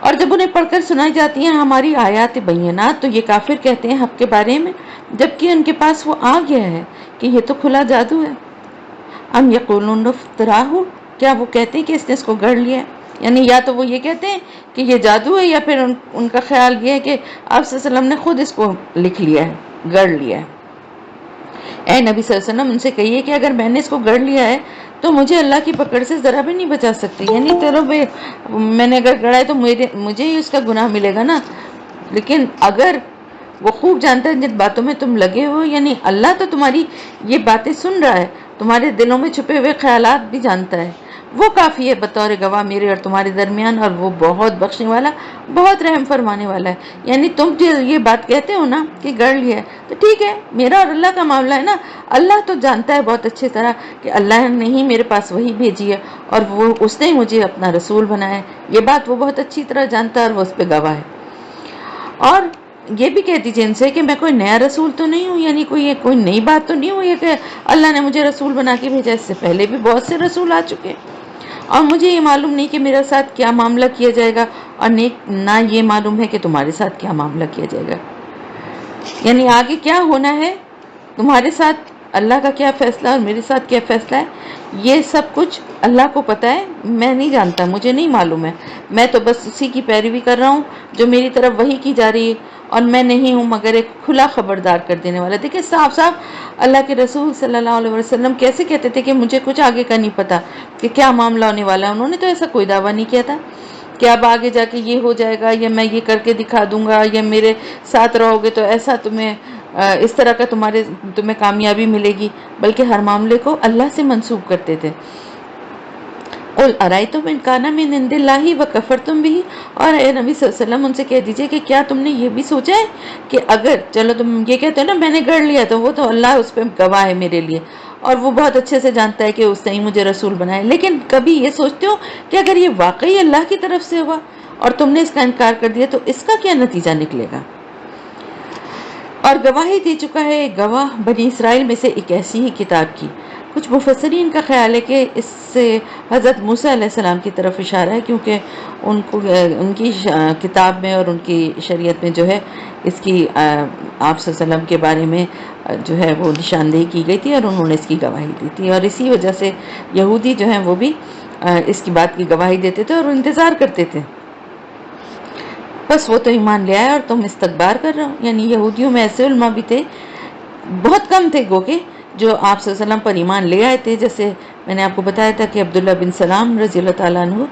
اور جب انہیں پڑھ کر سنائی جاتی ہیں ہماری آیات بینات تو یہ کافر کہتے ہیں حق کے بارے میں، جبکہ ان کے پاس وہ آ گیا ہے کہ یہ تو کھلا جادو ہے۔ ام یقولون افتراہ، کیا وہ کہتے ہیں کہ اس نے اس کو گڑھ لیا ہے؟ یعنی یا تو وہ یہ کہتے ہیں کہ یہ جادو ہے، یا پھر ان کا خیال یہ ہے کہ آپ صلی اللہ علیہ وسلم نے خود اس کو لکھ لیا ہے، گڑھ لیا ہے۔ اے نبی صلی اللہ علیہ وسلم ان سے کہیے کہ اگر میں نے اس کو گڑھ لیا ہے تو مجھے اللہ کی پکڑ سے ذرا بھی نہیں بچا سکتی، یعنی چلو میں نے اگر گڑھا ہے تو مجھے ہی اس کا گناہ ملے گا نا، لیکن اگر وہ خوب جانتا ہے جن باتوں میں تم لگے ہو، یعنی اللہ تو تمہاری یہ باتیں سن رہا ہے، تمہارے دلوں میں چھپے ہوئے خیالات بھی جانتا ہے، وہ کافی ہے بطور گواہ میرے اور تمہارے درمیان، اور وہ بہت بخشنے والا، بہت رحم فرمانے والا ہے۔ یعنی تم جو یہ بات کہتے ہو نا کہ گڑھ لیا ہے، تو ٹھیک ہے، میرا اور اللہ کا معاملہ ہے نا، اللہ تو جانتا ہے بہت اچھی طرح کہ اللہ نے ہی میرے پاس وہی بھیجی ہے اور وہ اس نے مجھے اپنا رسول بنایا ہے، یہ بات وہ بہت اچھی طرح جانتا ہے اور وہ اس پہ گواہ ہے۔ اور یہ بھی کہہ دیجیے ان سے کہ میں کوئی نیا رسول تو نہیں ہوں، یعنی کوئی نئی بات تو نہیں ہوئی ہے کہ اللہ نے مجھے رسول بنا کے بھیجا، اس سے پہلے بھی بہت سے رسول آ چکے، اور مجھے یہ معلوم نہیں کہ میرے ساتھ کیا معاملہ کیا جائے گا، اور نہ یہ معلوم ہے کہ تمہارے ساتھ کیا معاملہ کیا جائے گا، یعنی آگے کیا ہونا ہے، تمہارے ساتھ اللہ کا کیا فیصلہ اور میرے ساتھ کیا فیصلہ ہے، یہ سب کچھ اللہ کو پتہ ہے، میں نہیں جانتا، مجھے نہیں معلوم ہے، میں تو بس اسی کی پیروی کر رہا ہوں جو میری طرف وحی کی جا رہی ہے، اور میں نہیں ہوں مگر ایک کھلا خبردار کر دینے والا۔ دیکھیں صاف صاف اللہ کے رسول صلی اللہ علیہ وسلم کیسے کہتے تھے کہ مجھے کچھ آگے کا نہیں پتا کہ کیا معاملہ ہونے والا ہے، انہوں نے تو ایسا کوئی دعویٰ نہیں کیا تھا کہ اب آگے جا کے یہ ہو جائے گا، یا میں یہ کر کے دکھا دوں گا، یا میرے ساتھ رہو گے تو ایسا تمہیں اس طرح کا تمہیں کامیابی ملے گی، بلکہ ہر معاملے کو اللہ سے منسوب کرتے تھے۔ قل ارائیتم ان کان من عند اللہ وکفرتم بہ، اور اے نبی صلی اللہ علیہ وسلم ان سے کہہ دیجئے کہ کیا تم نے یہ بھی سوچا ہے کہ اگر چلو تم یہ کہتے ہو نا میں نے گڑھ لیا، تو وہ تو اللہ اس پہ گواہ ہے میرے لیے، اور وہ بہت اچھے سے جانتا ہے کہ اس نے ہی مجھے رسول بنایا، لیکن کبھی یہ سوچتے ہو کہ اگر یہ واقعی اللہ کی طرف سے ہوا اور تم نے اس کا انکار کر دیا تو اس کا کیا نتیجہ نکلے گا؟ اور گواہی دے چکا ہے ایک گواہ بنی اسرائیل میں سے ایک ایسی ہی کتاب کی۔ کچھ مفسرین کا خیال ہے کہ اس سے حضرت موسیٰ علیہ السلام کی طرف اشارہ ہے، کیونکہ ان کی کتاب میں اور ان کی شریعت میں جو ہے اس کی آپ صلی اللہ علیہ وسلم کے بارے میں جو ہے وہ نشاندہی کی گئی تھی، اور انہوں نے اس کی گواہی دی تھی، اور اسی وجہ سے یہودی جو ہیں وہ بھی اس کی بات کی گواہی دیتے تھے اور انتظار کرتے تھے۔ بس وہ تو ایمان لے آئے اور تم استکبار کر رہے ہو۔ یعنی یہودیوں میں ایسے علماء بھی تھے، بہت کم تھے گو کہ جو آپ صلی اللہ علیہ وسلم پر ایمان لے آئے تھے، جیسے میں نے آپ کو بتایا تھا کہ عبداللہ بن سلام رضی اللہ تعالیٰ عنہ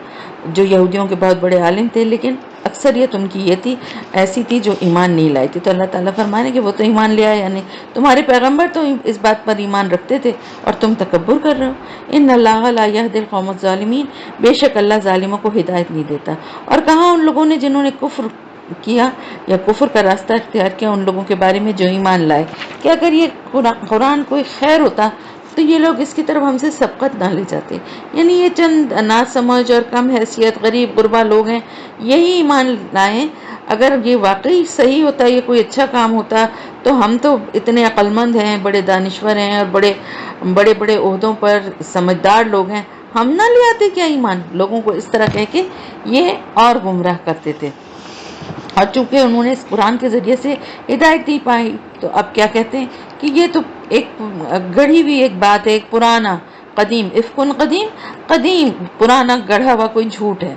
جو یہودیوں کے بہت بڑے عالم تھے، لیکن اکثریت ان کی یہ تھی، ایسی تھی جو ایمان نہیں لائی تھی، تو اللہ تعالیٰ فرمانے کہ وہ تو ایمان لے آئے، یعنی تمہارے پیغمبر تو اس بات پر ایمان رکھتے تھے اور تم تکبر کر رہے ہو۔ ان اللہ لا یہدی القوم الظالمین، بے شک اللہ ظالموں کو ہدایت نہیں دیتا۔ اور کہاں ان لوگوں نے جنہوں نے کفر کیا یا کفر کا راستہ اختیار کیا ان لوگوں کے بارے میں جو ایمان لائے، کہ اگر یہ قرآن کوئی خیر ہوتا تو یہ لوگ اس کی طرف ہم سے سبقت نہ لے جاتے، یعنی یہ چند نا سمجھ اور کم حیثیت غریب غربا لوگ ہیں، یہی ایمان لائیں۔ اگر یہ واقعی صحیح ہوتا، یہ کوئی اچھا کام ہوتا، تو ہم تو اتنے عقل مند ہیں، بڑے دانشور ہیں اور بڑے بڑے بڑے عہدوں پر سمجھدار لوگ ہیں، ہم نہ لے آتے کیا ایمان؟ لوگوں کو اس طرح کہہ کے یہ اور گمراہ کرتے تھے، اور چونکہ انہوں نے اس قرآن کے ذریعے سے ہدایت نہیں پائی تو اب کیا کہتے ہیں کہ یہ تو ایک گڑھی ہوئی ایک بات ہے، ایک پرانا قدیم افکن قدیم پرانا گڑھا ہوا کوئی جھوٹ ہے۔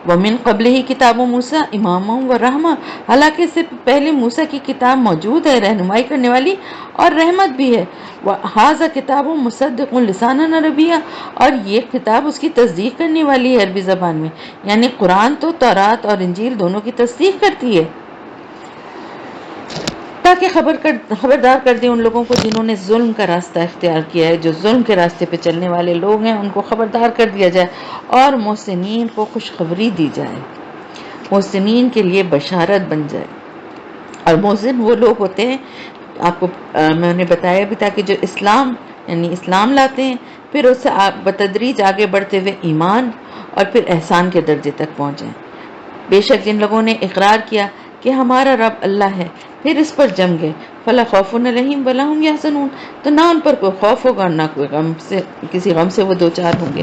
وَمِن قَبْلِهِ کتاب موسیٰ اماما و رحمہ، حالانکہ اس سے پہلے موسیٰ کی کتاب موجود ہے، رہنمائی کرنے والی اور رحمت بھی ہے۔ وَهَذَا کتاب مصدق لسانا عربیہ، اور یہ کتاب اس کی تصدیق کرنے والی ہے عربی زبان میں، یعنی قرآن تو تورات اور انجیل دونوں کی تصدیق کرتی ہے، تاکہ خبردار کر دیں ان لوگوں کو جنہوں نے ظلم کا راستہ اختیار کیا ہے، جو ظلم کے راستے پہ چلنے والے لوگ ہیں ان کو خبردار کر دیا جائے، اور محسنین کو خوشخبری دی جائے، محسنین کے لیے بشارت بن جائے۔ اور محسن وہ لوگ ہوتے ہیں، آپ کو میں نے بتایا بھی تھا کہ جو اسلام لاتے ہیں، پھر اس سے بتدریج آگے بڑھتے ہوئے ایمان اور پھر احسان کے درجے تک پہنچیں۔ بے شک جن لوگوں نے اقرار کیا کہ ہمارا رب اللہ ہے، پھر اس پر جم گئے، فلا خوف علیہم ولا هم یحزنون، تو نہ ان پر کوئی خوف ہوگا نہ کوئی کسی غم سے وہ دوچار ہوں گے۔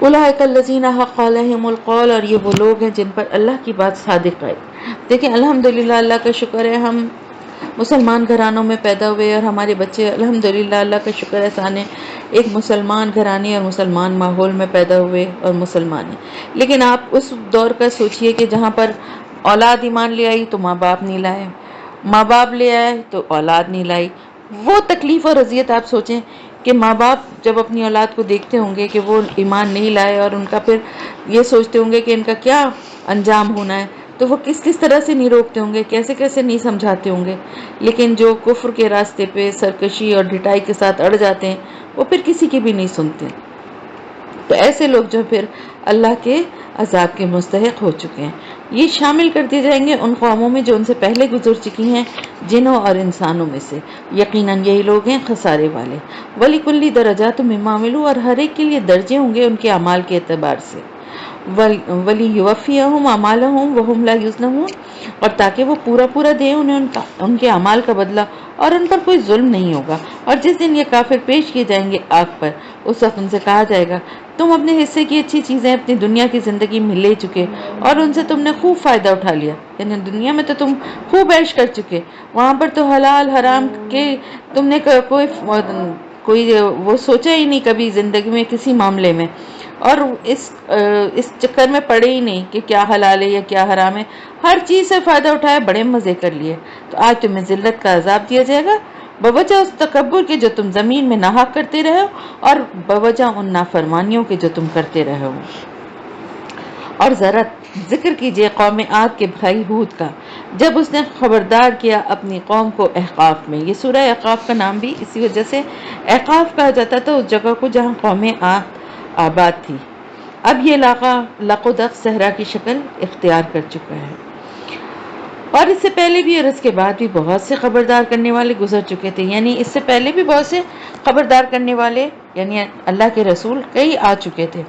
اولئک الذین حق علیہم القول، اور یہ وہ لوگ ہیں جن پر اللہ کی بات صادق آئی۔ دیکھیں الحمدللہ، اللہ کا شکر ہے ہم مسلمان گھرانوں میں پیدا ہوئے اور ہمارے بچے الحمدللہ اللہ کا شکر احسان ہے ایک مسلمان گھرانے اور مسلمان ماحول میں پیدا ہوئے اور مسلمان ہیں۔ لیکن آپ اس دور کا سوچئے کہ جہاں پر اولاد ایمان لے آئی تو ماں باپ نہیں لائے، ماں باپ لے آئے تو اولاد نہیں لائی۔ وہ تکلیف اور اذیت آپ سوچیں کہ ماں باپ جب اپنی اولاد کو دیکھتے ہوں گے کہ وہ ایمان نہیں لائے اور ان کا پھر یہ سوچتے ہوں گے کہ ان کا کیا انجام ہونا ہے، تو وہ کس کس طرح سے نہیں روکتے ہوں گے، کیسے کیسے نہیں سمجھاتے ہوں گے۔ لیکن جو کفر کے راستے پہ سرکشی اور ڈھٹائی کے ساتھ اڑ جاتے ہیں وہ پھر کسی کی بھی نہیں سنتے۔ تو ایسے لوگ جو پھر اللہ کے عذاب کے مستحق ہو چکے ہیں۔ یہ شامل کر دیے جائیں گے ان قوموں میں جو ان سے پہلے گزر چکی ہیں، جنوں اور انسانوں میں سے۔ یقیناً یہی لوگ ہیں خسارے والے۔ وَلِكُلِّ دَرَجَاتٌ مِّمَّا عَمِلُوا، اور ہر ایک کے لیے درجے ہوں گے ان کے اعمال کے اعتبار سے۔ وَلِيُوَفِّيَهُمْ أَعْمَالَهُمْ وَهُمْ لَا يُظْلَمُونَ، اور تاکہ وہ پورا دے انہیں ان کے اعمال کا بدلہ اور ان پر کوئی ظلم نہیں ہوگا۔ اور جس دن یہ کافر پیش کیے جائیں گے آگ پر، اس وقت ان سے کہا جائے گا تم اپنے حصے کی اچھی چیزیں اپنی دنیا کی زندگی میں لے چکے اور ان سے تم نے خوب فائدہ اٹھا لیا، یعنی دنیا میں تو تم خوب عیش کر چکے، وہاں پر تو حلال حرام کے تم نے کوئی وہ سوچا ہی نہیں کبھی زندگی میں کسی معاملے میں، اور اس چکر میں پڑے ہی نہیں کہ کیا حلال ہے یا کیا حرام ہے، ہر چیز سے فائدہ اٹھایا، بڑے مزے کر لیے۔ تو آج تمہیں ذلت کا عذاب دیا جائے گا بوجہ اس تکبر کے جو تم زمین میں ناحق کرتے رہے ہو، اور بوجہ ان نافرمانیوں کے جو تم کرتے رہے ہو۔ اور ذرا ذکر کیجئے قوم عاد کے بھائی ہود کا، جب اس نے خبردار کیا اپنی قوم کو احقاف میں۔ یہ سورہ احقاف کا نام بھی اسی وجہ سے احقاف کہا جاتا تھا اس جگہ کو جہاں قوم عاد آباد تھی۔ اب یہ علاقہ لقدق صحرا کی شکل اختیار کر چکا ہے، اور اس سے پہلے بھی اور اس کے بعد بھی بہت سے خبردار کرنے والے گزر چکے تھے، یعنی اس سے پہلے بھی بہت سے خبردار کرنے والے یعنی اللہ کے رسول کئی آ چکے تھے۔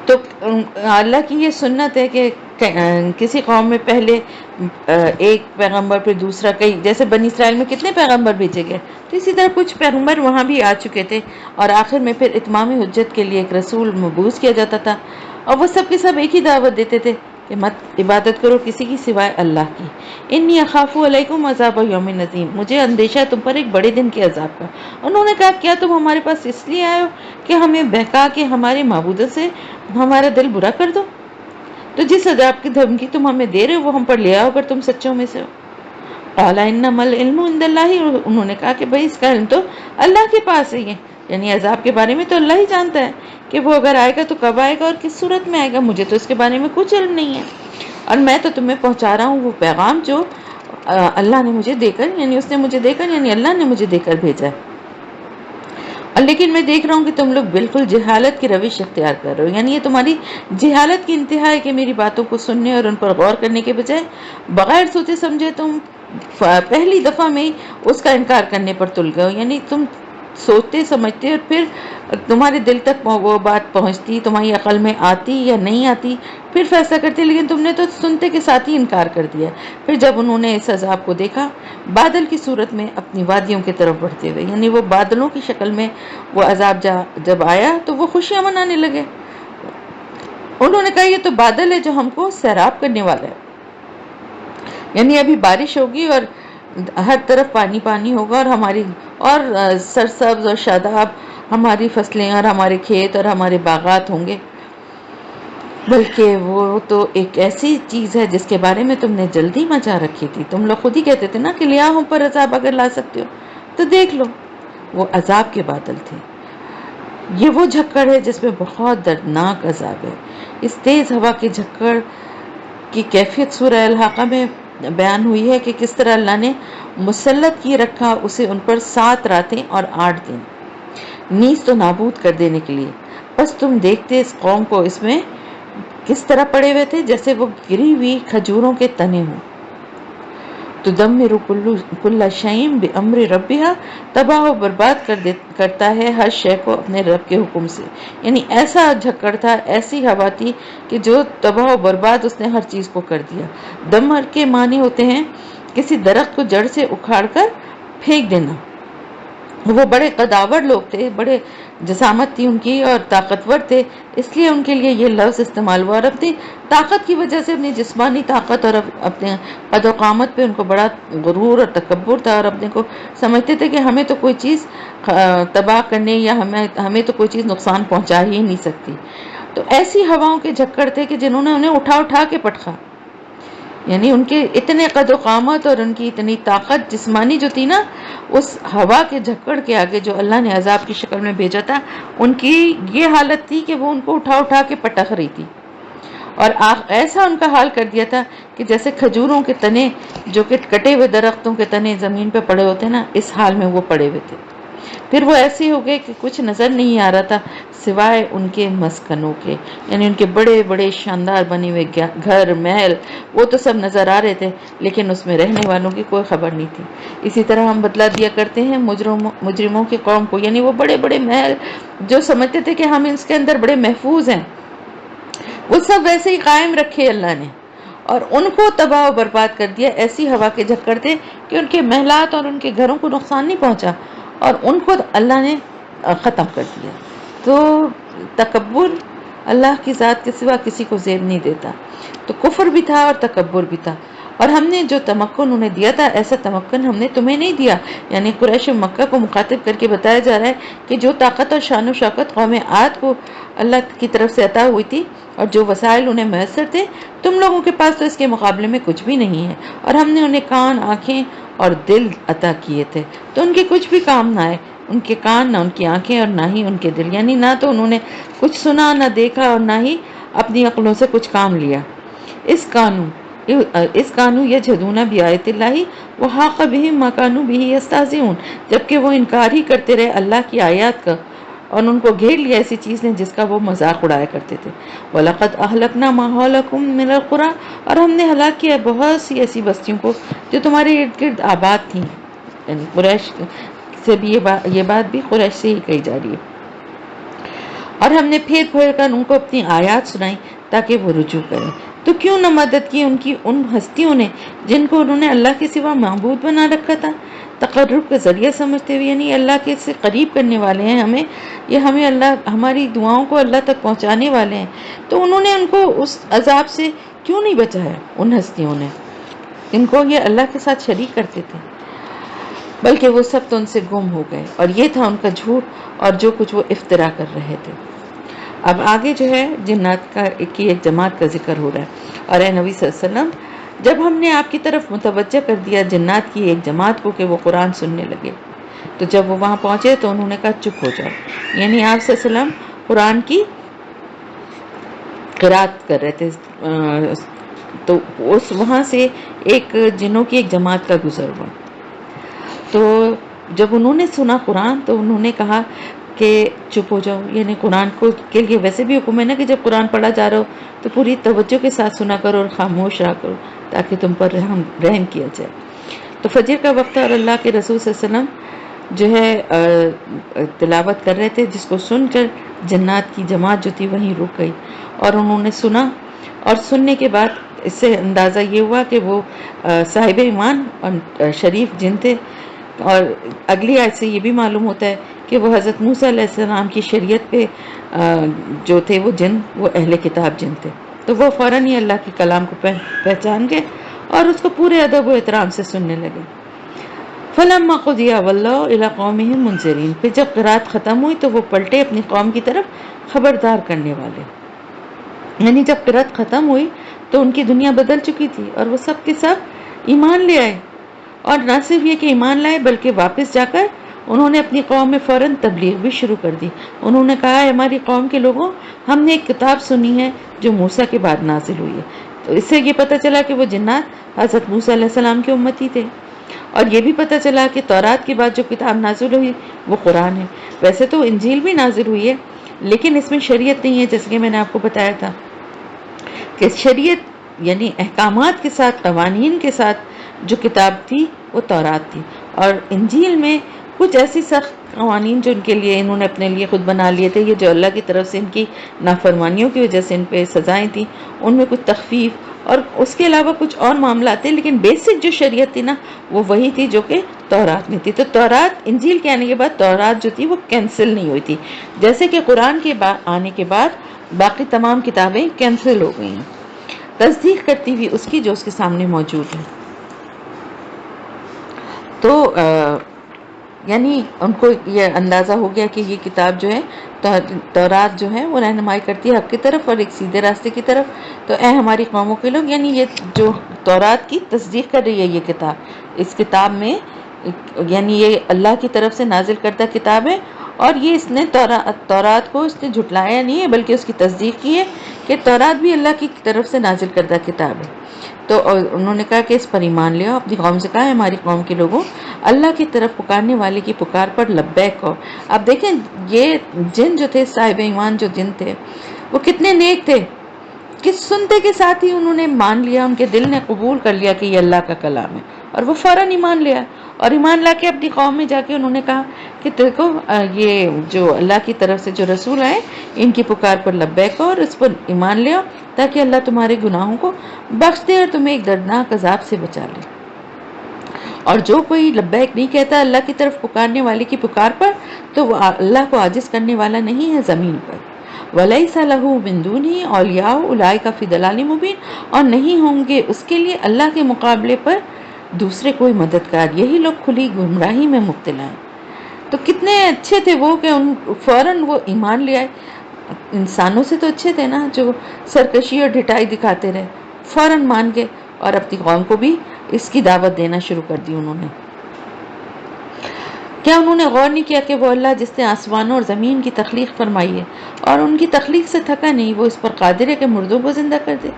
تو اللہ کی یہ سنت ہے کہ کسی قوم میں پہلے ایک پیغمبر پھر دوسرا، کئی جیسے بنی اسرائیل میں کتنے پیغمبر بھیجے گئے، تو اسی طرح کچھ پیغمبر وہاں بھی آ چکے تھے، اور آخر میں پھر اتمام حجت کے لیے ایک رسول مبعوث کیا جاتا تھا، اور وہ سب کے سب ایک ہی دعوت دیتے تھے کہ مت عبادت کرو کسی کی سوائے اللہ کی۔ انی اخاف علیکم عذاب یوم عظیم، مجھے اندیشہ ہے تم پر ایک بڑے دن کے عذاب کا۔ انہوں نے کہا کیا تم ہمارے پاس اس لیے آئے ہو کہ ہمیں بہکا کے ہمارے معبودوں سے ہمارا دل برا کر دو؟ تو جس عذاب کی دھمکی تم ہمیں دے رہے ہو وہ ہم پر لے آؤ اگر تم سچوں میں سے ہو۔ قال انما العلم عند اللہ، انہوں نے کہا کہ بھائی اس کا علم تو اللہ کے پاس ہے، یعنی عذاب کے بارے میں تو اللہ ہی جانتا ہے کہ وہ اگر آئے گا تو کب آئے گا اور کس صورت میں آئے گا، مجھے تو اس کے بارے میں کچھ علم نہیں ہے، اور میں تو تمہیں پہنچا رہا ہوں وہ پیغام جو اللہ نے مجھے دے کر یعنی اس نے مجھے دے کر یعنی اللہ نے مجھے دے کر بھیجا ہے۔ لیکن میں دیکھ رہا ہوں کہ تم لوگ بالکل جہالت کی روش اختیار کر رہے ہو، یعنی یہ تمہاری جہالت کی انتہا ہے کہ میری باتوں کو سننے اور ان پر غور کرنے کے بجائے بغیر سوچے سمجھے تم پہلی دفعہ میں اس کا انکار کرنے پر تل گئے ہو، یعنی تم سوچتے سمجھتے اور پھر تمہارے دل تک وہ بات پہنچتی، تمہاری عقل میں آتی یا نہیں آتی، پھر فیصلہ کرتے، لیکن تم نے تو سنتے کے ساتھ ہی انکار کر دیا۔ پھر جب انہوں نے اس عذاب کو دیکھا بادل کی صورت میں اپنی وادیوں کی طرف بڑھتے ہوئے، یعنی وہ بادلوں کی شکل میں وہ عذاب جب آیا تو وہ خوشیاں منانے لگے۔ انہوں نے کہا یہ تو بادل ہے جو ہم کو سیراب کرنے والا ہے، یعنی ابھی بارش ہوگی اور ہر طرف پانی پانی ہوگا اور ہماری اور سرسبز اور شاداب ہماری فصلیں اور ہمارے کھیت اور ہمارے باغات ہوں گے، بلکہ وہ تو ایک ایسی چیز ہے جس کے بارے میں تم نے جلدی مچا رکھی تھی۔ تم لوگ خود ہی کہتے تھے نا کہ لیا ہوں پر عذاب اگر لا سکتے ہو تو دیکھ لو، وہ عذاب کے بادل تھے۔ یہ وہ جھکڑ ہے جس میں بہت دردناک عذاب ہے۔ اس تیز ہوا کے جھکڑ کی کیفیت سورہ الحاقہ میں بیان ہوئی ہے کہ کس طرح اللہ نے مسلط کیے رکھا اسے ان پر 7 راتیں اور 8 دن نیز تو نابود کر دینے کے لیے۔ بس تم دیکھتے اس قوم کو اس میں کس طرح پڑے ہوئے تھے جیسے وہ گری ہوئی کھجوروں کے تنے ہوں۔ تدمر کل شیء بامر ربها، تباہ و برباد کرتا ہے ہر شے کو اپنے رب کے حکم سے، یعنی ایسا جھکڑ تھا، ایسی ہوا تھی کہ جو تباہ و برباد اس نے ہر چیز کو کر دیا۔ دمر کے معنی ہوتے ہیں کسی درخت کو جڑ سے اکھاڑ کر پھینک دینا، وہ بڑے قداور لوگ تھے، بڑے جسامت تھی ان کی اور طاقتور تھے، اس لیے ان کے لیے یہ لفظ استعمال ہوا، اور اپنی طاقت کی وجہ سے، اپنی جسمانی طاقت اور اپنے قد و قامت پہ ان کو بڑا غرور اور تکبر تھا، اور اپنے کو سمجھتے تھے کہ ہمیں تو کوئی چیز تباہ کرنے یا ہمیں تو کوئی چیز نقصان پہنچا ہی نہیں سکتی۔ تو ایسی ہواؤں کے جھکڑ تھے کہ جنہوں نے انہیں اٹھا اٹھا کے پٹخا، یعنی ان کے اتنے قد و قامت اور ان کی اتنی طاقت جسمانی جو تھی نا، اس ہوا کے جھکڑ کے آگے جو اللہ نے عذاب کی شکل میں بھیجا تھا، ان کی یہ حالت تھی کہ وہ ان کو اٹھا اٹھا کے پٹخ رہی تھی، اور ایسا ان کا حال کر دیا تھا کہ جیسے کھجوروں کے تنے جو کہ کٹے ہوئے درختوں کے تنے زمین پہ پڑے ہوتے نا، اس حال میں وہ پڑے ہوئے تھے۔ پھر وہ ایسے ہو گئے کہ کچھ نظر نہیں آ رہا تھا سوائے ان کے مسکنوں کے، یعنی ان کے بڑے بڑے شاندار بنے ہوئے گھر محل، وہ تو سب نظر آ رہے تھے، لیکن اس میں رہنے والوں کی کوئی خبر نہیں تھی۔ اسی طرح ہم بدلا دیا کرتے ہیں مجرموں کی قوم کو، یعنی وہ بڑے بڑے محل جو سمجھتے تھے کہ ہم اس کے اندر بڑے محفوظ ہیں، وہ سب ویسے ہی قائم رکھے اللہ نے، اور ان کو تباہ و برباد کر دیا۔ ایسی ہوا کے جھکڑ تھے کہ ان کے محلات اور ان کے گھروں کو نقصان نہیں پہنچا، اور ان کو اللہ نے ختم کر دیا۔ تو تکبر اللہ کی ذات کے سوا کسی کو زیب نہیں دیتا، تو کفر بھی تھا اور تکبر بھی تھا، اور ہم نے جو تمکن انہیں دیا تھا، ایسا تمکن ہم نے تمہیں نہیں دیا۔ یعنی قریش مکہ کو مخاطب کر کے بتایا جا رہا ہے کہ جو طاقت اور شان و شوکت قوم عاد کو اللہ کی طرف سے عطا ہوئی تھی اور جو وسائل انہیں میسر تھے، تم لوگوں کے پاس تو اس کے مقابلے میں کچھ بھی نہیں ہے، اور ہم نے انہیں کان، آنکھیں اور دل عطا کیے تھے، تو ان کے کچھ بھی کام نہ آئے، ان کے کان نہ ان کی آنکھیں اور نہ ہی ان کے دل، یعنی نہ تو انہوں نے کچھ سنا نہ دیکھا اور نہ ہی اپنی عقلوں سے کچھ کام لیا۔ اس کانو یجھدون بآیات اللہ وحاق بہم ما کانوا بہ یستہزئون، جبکہ وہ انکار ہی کرتے رہے اللہ کی آیات کا، اور ان کو گھیر لیا ایسی چیز نے جس کا وہ مذاق اڑایا کرتے تھے۔ وَلَقَدْ أَهْلَكْنَا مَا حَوْلَكُم مِّنَ الْقُرَىٰ، اور ہم نے ہلاک کیا بہت سی ایسی بستیوں کو جو تمہارے ارد گرد آباد تھیں، یعنی قریش سے بھی یہ بات بھی قریش سے ہی کہی جا رہی ہے، اور ہم نے پھیر پھیر کر ان کو اپنی آیات سنائی تاکہ وہ رجوع کریں۔ تو کیوں نہ مدد کی ان کی ان ہستیوں نے جن کو انہوں نے اللہ کے سوا معبود بنا رکھا تھا، تقرب کا ذریعہ سمجھتے ہوئے، یعنی اللہ کے سے قریب کرنے والے ہیں ہمیں، یہ ہمیں اللہ ہماری دعاؤں کو اللہ تک پہنچانے والے ہیں، تو انہوں نے ان کو اس عذاب سے کیوں نہیں بچایا؟ ان ہستیوں نے ان کو یہ اللہ کے ساتھ شریک کرتے تھے، بلکہ وہ سب تو ان سے گم ہو گئے، اور یہ تھا ان کا جھوٹ اور جو کچھ وہ افترا کر رہے تھے۔ اب آگے جو ہے جنات کی ایک جماعت کا ذکر ہو رہا ہے، اور اے نبی صلی اللہ علیہ وسلم، جب ہم نے آپ کی طرف متوجہ کر دیا جنات کی ایک جماعت کو کہ وہ قرآن سننے لگے، تو جب وہ وہاں پہنچے تو انہوں نے کہا چپ ہو جاؤ، یعنی آپ صلی اللہ علیہ وسلم قرآن کی قرات کر رہے تھے، تو وہاں سے ایک جنوں کی ایک جماعت کا گزر ہوا، تو جب انہوں نے سنا قرآن تو انہوں نے کہا کہ چپ ہو جاؤ، یعنی قرآن کے لیے ویسے بھی حکم ہے نا کہ جب قرآن پڑھا جا رہا ہو تو پوری توجہ کے ساتھ سنا کرو اور خاموش رہا کرو تاکہ تم پر رحم کیا جائے۔ تو فجر کا وقت اور اللہ کے رسول صلی اللہ علیہ وسلم جو ہے تلاوت کر رہے تھے، جس کو سن کر جنات کی جماعت جو تھی وہیں رک گئی، اور انہوں نے سنا، اور سننے کے بعد اس سے اندازہ یہ ہوا کہ وہ صاحب ایمان اور شریف جن تھے، اور اگلی آیت سے یہ بھی معلوم ہوتا ہے کہ وہ حضرت موسیٰ علیہ السلام کی شریعت پہ جو تھے وہ جن، وہ اہل کتاب جن تھے، تو وہ فوراً ہی اللہ کے کلام کو پہچان گئے اور اس کو پورے ادب و احترام سے سننے لگے۔ فَلَمَّا قُضِيَ وَلَّوْا إِلَىٰ قَوْمِهِم مُنذِرِينَ، پھر جب قرات ختم ہوئی تو وہ پلٹے اپنی قوم کی طرف خبردار کرنے والے، یعنی جب قرات ختم ہوئی تو ان کی دنیا بدل چکی تھی اور وہ سب کے سب ایمان لے آئے، اور نہ صرف یہ کہ ایمان لائے بلکہ واپس جا کر انہوں نے اپنی قوم میں فوراً تبلیغ بھی شروع کر دی۔ انہوں نے کہا ہے ہماری قوم کے لوگوں، ہم نے ایک کتاب سنی ہے جو موسیٰ کے بعد نازل ہوئی ہے۔ تو اس سے یہ پتہ چلا کہ وہ جنات حضرت موسیٰ علیہ السلام کے امتی تھے، اور یہ بھی پتہ چلا کہ تورات کے بعد جو کتاب نازل ہوئی وہ قرآن ہے۔ ویسے تو انجیل بھی نازل ہوئی ہے لیکن اس میں شریعت نہیں ہے، جیسے کہ میں نے آپ کو بتایا تھا کہ شریعت یعنی احکامات کے ساتھ، قوانین کے ساتھ جو کتاب تھی وہ تورات تھی، اور انجیل میں کچھ ایسی سخت قوانین جو ان کے لیے انہوں نے اپنے لیے خود بنا لیے تھے، یہ جو اللہ کی طرف سے ان کی نافرمانیوں کی وجہ سے ان پہ سزائیں تھیں، ان میں کچھ تخفیف اور اس کے علاوہ کچھ اور معاملات تھے، لیکن بیسک جو شریعت تھی نا وہ وہی تھی جو کہ تورات میں تھی۔ تو تورات، انجیل کے آنے کے بعد تورات جو تھی وہ کینسل نہیں ہوئی تھی، جیسے کہ قرآن کے آنے کے بعد باقی تمام کتابیں کینسل ہو گئی ہیں، تصدیق کرتی ہوئی اس کی جو اس کے سامنے موجود ہے۔ تو یعنی ان کو یہ اندازہ ہو گیا کہ یہ کتاب جو ہے تورات جو ہے وہ رہنمائی کرتی ہے حق کی طرف اور ایک سیدھے راستے کی طرف۔ تو اے ہماری قوموں کے لوگ، یعنی یہ جو تورات کی تصدیق کر رہی ہے یہ کتاب، اس کتاب میں یعنی یہ اللہ کی طرف سے نازل کردہ کتاب ہے، اور یہ اس نے تورات کو اس نے جھٹلایا نہیں ہے بلکہ اس کی تصدیق کی ہے کہ تورات بھی اللہ کی طرف سے نازل کردہ کتاب ہے۔ تو انہوں نے کہا کہ اس پر ایمان لے آؤ، اپنی قوم سے کہا ہے ہماری قوم کے لوگوں، اللہ کی طرف پکارنے والے کی پکار پر لبیک کہو۔ اب دیکھیں یہ جن جو تھے، صاحب ایمان جو جن تھے، وہ کتنے نیک تھے کہ سنتے کے ساتھ ہی انہوں نے مان لیا، ان کے دل نے قبول کر لیا کہ یہ اللہ کا کلام ہے، اور وہ فوراً ایمان لیا، اور ایمان لا کے اپنی قوم میں جا کے انہوں نے کہا کہ دیکھو یہ جو اللہ کی طرف سے جو رسول آئے ان کی پکار پر لبیک اور اس پر ایمان لے آؤ تاکہ اللہ تمہارے گناہوں کو بخش دے اور تمہیں ایک دردناک عذاب سے بچا لے۔ اور جو کوئی لبیک نہیں کہتا اللہ کی طرف پکارنے والے کی پکار پر، تو وہ اللہ کو عاجز کرنے والا نہیں ہے زمین پر۔ وَلَيْسَ لَهُ مِن دُونِهِ أَوْلِيَاءُ أُولَٰئِكَ فِي ضَلَالٍ مُّبِينٍ، اور نہیں ہوں گے اس کے لیے اللہ کے مقابلے پر دوسرے کوئی مددگار، یہی لوگ کھلی گمراہی میں مبتلا ہیں۔ تو کتنے اچھے تھے وہ کہ فوراً وہ ایمان لے آئے۔ انسانوں سے تو اچھے تھے نا جو سرکشی اور ڈھٹائی دکھاتے رہے، فوراً مان گئے اور اپنی قوم کو بھی اس کی دعوت دینا شروع کر دی انہوں نے۔ کیا انہوں نے غور نہیں کیا کہ وہ اللہ جس نے آسمانوں اور زمین کی تخلیق فرمائی ہے اور ان کی تخلیق سے تھکا نہیں، وہ اس پر قادر ہے کہ مردوں کو زندہ کر دے؟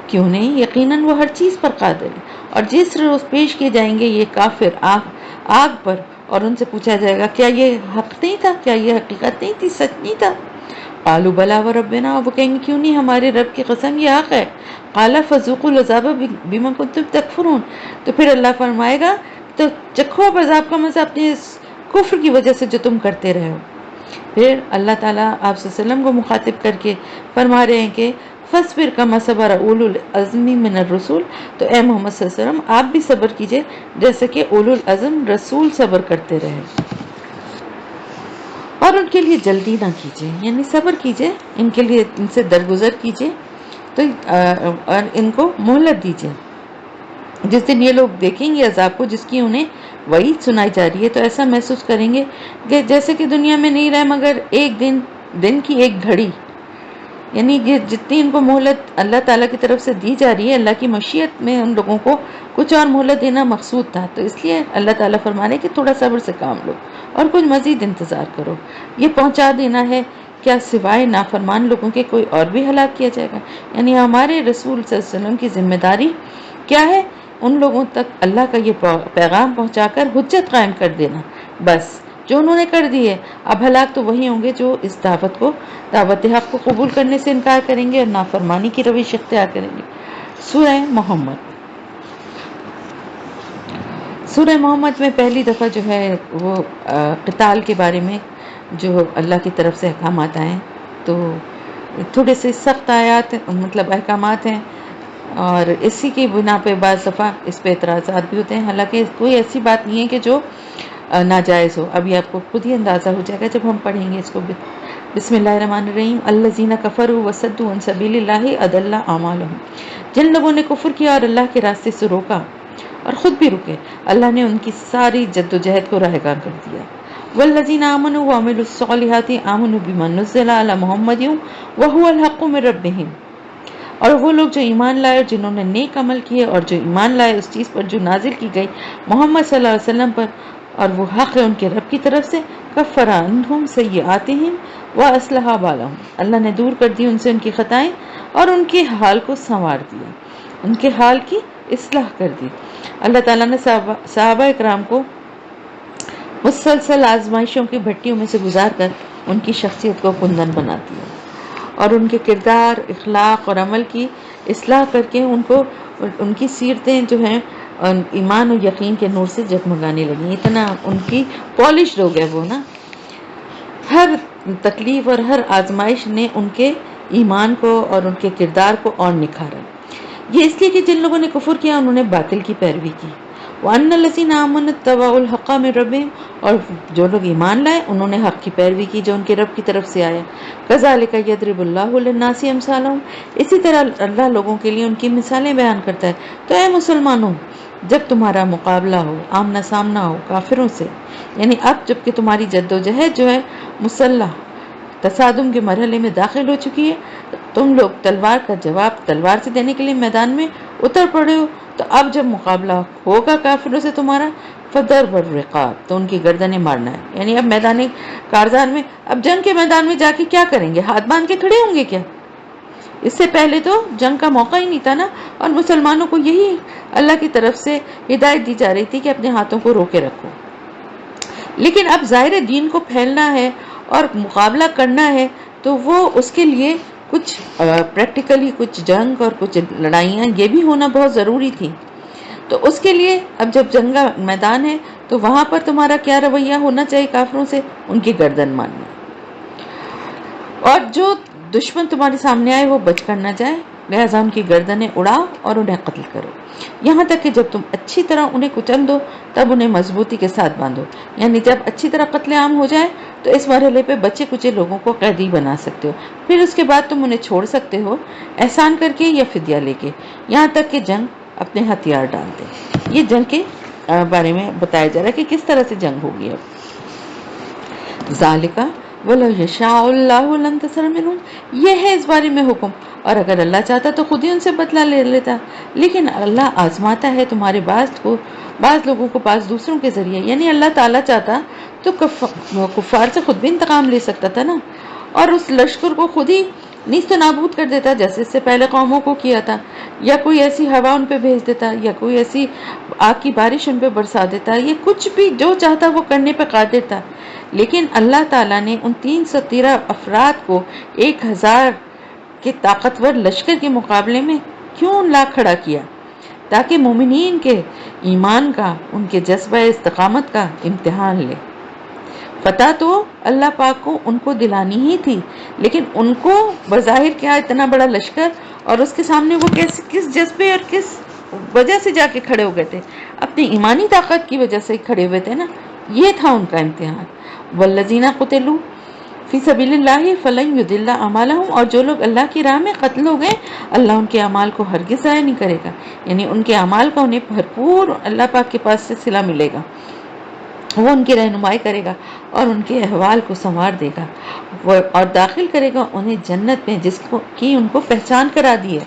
کیوں نہیں، یقیناً وہ ہر چیز پر قادر ہے۔ اور جس روز پیش کیے جائیں گے یہ کافر آگ پر، اور ان سے پوچھا جائے گا کیا یہ حق نہیں تھا، کیا یہ حقیقت نہیں تھی، سچ نہیں تھا؟ قالوا بلا وربنا، وہ کہیں گے کیوں نہیں، ہمارے رب کی قسم یہ حق ہے۔ قال فذوقوا العذاب بما کنتم تکفرون، تو پھر اللہ فرمائے گا تو چکھو اب عذاب کا مزہ اپنے اس کفر کی وجہ سے جو تم کرتے رہے ہو۔ پھر اللہ تعالیٰ آپ صلی اللہ علیہ وسلم کو مخاطب کر کے فرما رہے ہیں کہ فاصبر کما صبر اولو العزم من الرسول، تو اے محمد صلی اللہ علیہ وسلم آپ بھی صبر کیجئے جیسے کہ اولو العزم رسول صبر کرتے رہے، اور ان کے لیے جلدی نہ کیجئے، یعنی صبر کیجئے، ان کے لیے ان سے درگزر کیجئے، تو اور ان کو مہلت دیجئے۔ جس دن یہ لوگ دیکھیں گے عذاب کو جس کی انہیں وعید سنائی جا رہی ہے، تو ایسا محسوس کریں گے کہ جیسے کہ دنیا میں نہیں رہے مگر ایک دن کی ایک گھڑی، یعنی یہ جتنی ان کو مہلت اللہ تعالیٰ کی طرف سے دی جا رہی ہے، اللہ کی مشیت میں ان لوگوں کو کچھ اور مہلت دینا مقصود تھا، تو اس لیے اللہ تعالیٰ فرما رہے کہ تھوڑا صبر سے کام لو اور کچھ مزید انتظار کرو۔ یہ پہنچا دینا ہے، کیا سوائے نافرمان لوگوں کے کوئی اور بھی ہلاک کیا جائے گا؟ یعنی ہمارے رسول صلی اللہ علیہ وسلم کی ذمہ داری کیا ہے؟ ان لوگوں تک اللہ کا یہ پیغام پہنچا کر حجت قائم کر دینا، بس جو انہوں نے کر دی ہے۔ اب ہلاک تو وہی ہوں گے جو اس دعوت حق کو قبول کرنے سے انکار کریں گے اور نافرمانی کی روش اختیار کریں گے۔ سورہ محمد میں پہلی دفعہ جو ہے وہ قتال کے بارے میں جو اللہ کی طرف سے احکامات آئے، تو تھوڑے سے سخت آیات مطلب احکامات ہیں، اور اسی کی بنا پہ بعض دفعہ اس پہ اعتراضات بھی ہوتے ہیں، حالانکہ کوئی ایسی بات نہیں ہے کہ جو ناجائز ہو۔ ابھی آپ کو خود ہی اندازہ ہو جائے گا جب ہم پڑھیں گے اس کو۔ بسم اللہ الرحمن الرحیم۔ الذین کفروا وصدوا عن سبیل اللہ اضل اعمالهم، جن لوگوں نے کفر کیا اور اللہ کے راستے سے روکا اور خود بھی رکے، اللہ نے ان کی ساری جد و جہد کو رائیگاں کر دیا۔ والذین آمنوا وعملوا الصالحات آمنوا بما نزل علی محمد وهو الحق من ربهم، اور وہ لوگ جو ایمان لائے اور جنہوں نے نیک عمل کیے اور جو ایمان لائے اس چیز پر جو نازل کی گئی محمد صلی اللہ علیہ وسلم پر، اور وہ حق ہے ان کے رب کی طرف سے، کفر عنہم سیئاتہم واصلح بالہم، اللہ نے دور کر دی ان سے ان کی خطائیں اور ان کے حال کو سنوار دیا، ان کے حال کی اصلاح کر دی۔ اللہ تعالیٰ نے صحابہ اکرام کو مسلسل آزمائشوں کی بھٹیوں میں سے گزار کر ان کی شخصیت کو کندن بنا دیا، اور ان کے کردار، اخلاق اور عمل کی اصلاح کر کے ان کی سیرتیں جو ہیں ایمان و یقین کے نور سے جگمگانے لگی. اتنا ان کی پالشڈ ہو گیا وہ نا. ہر تکلیف اور ہر آزمائش نے ان کے ایمان کو اور ان کے کردار کو اور نکھارا. یہ اس لیے کہ جن لوگوں نے کفر کیا انہوں نے باطل کی پیروی کی. وَأَنَّ الَّذِينَ آمَنُوا اتَّبَعُوا الْحَقَّ مِن رَبِّهِمْ، اور جو لوگ ایمان لائے انہوں نے حق کی پیروی کی جو ان کے رب کی طرف سے آیا. كَذَلِكَ يَضْرِبُ اللَّهُ لِلنَّاسِ أَمْثَالَهُمْ، اسی طرح اللہ لوگوں کے لیے ان کی مثالیں بیان کرتا ہے. تو اے مسلمانوں، جب تمہارا مقابلہ ہو، آمنا سامنا ہو کافروں سے، یعنی اب جب کہ تمہاری جدوجہد جو ہے مسلح تصادم کے مرحلے میں داخل ہو چکی ہے، تم لوگ تلوار کا جواب تلوار سے دینے کے لیے میدان میں اتر پڑے ہو، تو اب جب مقابلہ ہوگا کافروں سے تمہارا، فَضَرْبَ الرِّقَابِ، تو ان کی گردنیں مارنا ہے. یعنی اب میدان کارزان میں، اب جنگ کے میدان میں جا کے کیا کریں گے؟ ہاتھ باندھ کے کھڑے ہوں گے کیا؟ اس سے پہلے تو جنگ کا موقع ہی نہیں تھا نا. اور مسلمانوں کو یہی اللہ کی طرف سے ہدایت دی جا رہی تھی کہ اپنے ہاتھوں کو روکے رکھو. لیکن اب ظاہر دین کو پھیلنا ہے اور مقابلہ کرنا ہے، تو وہ اس کے لیے کچھ پریکٹیکلی کچھ جنگ اور کچھ لڑائیاں یہ بھی ہونا بہت ضروری تھی. تو اس کے لیے اب جب جنگ کا میدان ہے تو وہاں پر تمہارا کیا رویہ ہونا چاہیے؟ کافروں سے ان کی گردن مارنی، اور جو دشمن تمہارے سامنے آئے وہ بچ کر نہ جائے، لہذا ان کی گردنیں اڑاؤ اور انہیں قتل کرو، یہاں تک کہ جب تم اچھی طرح انہیں کچل دو تب انہیں مضبوطی کے ساتھ باندھو. یعنی جب اچھی طرح قتل عام ہو جائے تو اس مرحلے پہ بچے کچے لوگوں کو قیدی بنا سکتے ہو، پھر اس کے بعد تم انہیں چھوڑ سکتے ہو احسان کر کے یا فدیہ لے کے، یہاں تک کہ جنگ اپنے ہتھیار ڈال دے. یہ جنگ کے بارے میں بتایا جا رہا ہے کہ کس طرح سے جنگ ہوگی. اب ذالکہ وَلَوْ يَشَاءُ اللَّهُ لَانتَصَرَ مِنْهُمْ، یہ ہے اس بارے میں حکم، اور اگر اللہ چاہتا تو خود ہی ان سے بدلہ لے لیتا، لیکن اللہ آزماتا ہے تمہارے بعض لوگوں کو بعض دوسروں کے ذریعے. یعنی اللہ تعالیٰ چاہتا تو کفار سے خود بھی انتقام لے سکتا تھا نا، اور اس لشکر کو خود ہی نیست و نابود کر دیتا جیسے اس سے پہلے قوموں کو کیا تھا، یا کوئی ایسی ہوا ان پہ بھیج دیتا، یا کوئی ایسی آگ کی بارش ان پہ برسا دیتا. یہ کچھ بھی جو چاہتا وہ کرنے پہ قادر تھا. لیکن اللہ تعالیٰ نے ان 313 افراد کو 1000 کے طاقتور لشکر کے مقابلے میں کیوں لا کھڑا کیا؟ تاکہ مومنین کے ایمان کا، ان کے جذبہ استقامت کا امتحان لے. فتح تو اللہ پاک کو ان کو دلانی ہی تھی، لیکن ان کو بظاہر کیا اتنا بڑا لشکر، اور اس کے سامنے وہ کس جذبے اور کس وجہ سے جا کے کھڑے ہو گئے تھے؟ اپنی ایمانی طاقت کی وجہ سے کھڑے ہوئے تھے نا. یہ تھا ان کا امتحان. والذین قتلوا فی سبیل اللہ فلن یضل اعمالہم، اور جو لوگ اللہ کی راہ میں قتل ہو گئے اللہ ان کے اعمال کو ہرگز ضائع نہیں کرے گا. یعنی ان کے اعمال کا انہیں بھرپور اللہ پاک کے پاس سے صلہ ملے گا، وہ ان کی رہنمائی کرے گا اور ان کے احوال کو سنوار دے گا، اور داخل کرے گا انہیں جنت میں جس کو کی ان کو پہچان کرا دی ہے.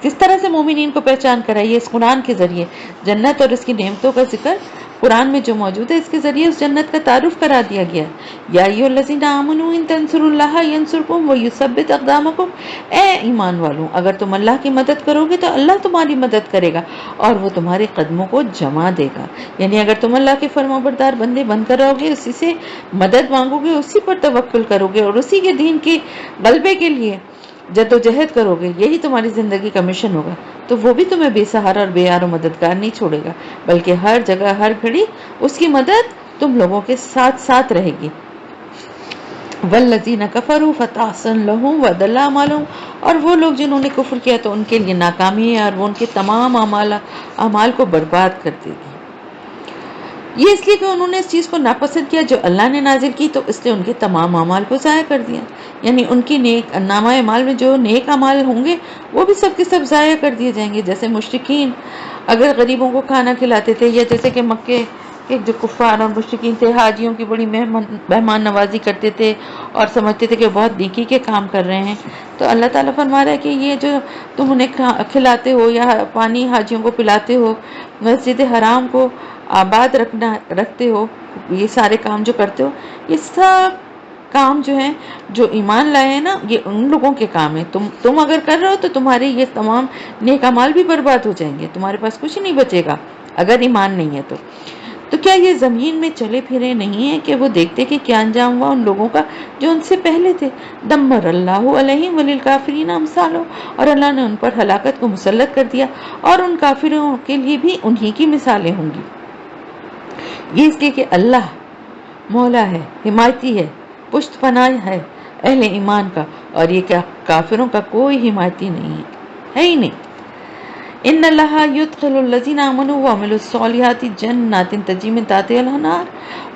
کس طرح سے مومنین کو پہچان کرائی ہے؟ اس قرآن کے ذریعے. جنت اور اس کی نعمتوں کا ذکر قرآن میں جو موجود ہے اس کے ذریعے اس جنت کا تعارف کرا دیا گیا. یا ایھا الذین آمنوا ان تنصروا اللہ ینصرکم ویثبت اقدامکم، اے ایمان والوں اگر تم اللہ کی مدد کرو گے تو اللہ تمہاری مدد کرے گا اور وہ تمہارے قدموں کو جما دے گا. یعنی اگر تم اللہ کے فرمانبردار بندے بن کر رہو گے، اسی سے مدد مانگو گے، اسی پر توکل کرو گے اور اسی کے دین کے غلبے کے لیے جدوجہد کرو گے، یہی تمہاری زندگی کا مشن ہوگا، تو وہ بھی تمہیں بے سہارا اور بے یار و مددگار نہیں چھوڑے گا، بلکہ ہر جگہ ہر گھڑی اس کی مدد تم لوگوں کے ساتھ ساتھ رہے گی. والذین کفروا فتحسن لهم وضل اعمالهم، اور وہ لوگ جنہوں نے کفر کیا تو ان کے لیے ناکامی ہے اور وہ ان کے تمام اعمال کو برباد کر دے گی. یہ اس لیے کہ انہوں نے اس چیز کو ناپسند کیا جو اللہ نے نازل کی، تو اس لیے ان کے تمام اعمال کو ضائع کر دیا. یعنی ان کی نیک نامہ اعمال میں جو نیک اعمال ہوں گے وہ بھی سب کے سب ضائع کر دیے جائیں گے. جیسے مشرکین اگر غریبوں کو کھانا کھلاتے تھے، یا جیسے کہ مکے کے جو کفار اور مشرکین تھے حاجیوں کی بڑی مہمان نوازی کرتے تھے اور سمجھتے تھے کہ بہت نیکی کے کام کر رہے ہیں، تو اللہ تعالیٰ فرما رہا ہے کہ یہ جو تم انہیں کھلاتے ہو یا پانی حاجیوں کو پلاتے ہو، مسجد حرام کو آباد رکھتے ہو، یہ سارے کام جو کرتے ہو، یہ سب کام جو ہیں جو ایمان لائے ہیں نا، یہ ان لوگوں کے کام ہیں. تم اگر کر رہے ہو تو تمہارے یہ تمام نیک اعمال بھی برباد ہو جائیں گے، تمہارے پاس کچھ نہیں بچے گا اگر ایمان نہیں ہے تو. تو کیا یہ زمین میں چلے پھرے نہیں ہیں کہ وہ دیکھتے کہ کیا انجام ہوا ان لوگوں کا جو ان سے پہلے تھے؟ دمر اللہ علیہم وللکافرین امثالہ، اور اللہ نے ان پر ہلاکت کو مسلط کر دیا اور ان کافروں کے لیے بھی انہی کی مثالیں ہوں گی۔ یہ اس لیے کہ اللہ مولا ہے، حمایتی ہے، پشت پناہ ہے اہل ایمان کا، اور یہ کیا کافروں کا کوئی حمایتی نہیں ہے ہی نہیں۔ ان اللہ يدخل الذين آمنوا وعملوا الصالحات جنات تجری من تحتها الانہار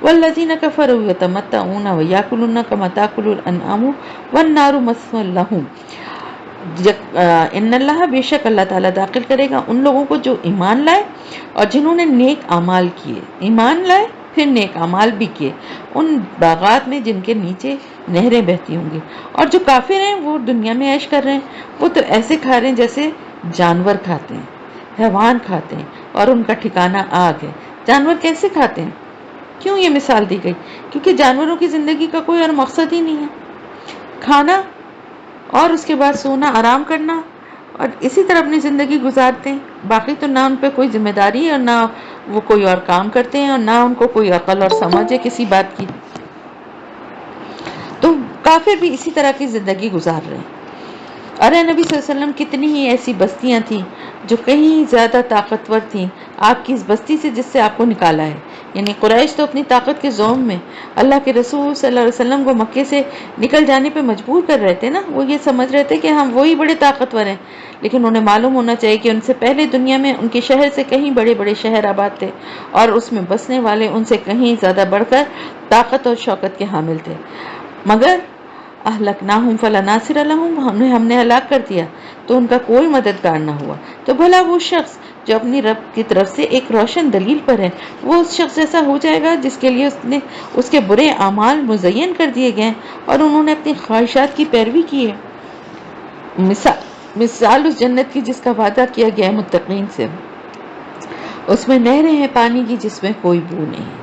والذین کفروا یتمتعون ویاکلون کما تاکل الانعام والنار مثوی لهم۔ ان اللہ، بے شک اللہ تعالیٰ داخل کرے گا ان لوگوں کو جو ایمان لائے اور جنہوں نے نیک اعمال کیے، ایمان لائے پھر نیک اعمال بھی کیے، ان باغات میں جن کے نیچے نہریں بہتی ہوں گی۔ اور جو کافر ہیں وہ دنیا میں عیش کر رہے ہیں، وہ تو ایسے کھا رہے ہیں جیسے جانور کھاتے ہیں، حیوان کھاتے ہیں، اور ان کا ٹھکانہ آگ ہے۔ جانور کیسے کھاتے ہیں؟ کیوں یہ مثال دی گئی؟ کیونکہ جانوروں کی زندگی کا کوئی اور مقصد ہی نہیں ہے، کھانا اور اس کے بعد سونا، آرام کرنا، اور اسی طرح اپنی زندگی گزارتے ہیں۔ باقی تو نہ ان پہ کوئی ذمہ داری ہے اور نہ وہ کوئی اور کام کرتے ہیں، اور نہ ان کو کوئی عقل اور سمجھ ہے کسی بات کی۔ تو کافر بھی اسی طرح کی زندگی گزار رہے ہیں۔ اور اے نبی صلی اللہ علیہ وسلم، کتنی ہی ایسی بستیاں تھیں جو کہیں زیادہ طاقتور تھیں آپ کی اس بستی سے جس سے آپ کو نکالا ہے۔ یعنی قریش تو اپنی طاقت کے زوم میں اللہ کے رسول صلی اللہ علیہ وسلم کو مکے سے نکل جانے پہ مجبور کر رہے تھے نا، وہ یہ سمجھ رہے تھے کہ ہم وہی بڑے طاقتور ہیں، لیکن انہیں معلوم ہونا چاہیے کہ ان سے پہلے دنیا میں ان کے شہر سے کہیں بڑے بڑے شہر آباد تھے، اور اس میں بسنے والے ان سے کہیں زیادہ بڑھ کر طاقت اور شوکت کے حامل تھے۔ مگر اہلکناہم فلا ناصر لہم، ہم نے ہلاک کر دیا تو ان کا کوئی مددگار نہ ہوا۔ تو بھلا وہ شخص جو اپنی رب کی طرف سے ایک روشن دلیل پر ہے، وہ اس شخص جیسا ہو جائے گا جس کے لیے اس کے برے اعمال مزین کر دیے گئے اور انہوں نے اپنی خواہشات کی پیروی کی ہے۔ مثال اس جنت کی جس کا وعدہ کیا گیا ہے متقین سے، اس میں نہریں ہیں پانی کی جس میں کوئی بو نہیں ہے۔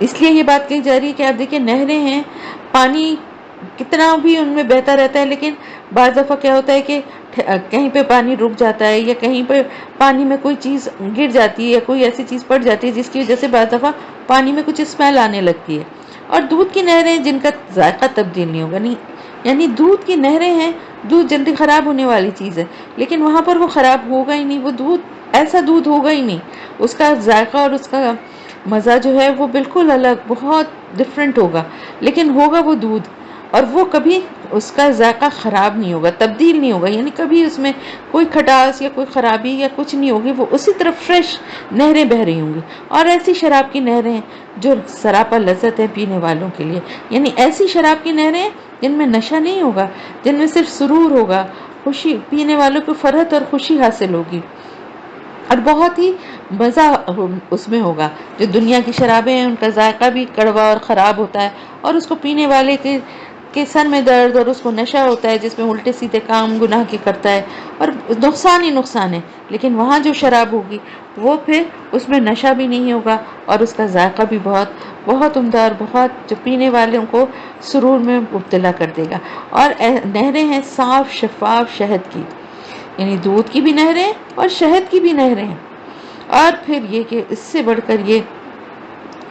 اس لیے یہ بات کہی جا رہی ہے کہ آپ دیکھیں نہریں ہیں، پانی کتنا بھی ان میں بہتا رہتا ہے، لیکن بعض دفعہ کیا ہوتا ہے کہ کہیں پہ پانی رک جاتا ہے، یا کہیں پہ پانی میں کوئی چیز گر جاتی ہے یا کوئی ایسی چیز پڑ جاتی ہے جس کی وجہ سے بعض دفعہ پانی میں کچھ اسمیل آنے لگتی ہے۔ اور دودھ کی نہریں جن کا ذائقہ تبدیل نہیں ہوگا، نہیں یعنی دودھ کی نہریں ہیں، دودھ جلدی خراب ہونے والی چیز ہے لیکن وہاں پر وہ خراب ہوگا ہی نہیں، وہ دودھ ایسا دودھ ہوگا ہی نہیں، اس کا ذائقہ اور اس کا مزہ جو ہے وہ بالکل الگ، بہت ڈفرینٹ ہوگا، لیکن ہوگا وہ دودھ، اور وہ کبھی اس کا ذائقہ خراب نہیں ہوگا، تبدیل نہیں ہوگا، یعنی کبھی اس میں کوئی کھٹاس یا کوئی خرابی یا کچھ نہیں ہوگی، وہ اسی طرح فریش نہریں بہہ رہی ہوں گی۔ اور ایسی شراب کی نہریں جو سراپا لذت ہے پینے والوں کے لیے، یعنی ایسی شراب کی نہریں جن میں نشہ نہیں ہوگا، جن میں صرف سرور ہوگا، خوشی، پینے والوں کو فرحت اور خوشی حاصل ہوگی، اور بہت ہی مزہ اس میں ہوگا۔ جو دنیا کی شرابیں ہیں ان کا ذائقہ بھی کڑوا اور خراب ہوتا ہے، اور اس کو پینے والے کے سر میں درد اور اس کو نشہ ہوتا ہے جس میں الٹے سیدھے کام گناہ کے کرتا ہے، اور نقصان ہی نقصان ہے۔ لیکن وہاں جو شراب ہوگی وہ پھر اس میں نشہ بھی نہیں ہوگا، اور اس کا ذائقہ بھی بہت بہت عمدہ اور بہت جو پینے والوں کو سرور میں مبتلا کر دے گا۔ اور نہریں ہیں صاف شفاف شہد کی، یعنی دودھ کی بھی نہریں اور شہد کی بھی نہریں ہیں۔ اور پھر یہ کہ اس سے بڑھ کر یہ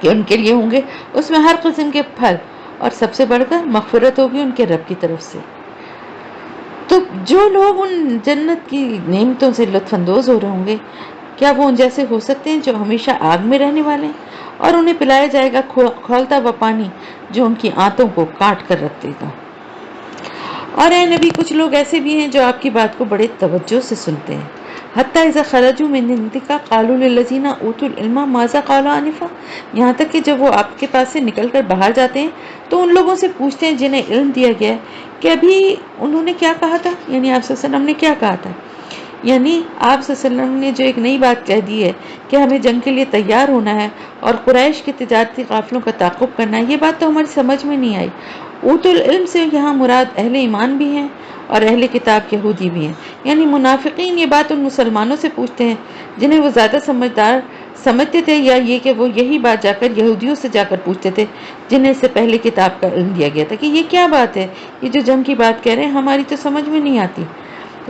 کہ ان کے لیے ہوں گے اس میں ہر قسم کے پھل، اور سب سے بڑھ کر مغفرت ہوگی ان کے رب کی طرف سے۔ تو جو لوگ ان جنت کی نعمتوں سے لطف اندوز ہو رہے ہوں گے، کیا وہ ان جیسے ہو سکتے ہیں جو ہمیشہ آگ میں رہنے والے ہیں؟ اور انہیں پلایا جائے گا کھولتا ہوا پانی جو ان کی آنتوں کو کاٹ کر رکھ دے گا۔ اور اے نبی، کچھ لوگ ایسے بھی ہیں جو آپ کی بات کو بڑے توجہ سے سنتے ہیں۔ حتیٰ اذا خرجوا من عندک قالوا للذین اوتوا العلم ماذا قال آنفا، یہاں تک کہ جب وہ آپ کے پاس سے نکل کر باہر جاتے ہیں تو ان لوگوں سے پوچھتے ہیں جنہیں علم دیا گیا ہے کہ ابھی انہوں نے کیا کہا تھا، یعنی آپ صلی اللہ علیہ وسلم نے کیا کہا تھا۔ یعنی آپ صلی اللہ علیہ وسلم نے جو ایک نئی بات کہہ دی ہے کہ ہمیں جنگ کے لیے تیار ہونا ہے اور قریش کے تجارتی قافلوں کا تعاقب کرنا ہے، یہ بات تو ہماری سمجھ میں نہیں آئی۔ اوت العلم سے یہاں مراد اہل ایمان بھی ہیں اور اہل کتاب یہودی بھی ہیں، یعنی منافقین یہ بات ان مسلمانوں سے پوچھتے ہیں جنہیں وہ زیادہ سمجھدار سمجھتے تھے، یا یہ کہ وہ یہی بات جا کر یہودیوں سے جا کر پوچھتے تھے جنہیں اس سے پہلے کتاب کا علم دیا گیا تھا کہ یہ کیا بات ہے، یہ جو جنگ کی بات کہہ رہے ہیں ہماری تو سمجھ میں نہیں آتی۔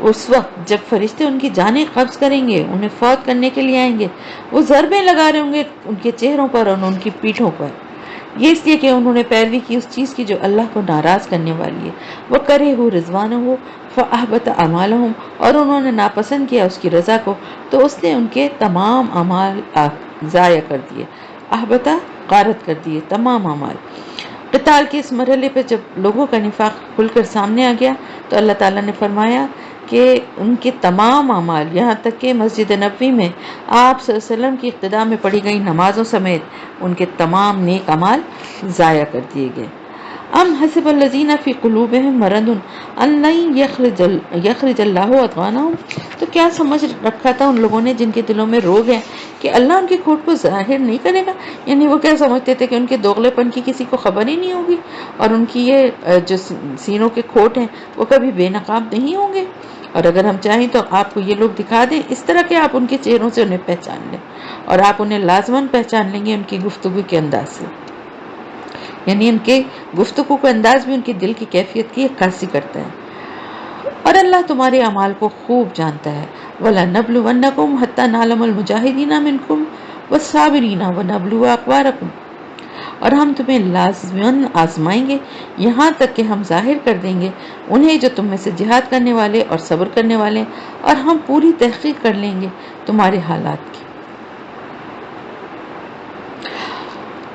اس وقت جب فرشتے ان کی جانیں قبض کریں گے، انہیں فوت کرنے کے لیے آئیں گے، وہ ضربیں لگا رہے ہوں گے ان کے چہروں پر اور ان کی پیٹھوں پر، یہ اس لیے کہ انہوں نے پیروی کی اس چیز کی جو اللہ کو ناراض کرنے والی ہے۔ وہ کرے ہو رضوانہ ہو فاحبط اعمالہم، اور انہوں نے ناپسند کیا اس کی رضا کو تو اس نے ان کے تمام اعمال ضائع کر دیے، احبطہ غارت کر دیے تمام اعمال۔ قتال کے اس مرحلے پہ جب لوگوں کا نفاق کھل کر سامنے آ گیا تو اللہ تعالیٰ نے فرمایا کہ ان کے تمام اعمال، یہاں تک کہ مسجد نبوی میں آپ صلی اللہ علیہ وسلم کی اقتداء میں پڑھی گئی نمازوں سمیت ان کے تمام نیک اعمال ضائع کر دیے گئے۔ ام حسب الذین فی قلوبہم مرض ان لن یخرج اللہ اضغانہم، تو کیا سمجھ رکھا تھا ان لوگوں نے جن کے دلوں میں روگ ہے کہ اللہ ان کی کھوٹ کو ظاہر نہیں کرے گا؟ یعنی وہ کیا سمجھتے تھے کہ ان کے دوغلے پن کی کسی کو خبر ہی نہیں ہوگی، اور ان کی یہ جو سینوں کے کھوٹ ہیں وہ کبھی بے نقاب نہیں ہوں گے؟ اور اگر ہم چاہیں تو آپ کو یہ لوگ دکھا دیں اس طرح کہ آپ ان کے چہروں سے انہیں پہچان لیں، اور آپ انہیں لازماً پہچان لیں گے ان کی گفتگو کے انداز سے، یعنی ان کے گفتگو کا انداز بھی ان کے دل کی کیفیت کی عکاسی کرتا ہے۔ اور اللہ تمہارے اعمال کو خوب جانتا ہے۔ وَلَنَبْلُوَنَّكُمْ حَتَّى نَعْلَمَ الْمُجَاهِدِينَ مِنْكُمْ وَالصَّابِرِينَ وَنَبْلُوَ أَخْبَارَكُمْ، اور ہم تمہیں لازماً آزمائیں گے یہاں تک کہ ہم ظاہر کر دیں گے انہیں جو تم میں سے جہاد کرنے والے اور صبر کرنے والے، اور ہم پوری تحقیق کر لیں گے تمہارے حالات کی۔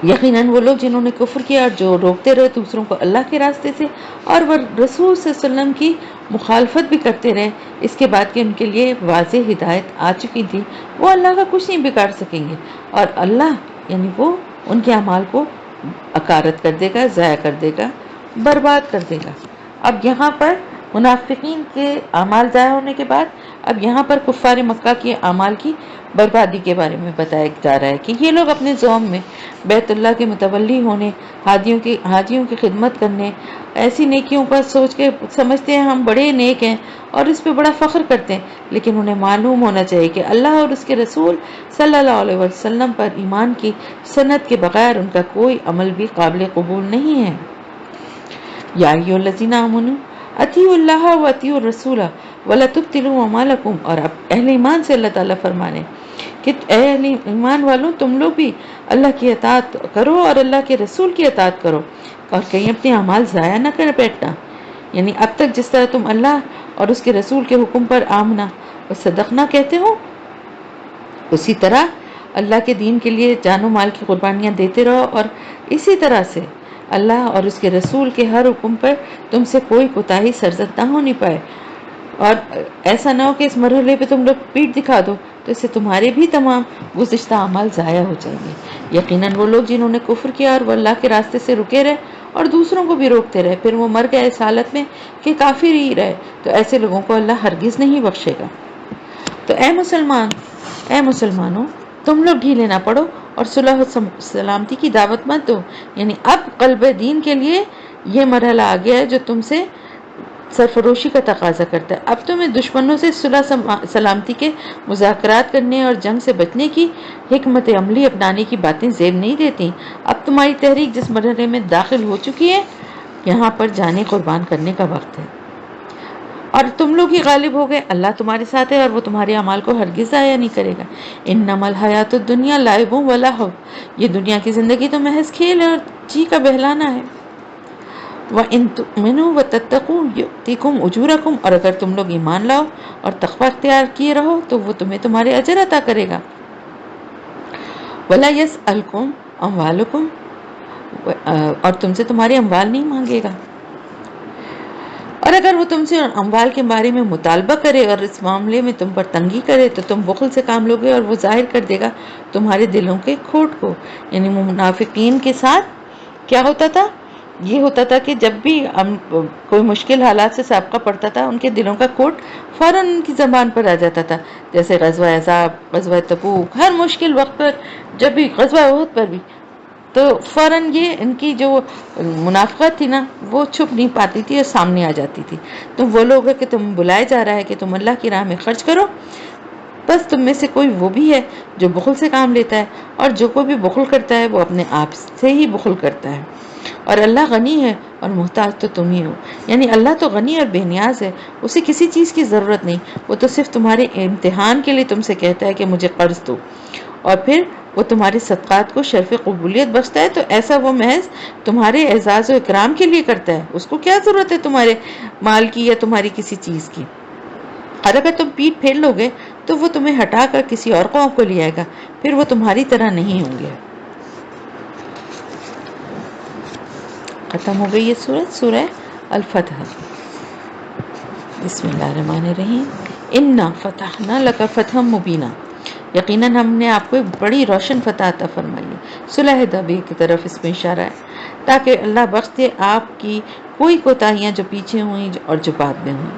یقیناً وہ لوگ جنہوں نے کفر کیا اور جو روکتے رہے دوسروں کو اللہ کے راستے سے، اور وہ رسول صلی اللہ علیہ وسلم کی مخالفت بھی کرتے رہے اس کے بعد کہ ان کے لیے واضح ہدایت آ چکی تھی، وہ اللہ کا کچھ نہیں بگاڑ سکیں گے، اور اللہ یعنی وہ ان کے اعمال کو اکارت کر دے گا، ضائع کر دے گا، برباد کر دے گا۔ اب یہاں پر منافقین کے اعمال ضائع ہونے کے بعد اب یہاں پر کفار مکہ کے اعمال کی بربادی کے بارے میں بتایا جا رہا ہے کہ یہ لوگ اپنے ذوم میں بیت اللہ کے متولی ہونے، حاجیوں کی خدمت کرنے، ایسی نیکیوں کا سوچ کے سمجھتے ہیں ہم بڑے نیک ہیں اور اس پہ بڑا فخر کرتے ہیں، لیکن انہیں معلوم ہونا چاہیے کہ اللہ اور اس کے رسول صلی اللہ علیہ وسلم پر ایمان کی سند کے بغیر ان کا کوئی عمل بھی قابل قبول نہیں ہے۔ یا ایھا الذین آمنوا اطیعوا اللہ و اطیعوا الرسول ولا تبطلوا اعمالکم، اور اب اہل ایمان سے اللہ تعالیٰ فرمانے کہ اے اہل ایمان والوں تم لوگ بھی اللہ کی اطاعت کرو اور اللہ کے رسول کی اطاعت کرو، اور کہیں اپنے اعمال ضائع نہ کر بیٹھنا۔ یعنی اب تک جس طرح تم اللہ اور اس کے رسول کے حکم پر آمنا و صدقنا کہتے ہو، اسی طرح اللہ کے دین کے لیے جان و مال کی قربانیاں دیتے رہو، اور اسی طرح سے اللہ اور اس کے رسول کے ہر حکم پر تم سے کوئی کوتاہی سرزد نہ ہونی پائے، اور ایسا نہ ہو کہ اس مرحلے پہ تم لوگ پیٹ دکھا دو تو اس سے تمہارے بھی تمام گزشتہ اعمال ضائع ہو جائیں گے۔ یقیناً وہ لوگ جنہوں نے کفر کیا اور وہ اللہ کے راستے سے رکے رہے اور دوسروں کو بھی روکتے رہے، پھر وہ مر گئے اس حالت میں کہ کافر ہی رہے، تو ایسے لوگوں کو اللہ ہرگز نہیں بخشے گا۔ تو اے مسلمانوں تم لوگ ڈھیلے نہ پڑو اور صلح و سلامتی کی دعوت مت دو، یعنی اب قلب دین کے لیے یہ مرحلہ آ گیا ہے جو تم سے سرفروشی کا تقاضا کرتا ہے۔ اب تمہیں دشمنوں سے صلح سلامتی کے مذاکرات کرنے اور جنگ سے بچنے کی حکمت عملی اپنانے کی باتیں زیب نہیں دیتی۔ اب تمہاری تحریک جس مرحلے میں داخل ہو چکی ہے یہاں پر جانیں قربان کرنے کا وقت ہے، اور تم لوگ ہی غالب ہو گئے، اللہ تمہارے ساتھ ہے اور وہ تمہارے اعمال کو ہرگز ضائع نہیں کرے گا۔ انما الحیات الدنیا لعب و لہو، یہ دنیا کی زندگی تو محض کھیل اور جی کا بہلانا ہے۔ وَإِن تُؤْمِنُوا وَتَتَّقُوا يُؤْتِكُمْ أُجُورَكُمْ، اور اگر تم لوگ ایمان لاؤ اور تقوی اختیار کیے رہو تو وہ تمہیں تمہارے اجر عطا کرے گا۔ وَلَا يَسْأَلْكُمْ أَمْوَالُكُمْ، اور تم سے تمہارے اموال نہیں مانگے گا، اور اگر وہ تم سے اموال کے بارے میں مطالبہ کرے اور اس معاملے میں تم پر تنگی کرے تو تم بخل سے کام لوگے اور وہ ظاہر کر دے گا تمہارے دلوں کے کھوٹ کو۔ یعنی منافقین کے ساتھ کیا ہوتا تھا؟ یہ ہوتا تھا کہ جب بھی کوئی مشکل حالات سے سابقہ پڑتا تھا ان کے دلوں کا کھوٹ فوراً ان کی زبان پر آ جاتا تھا، جیسے غزوہ احزاب، غزوہ تبوک، ہر مشکل وقت پر، جب بھی غزوہ احد پر بھی، تو فوراً یہ ان کی جو منافقت تھی نا وہ چھپ نہیں پاتی تھی اور سامنے آ جاتی تھی۔ تو وہ لوگ ہے کہ تم بلائے جا رہا ہے کہ تم اللہ کی راہ میں خرچ کرو، بس تم میں سے کوئی وہ بھی ہے جو بخل سے کام لیتا ہے، اور جو کوئی بھی بخل کرتا ہے وہ اپنے آپ سے ہی بخل کرتا ہے۔ اور اللہ غنی ہے اور محتاج تو تم ہی ہو. یعنی اللہ تو غنی اور بے نیاز ہے، اسے کسی چیز کی ضرورت نہیں، وہ تو صرف تمہارے امتحان کے لیے تم سے کہتا ہے کہ مجھے قرض دو، اور پھر وہ تمہارے صدقات کو شرف قبولیت بخشتا ہے. تو ایسا وہ محض تمہارے اعزاز و اکرام کے لیے کرتا ہے، اس کو کیا ضرورت ہے تمہارے مال کی یا تمہاری کسی چیز کی. اور اگر تم پیٹ پھیر لو گے تو وہ تمہیں ہٹا کر کسی اور قوم کو لے آئے گا، پھر وہ تمہاری طرح نہیں ہوں گے. ختم ہو گئی یہ سورہ الفتح. بسم اللہ الرحمن الرحیم. انا فتحنا لک فتحا مبینا، یقیناً ہم نے آپ کو ایک بڑی روشن فتح عطا فرمائی ہے. صلح حدیبیہ کی طرف اس میں اشارہ ہے، تاکہ اللہ بخش دے آپ کی کوئی کوتاہیاں جو پیچھے ہوئیں اور جو بعد میں ہوئیں،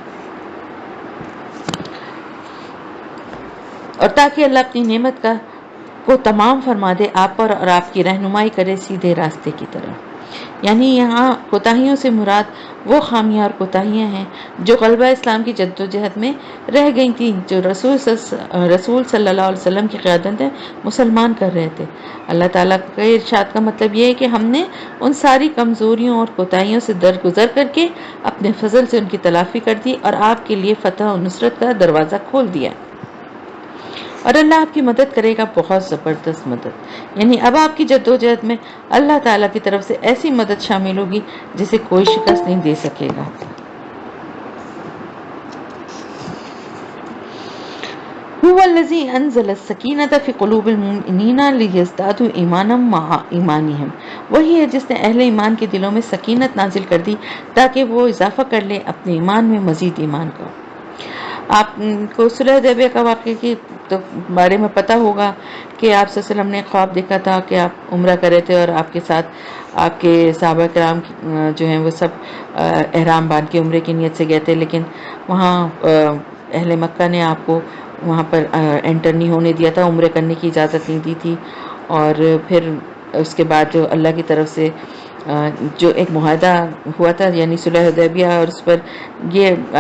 اور تاکہ اللہ اپنی نعمت کو تمام فرما دے آپ پر اور آپ کی رہنمائی کرے سیدھے راستے کی طرف. یعنی یہاں کوتاہیوں سے مراد وہ خامیاں اور کوتاہیاں ہیں جو غلبہ اسلام کی جد و جہد میں رہ گئی تھیں، جو رسول صلی اللہ علیہ وسلم کی قیادت میں مسلمان کر رہے تھے. اللہ تعالیٰ کے ارشاد کا مطلب یہ ہے کہ ہم نے ان ساری کمزوریوں اور کوتاہیوں سے درگزر کر کے اپنے فضل سے ان کی تلافی کر دی اور آپ کے لیے فتح و نصرت کا دروازہ کھول دیا، اور اللہ آپ کی مدد کرے گا، بہت زبردست مدد. یعنی اب آپ کی جدوجہد میں اللہ تعالیٰ کی طرف سے ایسی مدد شامل ہوگی جسے کوئی شکست نہیں دے سکے گا. هو الذی انزل السکینۃ فی قلوب المؤمنین لیزدادوا ایمانا مع ایمانہم، وہی ہے جس نے اہل ایمان کے دلوں میں سکینت نازل کر دی تاکہ وہ اضافہ کر لیں اپنے ایمان میں مزید ایمان کا. آپ کو صلح حدیبیہ کا واقعے کے بارے میں پتہ ہوگا کہ آپ صلی اللہ علیہ وسلم نے خواب دیکھا تھا کہ آپ عمرہ کر رہے تھے اور آپ کے ساتھ آپ کے صحابہ کرام جو ہیں وہ سب احرام باندھ کے عمرے کی نیت سے گئے تھے، لیکن وہاں اہل مکہ نے آپ کو وہاں پر انٹر نہیں ہونے دیا تھا، عمرے کرنے کی اجازت نہیں دی تھی. اور پھر اس کے بعد جو اللہ کی طرف سے جو ایک معاہدہ ہوا تھا یعنی صلح حدیبیہ، اور اس پر یہ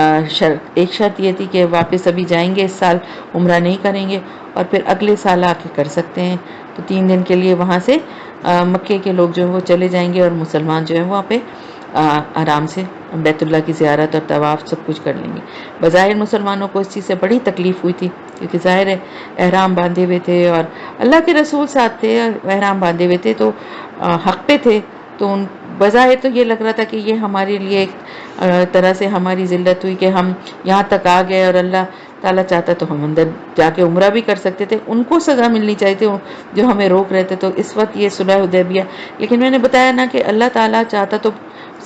ایک شرط یہ تھی کہ واپس ابھی جائیں گے، اس سال عمرہ نہیں کریں گے اور پھر اگلے سال آ کے کر سکتے ہیں. تو 3 دن کے لیے وہاں سے مکے کے لوگ جو ہیں وہ چلے جائیں گے اور مسلمان جو ہیں وہاں پہ آرام سے بیت اللہ کی زیارت اور طواف سب کچھ کر لیں گے. بظاہر مسلمانوں کو اس چیز سے بڑی تکلیف ہوئی تھی کیونکہ ظاہر ہے احرام باندھے ہوئے تھے اور اللہ کے رسول ساتھ تھے، احرام باندھے ہوئے تھے تو حق پہ تھے. تو بظاہر تو یہ لگ رہا تھا کہ یہ ہمارے لیے ایک طرح سے ہماری ذلت ہوئی کہ ہم یہاں تک آ گئے، اور اللہ تعالیٰ چاہتا تو ہم اندر جا کے عمرہ بھی کر سکتے تھے، ان کو سزا ملنی چاہیے تھی جو ہمیں روک رہے تھے. تو اس وقت یہ صلح حدیبیہ، لیکن میں نے بتایا نا کہ اللہ تعالیٰ چاہتا تو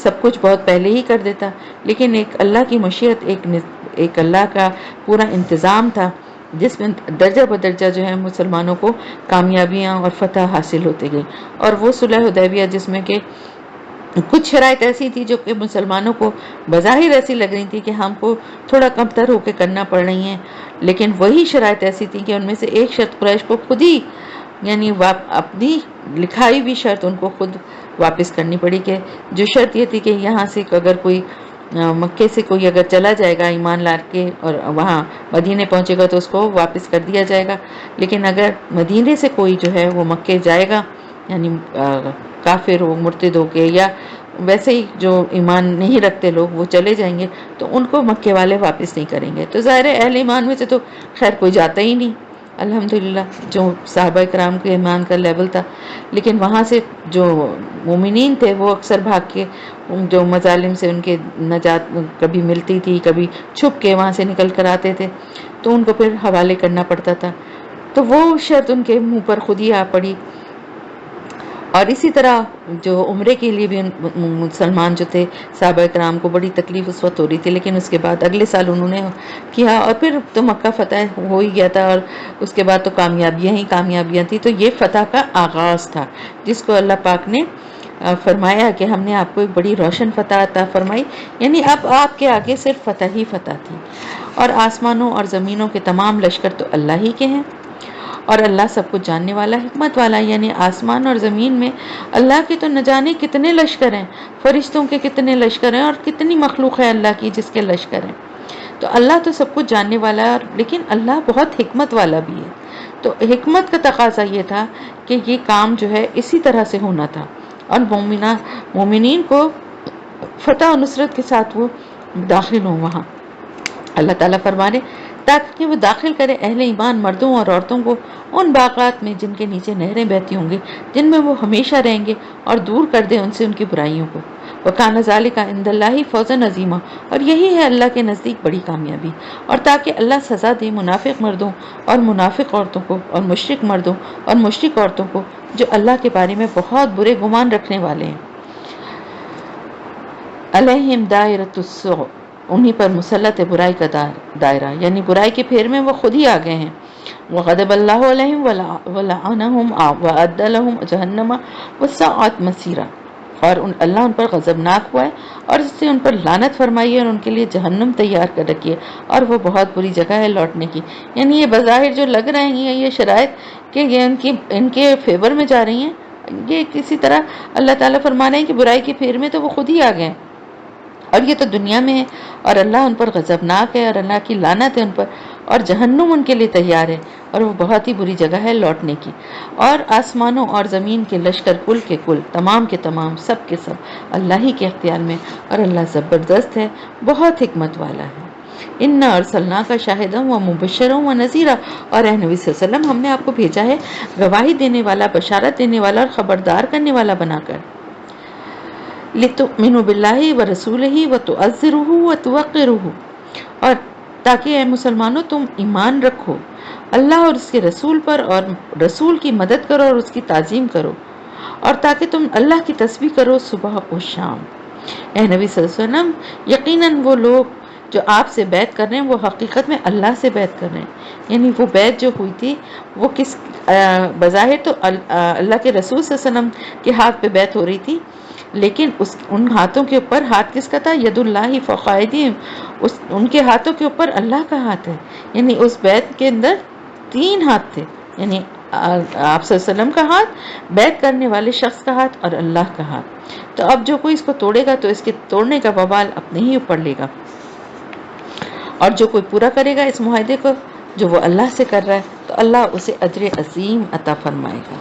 سب کچھ بہت پہلے ہی کر دیتا، لیکن ایک اللہ کی مشیت، ایک اللہ کا پورا انتظام تھا جس میں درجہ بدرجہ جو ہے مسلمانوں کو کامیابیاں اور فتح حاصل ہوتے گئی. اور وہ صلح حدیبیہ جس میں کہ کچھ شرائط ایسی تھی جو کہ مسلمانوں کو بظاہر ایسی لگ رہی تھی کہ ہم کو تھوڑا کمتر ہو کے کرنا پڑ رہی ہیں، لیکن وہی شرائط ایسی تھی کہ ان میں سے ایک شرط قریش کو خود ہی یعنی اپنی لکھائی بھی شرط ان کو خود واپس کرنی پڑی، کہ جو شرط یہ تھی کہ یہاں سے اگر کوئی مکے سے کوئی اگر چلا جائے گا ایمان لا کے اور وہاں مدینے پہنچے گا تو اس کو واپس کر دیا جائے گا، لیکن اگر مدینے سے کوئی جو ہے وہ مکے جائے گا یعنی کافر ہو، مرتد ہو کے یا ویسے ہی جو ایمان نہیں رکھتے لوگ وہ چلے جائیں گے تو ان کو مکے والے واپس نہیں کریں گے. تو ظاہر اہل ایمان میں سے تو خیر کوئی جاتا ہی نہیں الحمدللہ، جو صحابہ کرام کے ایمان کا لیول تھا. لیکن وہاں سے جو مومنین تھے وہ اکثر بھاگ کے جو مظالم سے ان کے نجات کبھی ملتی تھی، کبھی چھپ کے وہاں سے نکل کر آتے تھے تو ان کو پھر حوالے کرنا پڑتا تھا. تو وہ شرط ان کے منہ پر خود ہی آ پڑی. اور اسی طرح جو عمرے کے لیے بھی مسلمان جو تھے صحابہ کرام کو بڑی تکلیف اس وقت ہو رہی تھی، لیکن اس کے بعد اگلے سال انہوں نے کیا اور پھر تو مکہ فتح ہو ہی گیا تھا اور اس کے بعد تو کامیابیاں ہی کامیابیاں تھیں. تو یہ فتح کا آغاز تھا جس کو اللہ پاک نے فرمایا کہ ہم نے آپ کو ایک بڑی روشن فتح عطا فرمائی. یعنی اب آپ کے آگے صرف فتح ہی فتح تھی، اور آسمانوں اور زمینوں کے تمام لشکر تو اللہ ہی کے ہیں، اور اللہ سب کچھ جاننے والا، حکمت والا. یعنی آسمان اور زمین میں اللہ کے تو نہ جانے کتنے لشکر ہیں، فرشتوں کے کتنے لشکر ہیں اور کتنی مخلوق ہے اللہ کی جس کے لشکر ہیں. تو اللہ تو سب کچھ جاننے والا ہے، لیکن اللہ بہت حکمت والا بھی ہے. تو حکمت کا تقاضا یہ تھا کہ یہ کام جو ہے اسی طرح سے ہونا تھا اور مومنین کو فتح و نصرت کے ساتھ وہ داخل ہوں وہاں۔ اللہ تعالیٰ فرمانے تاکہ وہ داخل کرے اہل ایمان مردوں اور عورتوں کو ان باغات میں جن کے نیچے نہریں بہتی ہوں گی، جن میں وہ ہمیشہ رہیں گے، اور دور کر دے ان سے ان کی برائیوں کو۔ وَكَانَ ذَلِكَ عِندَ اللَّهِ فَوْزًا عَظِيمًا، اور یہی ہے اللہ کے نزدیک بڑی کامیابی۔ اور تاکہ اللہ سزا دے منافق مردوں اور منافق عورتوں کو، اور مشرک مردوں اور مشرک عورتوں کو جو اللہ کے بارے میں بہت برے گمان رکھنے والے ہیں۔ علیہم دائرۃ السوء، انہی پر مسلط ہے برائی کا دائرہ، یعنی برائی کے پھیر میں وہ خود ہی آ گئے ہیں۔ وغضب اللہ علیہم ولعنہم وأعد لہم جہنم وساءت مصیرا، اور اللہ ان پر غضبناک ہوا ہے اور اس سے ان پر لعنت فرمائی ہے اور ان کے لیے جہنم تیار کر رکھی ہے، اور وہ بہت بری جگہ ہے لوٹنے کی۔ یعنی یہ بظاہر جو لگ رہے ہیں یہ شرائط کہ یہ ان کے فیور میں جا رہی ہیں، یہ کسی طرح اللہ تعالیٰ فرما رہے ہیں کہ برائی کے پھیر میں تو وہ خود ہی آ گئے ہیں، اور یہ تو دنیا میں ہے، اور اللہ ان پر غضبناک ہے اور اللہ کی لعنت ہے ان پر، اور جہنم ان کے لیے تیار ہے، اور وہ بہت ہی بری جگہ ہے لوٹنے کی۔ اور آسمانوں اور زمین کے لشکر کل کے کل، تمام کے تمام، سب کے سب اللہ ہی کے اختیار میں، اور اللہ زبردست ہے، بہت حکمت والا ہے۔ اِنَّا أَرْسَلْنَاكَ شَاهِدًا وَمُبَشِّرًا وَنَذِيرًا، اور اے نبی صلی اللہ علیہ وسلم ہم نے آپ کو بھیجا ہے گواہی دینے والا، بشارت دینے والا اور خبردار کرنے والا بنا کر۔ لِتُؤْمِنُوا بِاللَّهِ وَرَسُولِهِ وَتُعَزِّرُوهُ وَتُوَقِّرُوهُ، اور تاکہ اے مسلمانوں تم ایمان رکھو اللہ اور اس کے رسول پر، اور رسول کی مدد کرو اور اس کی تعظیم کرو، اور تاکہ تم اللہ کی تسبیح کرو صبح و شام۔ اے نبی صلی اللہ علیہ وسلم یقیناً وہ لوگ جو آپ سے بیعت کر رہے ہیں وہ حقیقت میں اللہ سے بیعت کر رہے ہیں، یعنی وہ بیعت جو ہوئی تھی وہ کس بظاہر تو اللہ کے رسول صلی اللہ علیہ وسلم کے ہاتھ پہ بیعت ہو رہی تھی، لیکن ان ہاتھوں کے اوپر ہاتھ کس کا تھا؟ ید اللہ فوق ایدیہم، ان کے ہاتھوں کے اوپر اللہ کا ہاتھ ہے، یعنی اس بیعت کے اندر 3 ہاتھ تھے، یعنی آپ صلی اللہ علیہ وسلم کا ہاتھ، بیعت کرنے والے شخص کا ہاتھ، اور اللہ کا ہاتھ۔ تو اب جو کوئی اس کو توڑے گا تو اس کے توڑنے کا وبال اپنے ہی اوپر لے گا، اور جو کوئی پورا کرے گا اس معاہدے کو جو وہ اللہ سے کر رہا ہے تو اللہ اسے اجر عظیم عطا فرمائے گا۔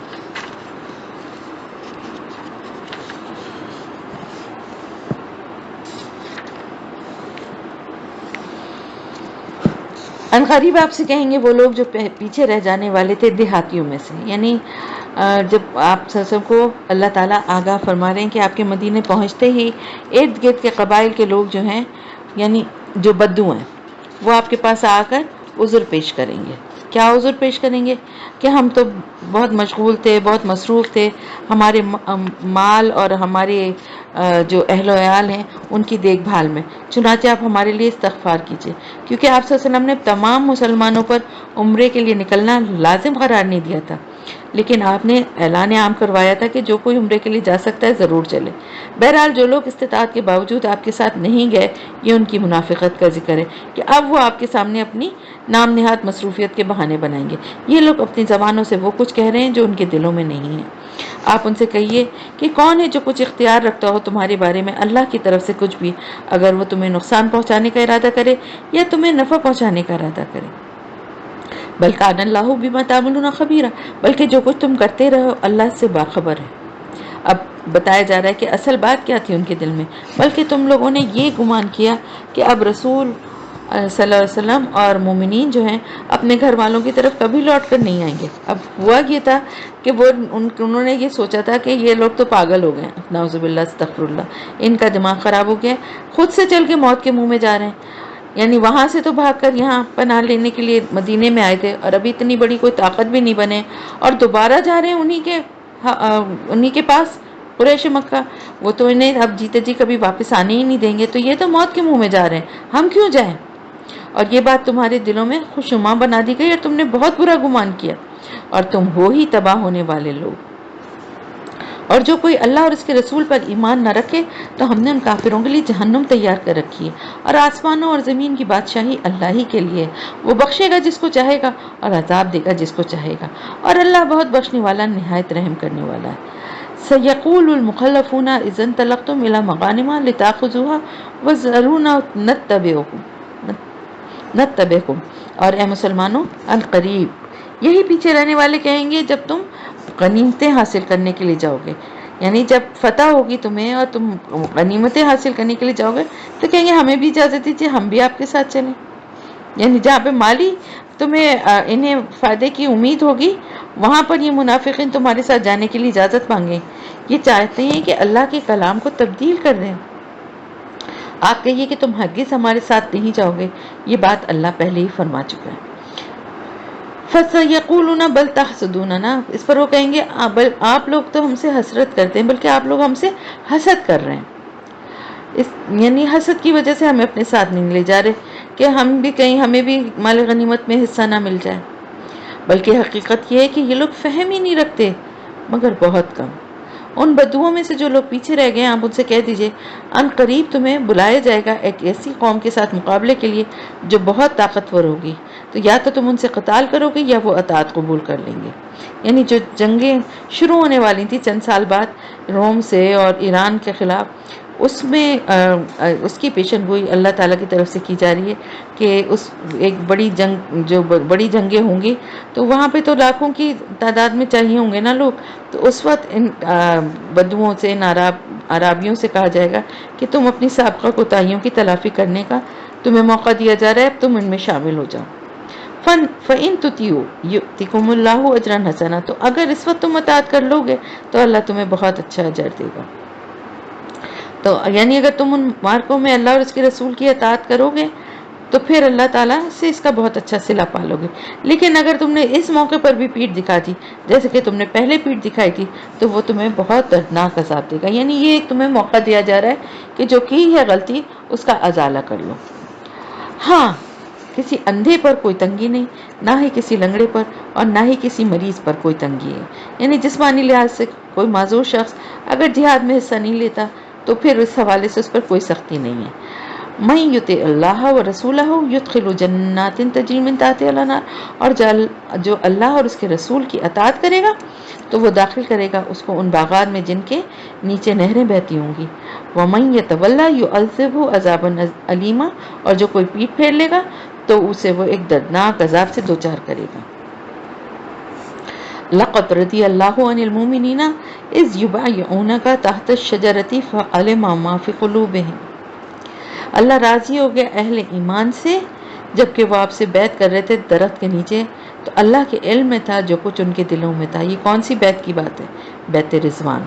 ان قریب آپ سے کہیں گے وہ لوگ جو پیچھے رہ جانے والے تھے دیہاتیوں میں سے، یعنی جب آپ سب کو اللہ تعالیٰ آگاہ فرما رہے ہیں کہ آپ کے مدینے پہنچتے ہی ارد گرد کے قبائل کے لوگ جو ہیں، یعنی جو بدو ہیں، وہ آپ کے پاس آ کر عذر پیش کریں گے۔ کیا عذر پیش کریں گے؟ کہ ہم تو بہت مشغول تھے، بہت مصروف تھے ہمارے مال اور ہمارے جو اہل و عیال ہیں ان کی دیکھ بھال میں، چنانچہ آپ ہمارے لیے استغفار کیجئے، کیونکہ آپ صلی اللہ علیہ وسلم نے تمام مسلمانوں پر عمرے کے لیے نکلنا لازم قرار نہیں دیا تھا، لیکن آپ نے اعلان عام کروایا تھا کہ جو کوئی عمرے کے لیے جا سکتا ہے ضرور چلے۔ بہرحال جو لوگ استطاعت کے باوجود آپ کے ساتھ نہیں گئے، یہ ان کی منافقت کا ذکر ہے کہ اب وہ آپ کے سامنے اپنی نام نہاد مصروفیت کے بہانے بنائیں گے۔ یہ لوگ اپنی زبانوں سے وہ کچھ کہہ رہے ہیں جو ان کے دلوں میں نہیں ہے۔ آپ ان سے کہیے کہ کون ہے جو کچھ اختیار رکھتا ہو تمہارے بارے میں اللہ کی طرف سے کچھ بھی، اگر وہ تمہیں نقصان پہنچانے کا ارادہ کرے یا تمہیں نفع پہنچانے کا ارادہ کرے۔ بل کان اللہ بما تعملون خبیرا، بلکہ جو کچھ تم کرتے رہو اللہ سے باخبر ہے۔ اب بتایا جا رہا ہے کہ اصل بات کیا تھی ان کے دل میں، بلکہ تم لوگوں نے یہ گمان کیا کہ اب رسول صلی اللہ علیہ وسلم اور مومنین جو ہیں اپنے گھر والوں کی طرف کبھی لوٹ کر نہیں آئیں گے۔ اب ہوا یہ تھا کہ انہوں نے یہ سوچا تھا کہ یہ لوگ تو پاگل ہو گئے، نعوذ باللہ استغفر اللہ، ان کا دماغ خراب ہو گیا، خود سے چل کے موت کے منہ میں جا رہے ہیں، یعنی وہاں سے تو بھاگ کر یہاں پناہ لینے کے لیے مدینے میں آئے تھے، اور ابھی اتنی بڑی کوئی طاقت بھی نہیں بنے، اور دوبارہ جا رہے ہیں انہی کے پاس قریش مکہ، وہ تو انہیں اب جیتے جی کبھی واپس آنے ہی نہیں دیں گے، تو یہ تو موت کے منہ میں جا رہے ہیں، ہم کیوں جائیں؟ اور یہ بات تمہارے دلوں میں خوشنما بنا دی گئی اور تم نے بہت برا گمان کیا، اور تم ہو ہی تباہ ہونے والے لوگ۔ اور جو کوئی اللہ اور اس کے رسول پر ایمان نہ رکھے تو ہم نے ان کافروں کے لیے جہنم تیار کر رکھی ہے، اور آسمانوں اور زمین کی بادشاہی اللہ ہی کے لیے، وہ بخشے گا جس کو چاہے گا اور عذاب دے گا جس کو چاہے گا، اور اللہ بہت بخشنے والا نہایت رحم کرنے والا ہے۔ سَيَقُولُ الْمُخَلَّفُونَ إِذَا انطَلَقْتُمْ إِلَىٰ مَغَانِمَ لِتَأْخُذُوهَا وَذَرُونَا نَتَّبِعْكُمْ، اور اے مسلمانوں القریب یہی پیچھے رہنے والے کہیں گے جب تم غنیمتیں حاصل کرنے کے لیے جاؤ گے، یعنی جب فتح ہوگی تمہیں اور تم غنیمتیں حاصل کرنے کے لیے جاؤ گے تو کہیں گے ہمیں بھی اجازت دیجیے، ہم بھی آپ کے ساتھ چلیں۔ یعنی جہاں پہ مالی تمہیں انہیں فائدے کی امید ہوگی، وہاں پر یہ منافقین تمہارے ساتھ جانے کے لیے اجازت مانگیں۔ یہ چاہتے ہیں کہ اللہ کے کلام کو تبدیل کر دیں۔ آپ کہیے کہ تم ہرگز ہمارے ساتھ نہیں جاؤ گے، یہ بات اللہ پہلے ہی فرما چکا ہے۔ فَسَيَقُولُونَ بَلْ تَحْسُدُونَنَا، اس پر وہ کہیں گے آپ لوگ تو ہم سے حسرت کرتے ہیں، بلکہ آپ لوگ ہم سے حسد کر رہے ہیں۔ یعنی حسد کی وجہ سے ہمیں اپنے ساتھ نہیں لے جا رہے کہ ہم بھی کہیں ہمیں بھی مال غنیمت میں حصہ نہ مل جائے۔ بلکہ حقیقت یہ ہے کہ یہ لوگ فہم ہی نہیں رکھتے مگر بہت کم۔ ان بدوؤں میں سے جو لوگ پیچھے رہ گئے، آپ ان سے کہہ دیجئے ان قریب تمہیں بلایا جائے گا ایک ایسی قوم کے ساتھ مقابلے کے لیے جو بہت طاقتور ہوگی، تو یا تو تم ان سے قتال کرو گے یا وہ اطاعت قبول کر لیں گے۔ یعنی جو جنگیں شروع ہونے والی تھی چند سال بعد روم سے اور ایران کے خلاف، اس میں اس کی پیشن گوئی اللہ تعالیٰ کی طرف سے کی جا رہی ہے کہ اس ایک بڑی جنگ، جو بڑی جنگیں ہوں گی تو وہاں پہ تو لاکھوں کی تعداد میں چاہیے ہوں گے نا لوگ، تو اس وقت ان بدوؤں سے، ان عرابیوں سے کہا جائے گا کہ تم اپنی سابقہ کوتاہیوں کی تلافی کرنے کا تمہیں موقع دیا جا رہا ہے، اب تم ان میں شامل ہو جاؤ۔ فَإِن تُطِيعُوا يُؤْتِكُمُ اللَّهُ أَجْرًا حَسَنًا، تو اگر اس وقت تم اطاعت کر لو گے تو اللہ تمہیں بہت اچھا اجر دے گا۔ تو یعنی اگر تم ان مارکوں میں اللہ اور اس کے رسول کی اطاعت کرو گے تو پھر اللہ تعالیٰ سے اس کا بہت اچھا صلہ پالو گے۔ لیکن اگر تم نے اس موقع پر بھی پیٹھ دکھا دی جیسے کہ تم نے پہلے پیٹھ دکھائی تھی تو وہ تمہیں بہت دردناک عذاب دے گا۔ یعنی یہ ایک تمہیں موقع دیا جا رہا ہے کہ جو کی ہے غلطی اس کا ازالہ کر لو۔ ہاں، کسی اندھے پر کوئی تنگی نہیں، نہ ہی کسی لنگڑے پر اور نہ ہی کسی مریض پر کوئی تنگی ہے۔ یعنی جسمانی لحاظ سے کوئی معذور شخص اگر جہاد میں حصہ نہیں لیتا تو پھر اس حوالے سے اس پر کوئی سختی نہیں ہے۔ مَن یُطِعِ اللَّهَ وَرَسُولَهُ يُدْخِلْهُ جَنَّاتٍ تَجْرِی مِن تَحْتِھَا الْأَنْہَارُ، اور جو اللہ اور اس کے رسول کی اطاعت کرے گا تو وہ داخل کرے گا اس کو ان باغات میں جن کے نیچے نہریں بہتی ہوں گی۔ وَمَن یَتَوَلَّ یُعَذِّبْهُ عَذَابًا عَلِیمًا، اور جو کوئی پیٹھ پھیر لے گا تو اسے وہ ایک دردناک عذاب سے دوچار کرے گا۔ لَقَدْ رَضِیَ اللَّهُ عَنِ الْمُؤْمِنِینَ اِذْ یُبَایِعُونَکَ تَحْتَ الشَّجَرَةِ فَعَلِمَ مَا فِی قُلُوبِہِم، اللہ راضی ہو گیا اہل ایمان سے جبکہ وہ آپ سے بیعت کر رہے تھے درخت کے نیچے، تو اللہ کے علم میں تھا جو کچھ ان کے دلوں میں تھا۔ یہ کون سی بیعت کی بات ہے؟ بیعت رضوان۔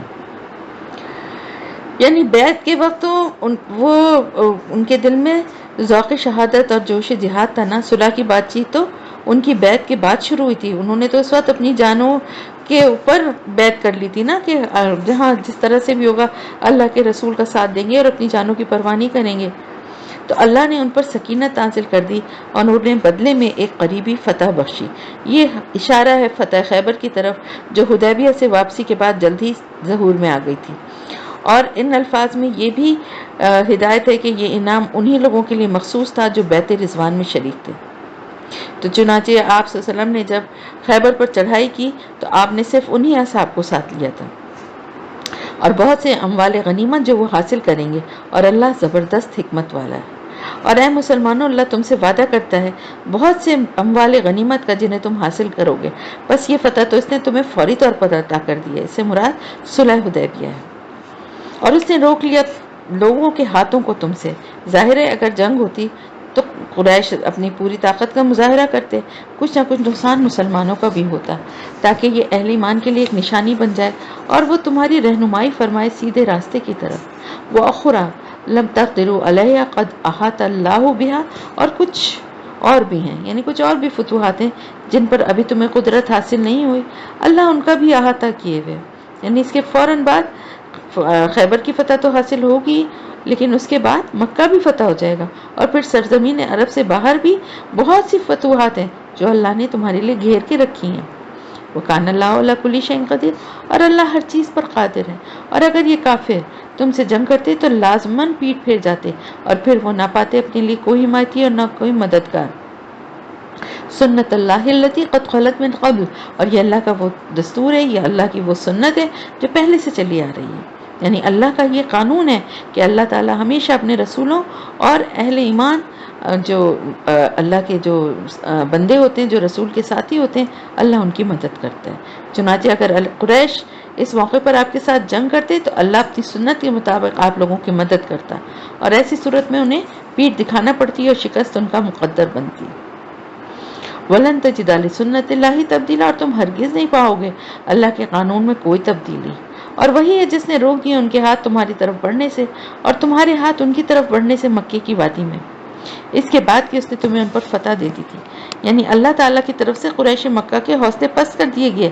یعنی بیعت کے وقت تو ان کے دل میں ذوق شہادت اور جوش جہاد تھا نا۔ صلح کی بات چیت تو ان کی بیعت کے بعد شروع ہوئی تھی، انہوں نے تو اس وقت اپنی جانوں کے اوپر بیعت کر لی تھی نا کہ جہاں جس طرح سے بھی ہوگا اللہ کے رسول کا ساتھ دیں گے اور اپنی جانوں کی پرواہ نہیں کریں گے۔ تو اللہ نے ان پر سکینت نازل کر دی اور انہیں بدلے میں ایک قریبی فتح بخشی۔ یہ اشارہ ہے فتح خیبر کی طرف جو حدیبیہ سے واپسی کے بعد جلد ہی ظہور میں آ گئی تھی۔ اور ان الفاظ میں یہ بھی ہدایت ہے کہ یہ انعام انہی لوگوں کے لیے مخصوص تھا جو بیعت رضوان میں شریک تھے۔ تو چنانچہ آپ صلی اللہ علیہ وسلم نے جب خیبر پر چڑھائی کی تو آپ نے صرف انہی اصحاب کو ساتھ لیا تھا اور بہت سے اموال غنیمت جو وہ حاصل کریں گے، اور اللہ زبردست حکمت والا ہے۔ اور اے مسلمانوں، اللہ تم سے وعدہ کرتا ہے بہت سے اموال غنیمت کا جنہیں تم حاصل کرو گے، بس یہ فتح تو اس نے تمہیں فوری طور پر عطا کر دی ہے۔ اس سے مراد صلح حدیبیہ ہے۔ اور اس نے روک لیا لوگوں کے ہاتھوں کو تم سے۔ ظاہر ہے اگر جنگ ہوتی تو قریش اپنی پوری طاقت کا مظاہرہ کرتے، کچھ نہ کچھ نقصان مسلمانوں کا بھی ہوتا، تاکہ یہ اہل ایمان کے لیے ایک نشانی بن جائے اور وہ تمہاری رہنمائی فرمائے سیدھے راستے کی طرف۔ وَأُخْرَىٰ لَمْ تَقْدِرُوا عَلَیْہَا قَدْ أَحَاطَ اللَّهُ بِہَا، اور کچھ اور بھی ہیں، یعنی کچھ اور بھی فتوحات ہیں جن پر ابھی تمہیں قدرت حاصل نہیں ہوئی، اللہ ان کا بھی احاطہ کیے ہوئے۔ یعنی اس کے فوراً بعد خیبر کی فتح تو حاصل ہوگی، لیکن اس کے بعد مکہ بھی فتح ہو جائے گا، اور پھر سرزمین عرب سے باہر بھی بہت سی فتوحات ہیں جو اللہ نے تمہارے لیے گھیر کے رکھی ہیں۔ وَكَانَ اللَّهُ عَلَىٰ كُلِّ شَيْءٍ قَدِيرٌ، اور اللہ ہر چیز پر قادر ہے۔ اور اگر یہ کافر تم سے جنگ کرتے تو لازماً پیٹ پھیر جاتے، اور پھر وہ نہ پاتے اپنے لیے کوئی حمایتی اور نہ کوئی مددگار۔ سنت اللہ التی قد خلت من قبل، اور یہ اللہ کا وہ دستور ہے، یہ اللہ کی وہ سنت ہے جو پہلے سے چلی آ رہی ہے۔ یعنی اللہ کا یہ قانون ہے کہ اللہ تعالی ہمیشہ اپنے رسولوں اور اہل ایمان جو اللہ کے جو بندے ہوتے ہیں، جو رسول کے ساتھی ہوتے ہیں، اللہ ان کی مدد کرتا ہے۔ چنانچہ اگر قریش اس موقع پر آپ کے ساتھ جنگ کرتے تو اللہ اپنی سنت کے مطابق آپ لوگوں کی مدد کرتا، اور ایسی صورت میں انہیں پیٹھ دکھانا پڑتی اور شکست ان کا مقدر بنتی۔ وَلَن تَجِدَ لِسُنَّتِ اللَّهِ تَبْدِيلًا، اور تم ہرگز نہیں پاؤ گے اللہ کے قانون میں کوئی تبدیلی۔ اور وہی ہے جس نے روک دیا ان کے ہاتھ تمہاری طرف بڑھنے سے اور تمہارے ہاتھ ان کی طرف بڑھنے سے مکے کی وادی میں، اس کے بعد کہ اس نے تمہیں ان پر فتح دے دی تھی۔ یعنی اللہ تعالیٰ کی طرف سے قریش مکہ کے حوصلے پست کر دیے گئے،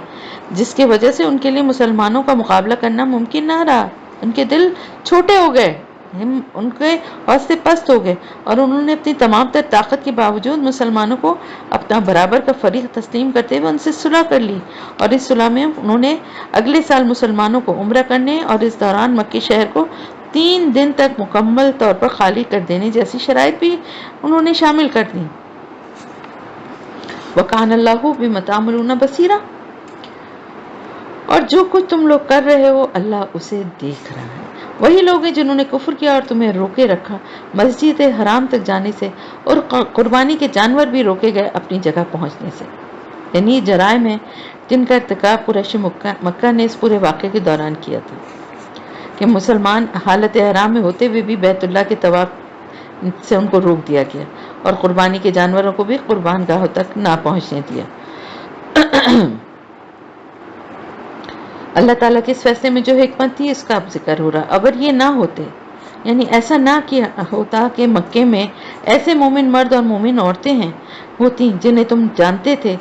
جس کی وجہ سے ان کے لیے مسلمانوں کا مقابلہ کرنا ممکن نہ رہا۔ ان کے دل چھوٹے ہو گئے، ان کے حوصلے پست ہو گئے، اور انہوں نے اپنی تمام تر طاقت کے باوجود مسلمانوں کو اپنا برابر کا فریق تسلیم کرتے ہوئے ان سے صلح کر لی، اور اس صلح میں انہوں نے اگلے سال مسلمانوں کو عمرہ کرنے اور اس دوران مکی شہر کو 3 دن تک مکمل طور پر خالی کر دینے جیسی شرائط بھی انہوں نے شامل کر دی۔ وَكَانَ اللَّهُ بِمَا تَعْمَلُونَ بَصِيرًا، اور جو کچھ تم لوگ کر رہے ہو اللہ اسے دیکھ رہا ہے۔ وہی لوگ ہیں جنہوں نے کفر کیا اور تمہیں روکے رکھا مسجد حرام تک جانے سے، اور قربانی کے جانور بھی روکے گئے اپنی جگہ پہنچنے سے۔ یعنی جرائم ہیں جن کا ارتکاب قریش مکہ نے اس پورے واقعے کے دوران کیا تھا کہ مسلمان حالت احرام میں ہوتے ہوئے بھی بیت اللہ کے طواف سے ان کو روک دیا گیا، اور قربانی کے جانوروں کو بھی قربان گاہوں تک نہ پہنچنے دیا۔ اللہ تعالیٰ کے اس فیصلے میں جو حکمت تھی اس کا اب ذکر ہو رہا۔ اگر یہ نہ ہوتے، یعنی ایسا نہ کیا ہوتا کہ مکے میں ایسے مومن مرد اور مومن عورتیں ہوتی جنہیں تم جانتے تھے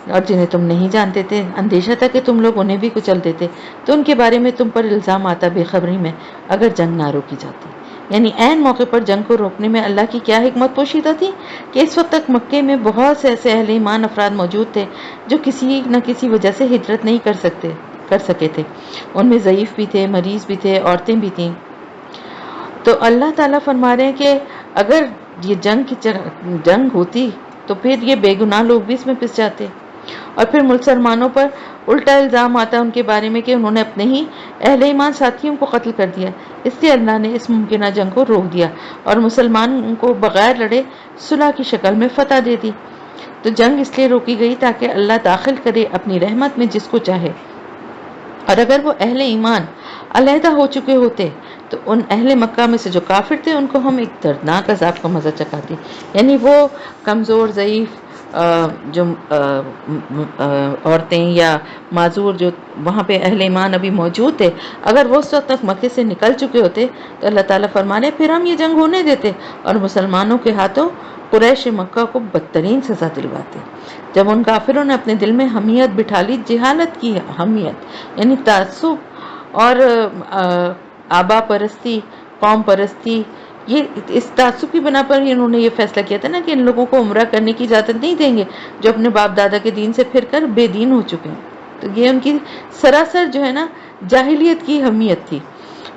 اور جنہیں تم نہیں جانتے تھے، اندیشہ تھا کہ تم لوگ انہیں بھی کچل دیتے، تو ان کے بارے میں تم پر الزام آتا بے خبری میں اگر جنگ نہ روکی جاتی۔ یعنی عین موقع پر جنگ کو روکنے میں اللہ کی کیا حکمت پوشیدہ تھی کہ اس وقت تک مکے میں بہت سے ایسے اہل ایمان افراد موجود تھے جو کسی نہ کسی وجہ سے ہجرت نہیں کر سکے تھے۔ ان میں ضعیف بھی تھے، مریض بھی تھے، عورتیں بھی تھیں۔ تو اللہ تعالیٰ فرما رہے ہیں کہ اگر یہ جنگ ہوتی تو پھر یہ بے گناہ لوگ بھی اس میں پس جاتے، اور پھر مسلمانوں پر الٹا الزام آتا ان کے بارے میں کہ انہوں نے اپنے ہی اہل ایمان ساتھیوں کو قتل کر دیا۔ اس لیے اللہ نے اس ممکنہ جنگ کو روک دیا اور مسلمان کو بغیر لڑے صلح کی شکل میں فتح دے دی۔ تو جنگ اس لیے روکی گئی تاکہ اللہ داخل کرے اپنی رحمت میں جس کو چاہے، اور اگر وہ اہل ایمان علیحدہ ہو چکے ہوتے تو ان اہل مکہ میں سے جو کافر تھے ان کو ہم ایک دردناک عذاب کا مزہ چکھاتے۔ یعنی وہ کمزور ضعیف جو عورتیں یا معذور جو وہاں پہ اہل ایمان ابھی موجود تھے، اگر وہ اس وقت تک مکے سے نکل چکے ہوتے تو اللہ تعالیٰ فرمانے پھر ہم یہ جنگ ہونے دیتے اور مسلمانوں کے ہاتھوں قریش مکہ کو بدترین سزا دلواتے۔ جب ان کافروں نے اپنے دل میں حمیت بٹھا لی، جہالت کی حمیت یعنی تعصب اور آبا پرستی، قوم پرستی، یہ اس تعصب کی بنا پر ہی انہوں نے یہ فیصلہ کیا تھا نا کہ ان لوگوں کو عمرہ کرنے کی اجازت نہیں دیں گے جو اپنے باپ دادا کے دین سے پھر کر بے دین ہو چکے ہیں۔ تو یہ ان کی سراسر جو ہے نا جاہلیت کی حمیت تھی۔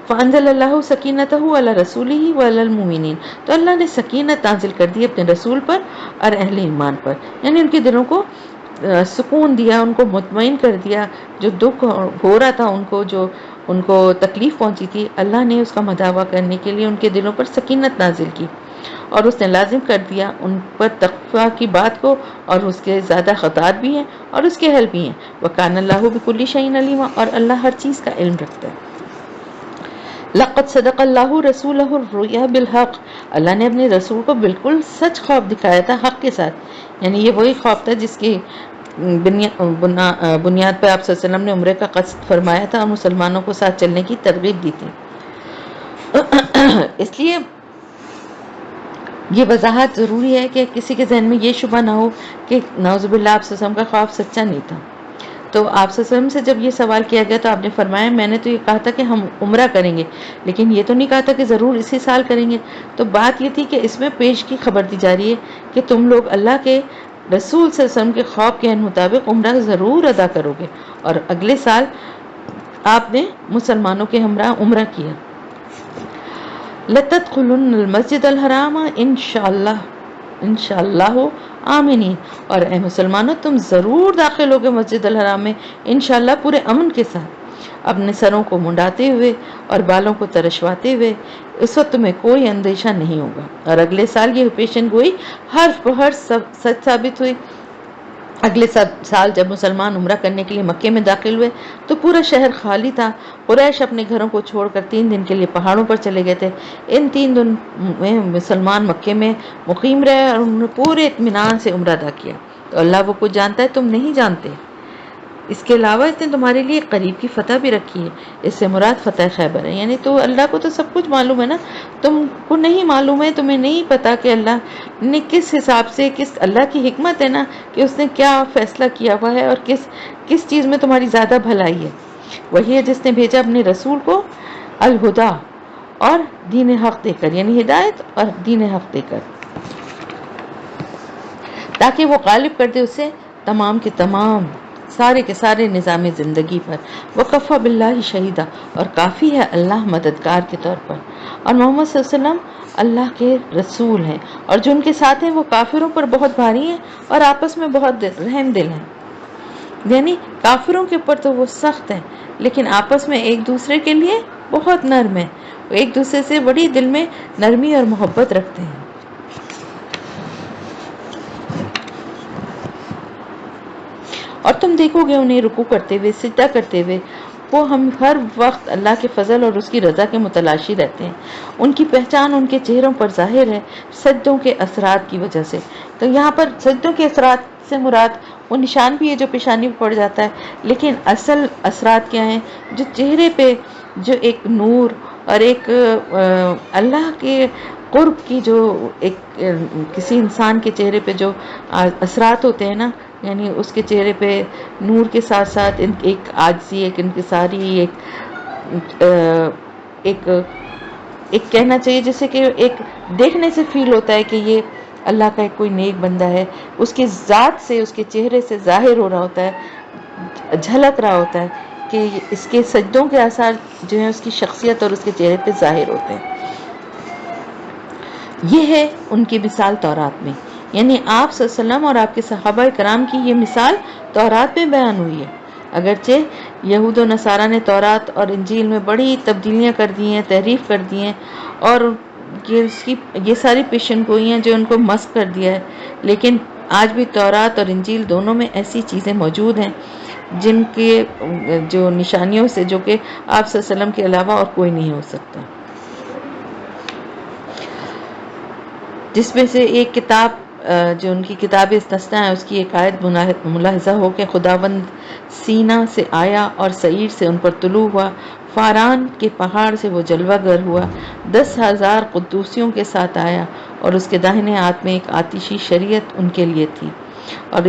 فانزل اللہ سکینتہ علی رسولہ وعلی المؤمنین، تو اللہ نے سکینت نازل کر دی اپنے رسول پر اور اہل ایمان پر، یعنی ان کے دلوں کو سکون دیا، ان کو مطمئن کر دیا۔ جو دکھ ہو رہا تھا ان کو، جو ان کو تکلیف پہنچی تھی، اللہ نے اس کا مداوع کرنے کے لیے ان کے دلوں پر سکینت نازل کی، اور اس نے لازم کر دیا ان پر تقویٰ کی بات کو، اور اس کے زیادہ خطات بھی ہیں اور اس کے حل بھی ہیں۔ وَكَانَ اللَّهُ بِكُلِّ شَيْءٍ عَلِيمًا، اور اللہ ہر چیز کا علم رکھتا ہے۔ لقد صدق اللہ رسولہ الرؤیا بالحق، اللہ نے اپنے رسول کو بالکل سچ خواب دکھایا تھا حق کے ساتھ، یعنی یہ وہی خواب تھا جس کی بنیاد پہ آپ صلی اللہ علیہ وسلم نے عمرے کا قصد فرمایا تھا اور مسلمانوں کو ساتھ چلنے کی ترغیب دی تھی۔ اس لیے یہ وضاحت ضروری ہے کہ کسی کے ذہن میں یہ شبہ نہ ہو کہ نعوذ باللہ آپ صلی اللہ علیہ وسلم کا خواب سچا نہیں تھا۔ تو آپ صلی اللہ علیہ وسلم سے جب یہ سوال کیا گیا تو آپ نے فرمایا میں نے تو یہ کہا تھا کہ ہم عمرہ کریں گے، لیکن یہ تو نہیں کہا تھا کہ ضرور اسی سال کریں گے۔ تو بات یہ تھی کہ اس میں پیش کی خبر دی جا رہی ہے کہ تم لوگ اللہ کے رسول صلی اللہ علیہ وسلم کے خواب کے مطابق عمرہ ضرور ادا کرو گے، اور اگلے سال آپ نے مسلمانوں کے ہمراہ عمرہ کیا۔ لَتَدْخُلُنَّ الْمَسْجِدَ الْحَرَامَ انشاءاللہ آمنین، اور اے مسلمانوں تم ضرور داخل ہوگے مسجد الحرام میں انشاءاللہ پورے امن کے ساتھ، اپنے سروں کو منڈاتے ہوئے اور بالوں کو ترشواتے ہوئے۔ اس وقت تمہیں کوئی اندیشہ نہیں ہوگا۔ اور اگلے سال یہ پیشن گوئی حرف بحرف سچ ثابت ہوئی، اگلے سال جب مسلمان عمرہ کرنے کے لیے مکے میں داخل ہوئے تو پورا شہر خالی تھا۔ قریش اپنے گھروں کو چھوڑ کر 3 دن کے لیے پہاڑوں پر چلے گئے تھے۔ ان 3 دن میں مسلمان مکے میں مقیم رہے اور انہوں نے پورے اطمینان سے عمرہ ادا کیا۔ تو اللہ وہ کچھ جانتا ہے تم نہیں جانتے، اس کے علاوہ اس نے تمہارے لیے قریب کی فتح بھی رکھی ہے۔ اس سے مراد فتح خیبر ہے، یعنی تو اللہ کو تو سب کچھ معلوم ہے نا، تم کو نہیں معلوم ہے، تمہیں نہیں پتا کہ اللہ نے کس حساب سے، اللہ کی حکمت ہے نا کہ اس نے کیا فیصلہ کیا ہوا ہے اور کس چیز میں تمہاری زیادہ بھلائی ہے۔ وہی ہے جس نے بھیجا اپنے رسول کو الہدا اور دین حق دے کر، یعنی ہدایت اور دین حق دے کر، تاکہ وہ غالب کر دے اسے تمام کے تمام سارے کے سارے نظام زندگی پر۔ وکفیٰ باللہ شہیدہ، اور کافی ہے اللہ مددگار کے طور پر۔ اور محمد صلی اللہ علیہ وسلم اللہ کے رسول ہیں، اور جو ان کے ساتھ ہیں وہ کافروں پر بہت بھاری ہیں اور آپس میں بہت رحم دل ہیں۔ یعنی کافروں کے اوپر تو وہ سخت ہیں، لیکن آپس میں ایک دوسرے کے لیے بہت نرم ہیں، وہ ایک دوسرے سے بڑی دل میں نرمی اور محبت رکھتے ہیں۔ اور تم دیکھو گے انہیں رکوع کرتے ہوئے، سجدہ کرتے ہوئے، وہ ہم ہر وقت اللہ کے فضل اور اس کی رضا کے متلاشی رہتے ہیں۔ ان کی پہچان ان کے چہروں پر ظاہر ہے سجدوں کے اثرات کی وجہ سے۔ تو یہاں پر سجدوں کے اثرات سے مراد وہ نشان بھی ہے جو پیشانی پہ پڑ جاتا ہے، لیکن اصل اثرات کیا ہیں؟ جو چہرے پہ جو ایک نور اور ایک اللہ کے قرب کی جو ایک کسی انسان کے چہرے پہ جو اثرات ہوتے ہیں نا، یعنی اس کے چہرے پہ نور کے ساتھ ساتھ ایک عاجزی، ایک انکساری، ایک کہنا چاہیے جیسے کہ ایک دیکھنے سے فیل ہوتا ہے کہ یہ اللہ کا ایک کوئی نیک بندہ ہے، اس کے ذات سے، اس کے چہرے سے ظاہر ہو رہا ہوتا ہے، جھلک رہا ہوتا ہے کہ اس کے سجدوں کے آثار جو ہیں اس کی شخصیت اور اس کے چہرے پہ ظاہر ہوتے ہیں۔ یہ ہے ان کی مثال تورات میں، یعنی آپ صلی اللہ علیہ وسلم اور آپ کے صحابہ کرام کی یہ مثال تورات میں بیان ہوئی ہے۔ اگرچہ یہود و نصارہ نے تورات اور انجیل میں بڑی تبدیلیاں کر دی ہیں، تحریف کر دی ہیں، اور یہ ساری پیشن گوئیاں جو ان کو مسخ کر دیا ہے، لیکن آج بھی تورات اور انجیل دونوں میں ایسی چیزیں موجود ہیں جن کے جو نشانیوں سے جو کہ آپ صلی اللہ علیہ وسلم کے علاوہ اور کوئی نہیں ہو سکتا، جس میں سے ایک کتاب جو ان کی کتاب استثناء ہے، اس کی ایک آیت ملاحظہ ہو کہ خداوند سینا سے آیا اور سعیر سے ان پر طلوع ہوا، فاران کے پہاڑ سے وہ جلوہ گر ہوا، 10,000 قدوسیوں کے ساتھ آیا، اور اس کے داہنے ہاتھ میں ایک آتشی شریعت ان کے لیے تھی۔ اور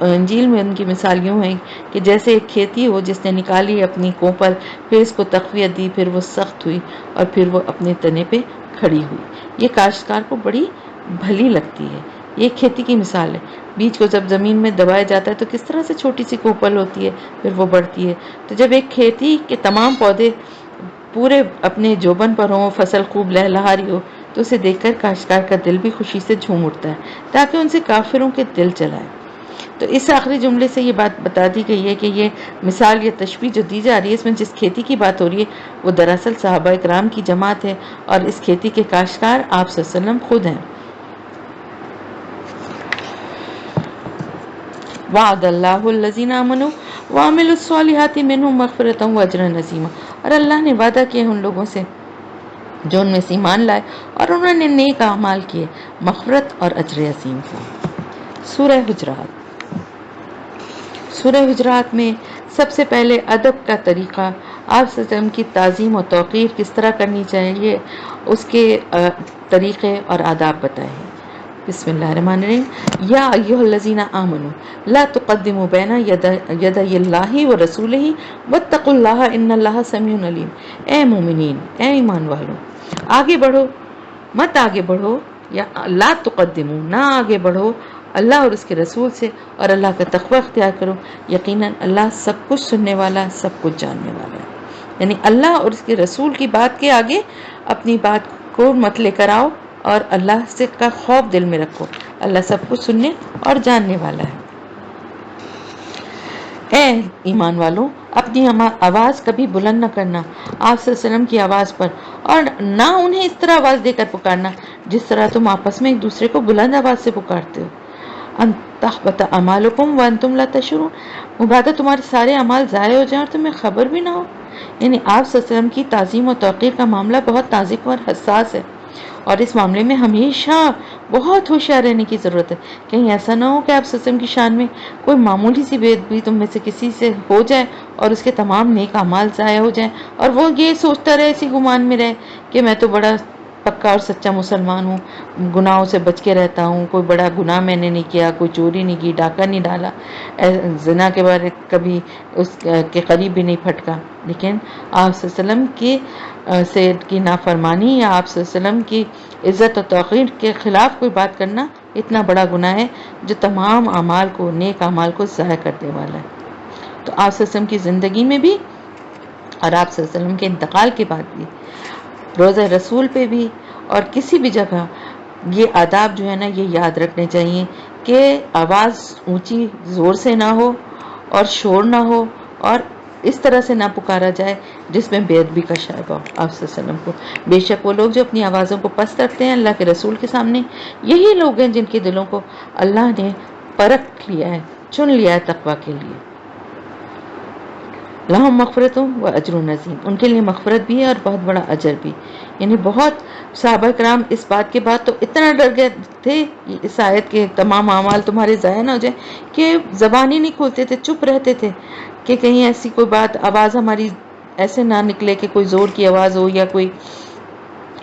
انجیل میں ان کی مثال یوں ہے کہ جیسے ایک کھیتی ہو جس نے نکالی اپنی کوپل، پھر اس کو تقویت دی، پھر وہ سخت ہوئی اور پھر وہ اپنے تنے پہ کھڑی ہوئی۔ یہ کاشتکار کو بڑی بھلی لگتی ہے۔ یہ کھیتی کی مثال ہے، بیج کو جب زمین میں دبایا جاتا ہے تو کس طرح سے چھوٹی سی کوپل ہوتی ہے، پھر وہ بڑھتی ہے۔ تو جب ایک کھیتی کے تمام پودے پورے اپنے جوبن پر ہوں، فصل خوب لہلہا رہی ہو، تو اسے دیکھ کر کاشتکار کا دل بھی خوشی سے جھوم اٹھتا ہے تاکہ ان سے کافروں کے دل چلائے۔ تو اس آخری جملے سے یہ بات بتا دی گئی ہے کہ یہ مثال یا تشبیہ جو دی جا رہی ہے، اس میں جس کھیتی کی بات ہو رہی ہے وہ دراصل صحابہ کرام کی جماعت ہے، اور اس کھیتی کے کاشتکار آپ صلی اللہ علیہ وسلم خود ہیں۔ وعد اللہ الذین آمنوا وعملوا الصالحات منهم مغفرۃ واجرا عظیما، اور اللہ نے وعدہ کیا ان لوگوں سے جو ان میں سے ایمان لائے اور انہوں نے نیک اعمال کیے، مغفرت اور اجر عظیم کا۔ سورہ حجرات۔ سورہ حجرات میں سب سے پہلے ادب کا طریقہ، آپ صلی اللہ علیہ وسلم کی تعظیم و توقیر کس طرح کرنی چاہیے، اس کے طریقے اور آداب بتائے ہیں۔ بسم اللہ الرحمن الرحیم۔ یا ایھا الذین آمنوا لا تقدموا بین یدی اللہ ورسولہ واتقوا اللہ ان اللہ سمیع علیم۔ اے مومنین، اے ایمان والو، آگے بڑھو، مت آگے بڑھو، یا لا تقدموا، نہ آگے بڑھو اللہ اور اس کے رسول سے، اور اللہ کا تقوی اختیار کرو، یقیناً اللہ سب کچھ سننے والا، سب کچھ جاننے والا ہے۔ یعنی اللہ اور اس کے رسول کی بات کے آگے اپنی بات کو مت لے کر آؤ، اور اللہ سے کا خوف دل میں رکھو، اللہ سب کچھ سننے اور جاننے والا ہے۔ اے ایمان والو، اپنی آواز کبھی بلند نہ کرنا آپ صلی اللہ علیہ وسلم کی آواز پر، اور نہ انہیں اس طرح آواز دے کر پکارنا جس طرح تم آپس میں ایک دوسرے کو بلند آواز سے پکارتے ہو۔ ان تحبط اعمالکم وانتم لا تشعرون، مبادہ تمہارے سارے اعمال ضائع ہو جائیں اور تمہیں خبر بھی نہ ہو۔ یعنی آپ صلی اللہ علیہ وسلم کی تعظیم و توقیر کا معاملہ بہت نازک اور حساس ہے، اور اس معاملے میں ہمیشہ بہت ہوشیار رہنے کی ضرورت ہے۔ کہیں ایسا نہ ہو کہ آپ صلی اللہ علیہ وسلم کی شان میں کوئی معمولی سی بے ادبی تم میں سے کسی سے ہو جائے اور اس کے تمام نیک اعمال ضائع ہو جائیں، اور وہ یہ سوچتا رہے، اسی گمان میں رہے کہ میں تو بڑا پکا اور سچا مسلمان ہوں، گناہوں سے بچ کے رہتا ہوں، کوئی بڑا گناہ میں نے نہیں کیا، کوئی چوری نہیں کی، ڈاکہ نہیں ڈالا، زنا کے بارے کبھی اس کے قریب بھی نہیں پھٹکا۔ لیکن آپ صلی اللہ علیہ وسلم کی نافرمانی یا آپ صلی اللہ علیہ وسلم کی عزت و توقیر کے خلاف کوئی بات کرنا اتنا بڑا گناہ ہے جو تمام اعمال کو، نیک اعمال کو ضائع کرنے والا ہے۔ تو آپ صلی اللہ علیہ وسلم کی زندگی میں بھی اور آپ صلی اللہ علیہ وسلم کے انتقال کے بعد بھی، روزہ رسول پہ بھی اور کسی بھی جگہ یہ آداب جو ہے نا یہ یاد رکھنے چاہیے کہ آواز اونچی زور سے نہ ہو اور شور نہ ہو، اور اس طرح سے نہ پکارا جائے جس میں بے ادبی کا شائبہ ہو آپ صلی اللہ علیہ وسلم کو۔ بے شک وہ لوگ جو اپنی آوازوں کو پست رکھتے ہیں اللہ کے رسول کے سامنے، یہی لوگ ہیں جن کے دلوں کو اللہ نے پرکھ لیا ہے، چن لیا ہے تقوی کے لیے۔ لہم مغفرت و اجر عظیم، ان کے لیے مغفرت بھی ہے اور بہت بڑا اجر بھی۔ یعنی بہت صحابہ کرام اس بات کے بعد تو اتنا ڈر گئے تھے اس آیت کے تمام اعمال تمہارے ضائع نہ ہو جائیں کہ زبان ہی نہیں کھولتے تھے، چپ رہتے تھے کہ کہیں ایسی کوئی بات آواز ہماری ایسے نہ نکلے کہ کوئی زور کی آواز ہو یا کوئی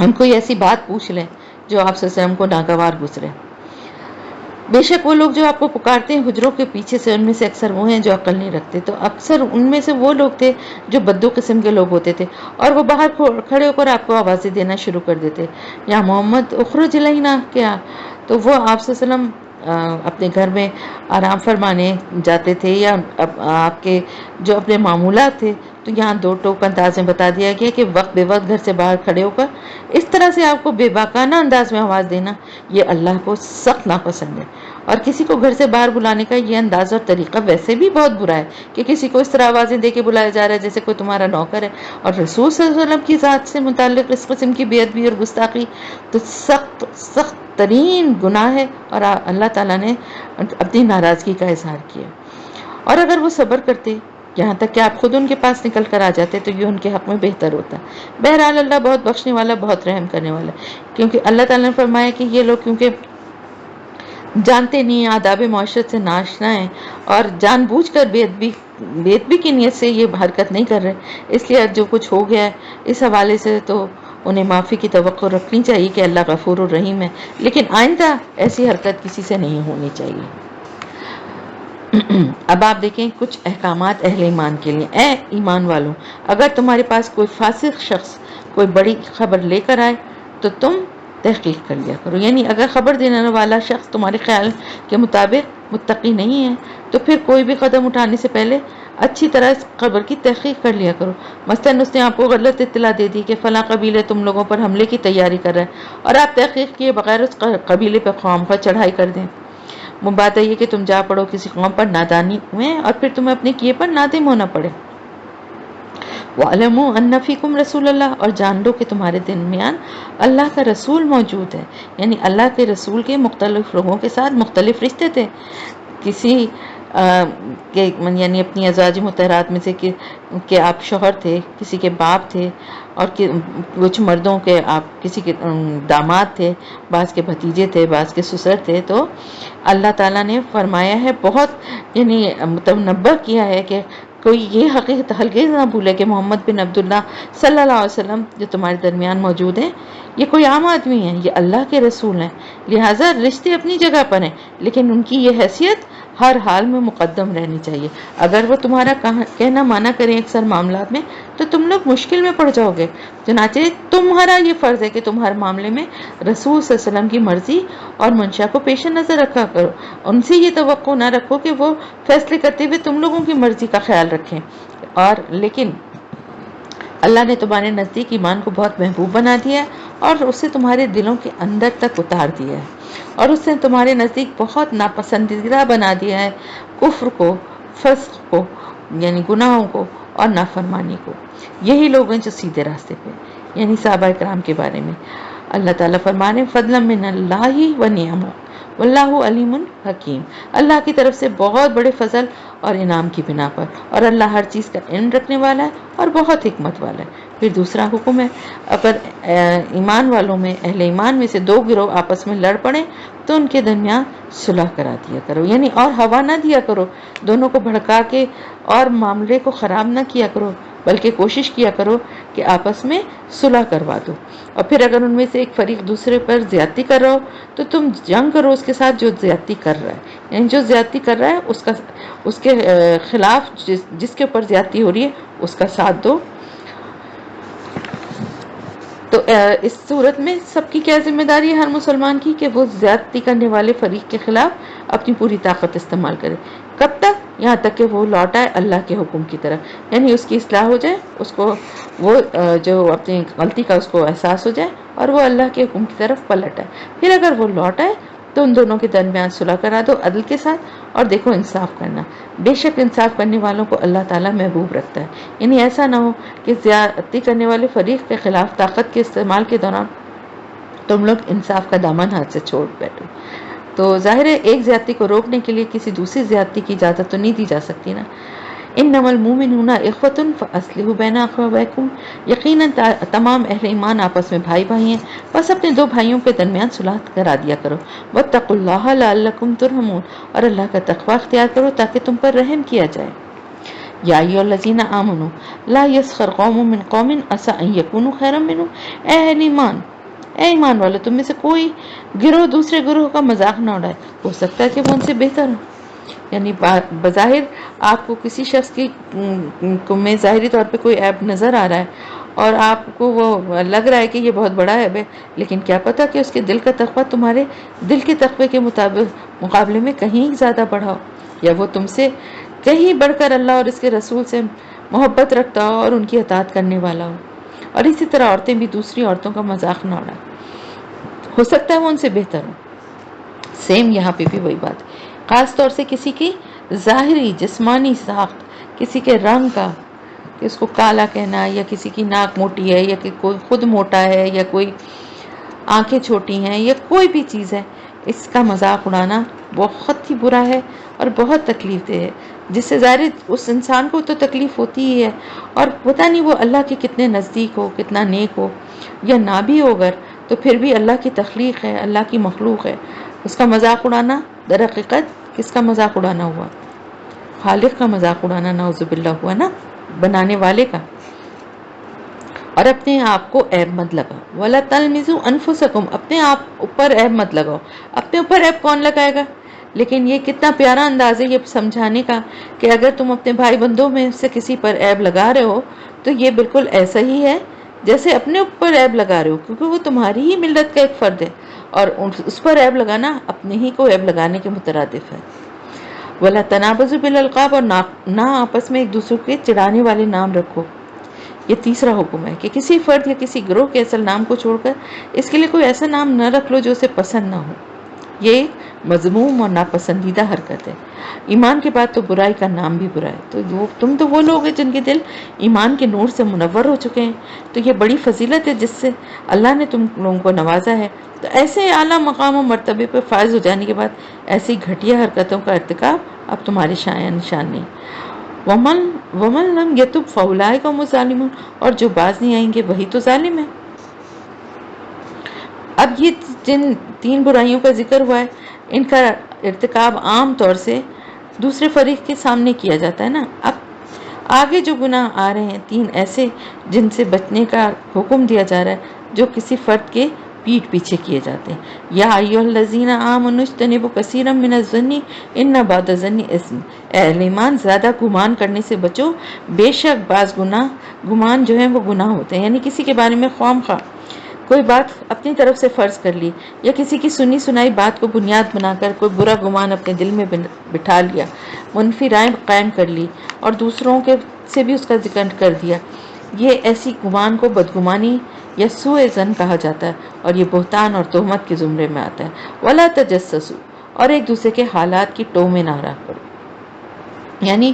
ہم کوئی ایسی بات پوچھ لیں جو آپ صلی اللہ علیہ وسلم کو ناگوار گزرے۔ بے شک وہ لوگ جو آپ کو پکارتے ہیں حجروں کے پیچھے سے، ان میں سے اکثر وہ ہیں جو عقل نہیں رکھتے، تو اکثر ان میں سے وہ لوگ تھے جو بدو قسم کے لوگ ہوتے تھے، اور وہ باہر کھڑے ہو کر آپ کو آوازیں دینا شروع کر دیتے، یا محمد اخرج الینا، کیا؟ تو وہ آپ صلی اللہ علیہ وسلم اپنے گھر میں آرام فرمانے جاتے تھے یا آپ کے جو اپنے معمولات تھے، تو یہاں دو ٹوک انداز میں بتا دیا گیا کہ وقت بے وقت گھر سے باہر کھڑے ہو کر اس طرح سے آپ کو بے باکانہ انداز میں آواز دینا یہ اللہ کو سخت ناپسند ہے، اور کسی کو گھر سے باہر بلانے کا یہ انداز اور طریقہ ویسے بھی بہت برا ہے کہ کسی کو اس طرح آوازیں دے کے بلایا جا رہا ہے جیسے کوئی تمہارا نوکر ہے، اور رسول صلی اللہ علیہ وسلم کی ذات سے متعلق اس قسم کی بے ادبی اور گستاخی تو سخت سخت ترین گناہ ہے، اور اللہ تعالیٰ نے اپنی ناراضگی کا اظہار کیا۔ اور اگر وہ صبر کرتے یہاں تک کہ آپ خود ان کے پاس نکل کر آ جاتے تو یہ ان کے حق میں بہتر ہوتا۔ بہرحال اللہ بہت بخشنے والا، بہت رحم کرنے والا، کیونکہ اللہ تعالیٰ نے فرمایا کہ یہ لوگ کیونکہ جانتے نہیں، آداب معاشرت سے ناشنا ہیں اور جان بوجھ کر بے ادبی کی نیت سے یہ حرکت نہیں کر رہے، اس لیے جو کچھ ہو گیا ہے اس حوالے سے تو انہیں معافی کی توقع رکھنی چاہیے کہ اللہ غفور الرحیم ہے، لیکن آئندہ ایسی حرکت کسی سے نہیں ہونی چاہیے۔ اب آپ دیکھیں کچھ احکامات اہل ایمان کے لیے۔ اے ایمان والوں، اگر تمہارے پاس کوئی فاسق شخص کوئی بڑی خبر لے کر آئے تو تم تحقیق کر لیا کرو، یعنی اگر خبر دینے والا شخص تمہارے خیال کے مطابق متقی نہیں ہے تو پھر کوئی بھی قدم اٹھانے سے پہلے اچھی طرح اس خبر کی تحقیق کر لیا کرو۔ مثلاً اس نے آپ کو غلط اطلاع دے دی کہ فلاں قبیلے تم لوگوں پر حملے کی تیاری کر رہا ہے، اور آپ تحقیق کیے بغیر اس قبیلے پر قوم پر چڑھائی کر دیں۔ بات ہے کہ تم جا پڑو کسی قوم پر نادانی میں اور پھر تمہیں اپنے کیے پر نادم ہونا پڑے۔ وَعَلَمُوا أَنَّ فِيكُمْ رَسُولَ اللَّهِ، اور جان لو کہ تمہارے درمیان اللہ کا رسول موجود ہے، یعنی اللہ کے رسول کے مختلف لوگوں کے ساتھ مختلف رشتے تھے، کسی یعنی اپنی ازواج مطہرات میں سے کہ آپ شوہر تھے، کسی کے باپ تھے، اور کچھ مردوں کے آپ کسی کے داماد تھے، بعض کے بھتیجے تھے، بعض کے سسر تھے۔ تو اللہ تعالیٰ نے فرمایا ہے، بہت یعنی متنبہ کیا ہے کہ کوئی یہ حقیقت ہرگز نہ بھولے کہ محمد بن عبداللہ صلی اللہ علیہ وسلم جو تمہارے درمیان موجود ہیں یہ کوئی عام آدمی ہیں، یہ اللہ کے رسول ہیں، لہٰذا رشتے اپنی جگہ پر ہیں لیکن ان کی یہ حیثیت ہر حال میں مقدم رہنی چاہیے۔ اگر وہ تمہارا کہنا مانا کریں اکثر معاملات میں تو تم لوگ مشکل میں پڑ جاؤ گے، چنانچہ تمہارا یہ فرض ہے کہ تم ہر معاملے میں رسول صلی اللہ علیہ وسلم کی مرضی اور منشا کو پیش نظر رکھا کرو، ان سے یہ توقع نہ رکھو کہ وہ فیصلے کرتے ہوئے تم لوگوں کی مرضی کا خیال رکھیں، اور لیکن اللہ نے تمہارے نزدیک ایمان کو بہت محبوب بنا دیا ہے اور اسے تمہارے دلوں کے اندر تک اتار دیا ہے، اور اس نے تمہارے نزدیک بہت ناپسندیدہ بنا دیا ہے کفر کو، فسق کو یعنی گناہوں کو، اور نافرمانی کو۔ یہی لوگ ہیں جو سیدھے راستے پہ، یعنی صحابہ کرام کے بارے میں اللہ تعالیٰ فرمانے فضلا من اللہ و نعمہ، واللہ علیم حکیم، اللہ کی طرف سے بہت بڑے فضل اور انعام کی بنا پر، اور اللہ ہر چیز کا علم رکھنے والا ہے اور بہت حکمت والا ہے۔ پھر دوسرا حکم ہے، اگر ایمان والوں میں، اہل ایمان میں سے دو گروہ آپس میں لڑ پڑیں تو ان کے درمیان صلح کرا دیا کرو، یعنی اور ہوا نہ دیا کرو، دونوں کو بھڑکا کے اور معاملے کو خراب نہ کیا کرو، بلکہ کوشش کیا کرو کہ آپس میں صلح کروا دو۔ اور پھر اگر ان میں سے ایک فریق دوسرے پر زیادتی کر رہا ہو تو تم جنگ کرو اس کے ساتھ جو زیادتی کر رہا ہے، یعنی جو زیادتی کر رہا ہے اس کے خلاف جس کے اوپر زیادتی ہو رہی ہے اس کا ساتھ دو۔ تو اس صورت میں سب کی کیا ذمہ داری ہے ہر مسلمان کی، کہ وہ زیادتی کرنے والے فریق کے خلاف اپنی پوری طاقت استعمال کرے۔ کب تک؟ یہاں تک کہ وہ لوٹ آئے اللہ کے حکم کی طرف، یعنی اس کی اصلاح ہو جائے، اس کو وہ جو اپنی غلطی کا اس کو احساس ہو جائے اور وہ اللہ کے حکم کی طرف پلٹ آئے۔ پھر اگر وہ لوٹ آئے تو ان دونوں کے درمیان صلح کرا دو عدل کے ساتھ، اور دیکھو انصاف کرنا، بے شک انصاف کرنے والوں کو اللہ تعالیٰ محبوب رکھتا ہے۔ یعنی ایسا نہ ہو کہ زیادتی کرنے والے فریق کے خلاف طاقت کے استعمال کے دوران تم لوگ انصاف کا دامن ہاتھ سے چھوڑ بیٹھو۔ تو ظاہر ہے ایک زیادتی کو روکنے کے لیے کسی دوسری زیادتی کی اجازت تو نہیں دی جا سکتی نا۔ انما المؤمنون اخوۃ فاصلحوا بین اخویکم، یقیناً تمام اہل ایمان آپس میں بھائی بھائی ہیں، بس اپنے دو بھائیوں کے درمیان صلح کرا دیا کرو۔ واتقوا اللہ لعلکم ترحمون، اور اللہ کا تقوی اختیار کرو تاکہ تم پر رحم کیا جائے۔ یا ایھا الذین آمنوا لا یسخر قوم من قوم عسى ان یکونوا خیرا منهم، اے ایمان والو، تم میں سے کوئی گروہ دوسرے گروہ کا مذاق نہ اڑائے، ہو سکتا ہے کہ وہ ان سے بہتر ہو۔ یعنی بظاہر آپ کو کسی شخص کی میں ظاہری طور پہ کوئی عیب نظر آ رہا ہے اور آپ کو وہ لگ رہا ہے کہ یہ بہت بڑا عیب ہے، لیکن کیا پتہ کہ اس کے دل کا تقویٰ تمہارے دل کے تقوی کے مقابلے میں کہیں زیادہ بڑھا ہو، یا وہ تم سے کہیں بڑھ کر اللہ اور اس کے رسول سے محبت رکھتا ہو اور ان کی اطاعت کرنے والا ہو۔ اور اسی طرح عورتیں بھی دوسری عورتوں کا مذاق نہ اڑائیں، ہو سکتا ہے وہ ان سے بہتر ہو۔ سیم یہاں پہ بھی وہی بات، خاص طور سے کسی کی ظاہری جسمانی ساخت، کسی کے رنگ کا، کہ اس کو کالا کہنا، یا کسی کی ناک موٹی ہے، یا کہ کوئی خود موٹا ہے، یا کوئی آنکھیں چھوٹی ہیں، یا کوئی بھی چیز ہے، اس کا مذاق اڑانا بہت ہی برا ہے اور بہت تکلیف دہ ہے، جس سے ظاہر اس انسان کو تو تکلیف ہوتی ہی ہے، اور پتہ نہیں وہ اللہ کے کتنے نزدیک ہو، کتنا نیک ہو، یا نہ بھی ہو اگر، تو پھر بھی اللہ کی تخلیق ہے، اللہ کی مخلوق ہے، اس کا مذاق اڑانا در حقیقت کس کا مذاق اڑانا ہوا؟ خالق کا مذاق اڑانا نعوذ باللہ ہوا نا، بنانے والے کا۔ اور اپنے آپ کو عیب مت لگاؤ، وَلَا تَلْمِزُوا أَنفُسَكُمْ، اپنے آپ اوپر عیب مت لگاؤ۔ اپنے اوپر عیب کون لگائے گا؟ لیکن یہ کتنا پیارا انداز ہے یہ سمجھانے کا کہ اگر تم اپنے بھائی بندوں میں سے کسی پر عیب لگا رہے ہو تو یہ بالکل ایسا ہی ہے جیسے اپنے اوپر عیب لگا رہے ہو، کیونکہ وہ تمہاری ہی ملت کا ایک فرد ہے، اور اس پر عیب لگانا اپنے ہی کو عیب لگانے کے مترادف ہے۔ وَلَا تَنَابَزُوا بِالْأَلْقَابِ، اور نہ آپس میں ایک دوسرے کے چڑھانے والے نام رکھو۔ یہ تیسرا حکم ہے کہ کسی فرد یا کسی گروہ کے اصل نام کو چھوڑ کر اس کے لیے کوئی ایسا نام نہ رکھ لو جو اسے پسند نہ ہو، یہ مذموم اور ناپسندیدہ حرکت ہے۔ ایمان کے بعد تو برائی کا نام بھی برا ہے، تو تم تو وہ لوگ ہیں جن کے دل ایمان کے نور سے منور ہو چکے ہیں، تو یہ بڑی فضیلت ہے جس سے اللہ نے تم لوگوں کو نوازا ہے۔ تو ایسے اعلیٰ مقام و مرتبے پر فائز ہو جانے کے بعد ایسی گھٹیا حرکتوں کا ارتکاب اب تمہارے شایان نشان نہیں۔ وَمَن لَمْ يَتُبْ فَأُولَٰئِكَ هُمُ الظَّالِمُونَ، اور جو باز نہیں آئیں گے وہی تو ظالم ہیں۔ اب یہ جن تین برائیوں کا ذکر ہوا ہے ان کا ارتکاب عام طور سے دوسرے فریق کے سامنے کیا جاتا ہے نا۔ اب آگے جو گناہ آ رہے ہیں تین ایسے جن سے بچنے کا حکم دیا جا رہا ہے جو کسی فرد کے پیٹ پیچھے کیے جاتے ہیں۔ یا ایھا الذین آمنوا اجتنبوا کثیرا من الظن ان بعض الظن اثم، اے اہل ایمان زیادہ گمان کرنے سے بچو، بے شک بعض گمان جو ہیں وہ گناہ ہوتے ہیں۔ یعنی کسی کے بارے میں خواہ مخواہ کوئی بات اپنی طرف سے فرض کر لی، یا کسی کی سنی سنائی بات کو بنیاد بنا کر کوئی برا گمان اپنے دل میں بٹھا لیا، منفی رائے قائم کر لی اور دوسروں کے سے بھی اس کا ذکر کر دیا، یہ ایسی گمان کو بدگمانی یا سوء ظن کہا جاتا ہے، اور یہ بہتان اور تہمت کے زمرے میں آتا ہے۔ ولا تجسسوا، اور ایک دوسرے کے حالات کی ٹو میں نہ رہا کرو۔ یعنی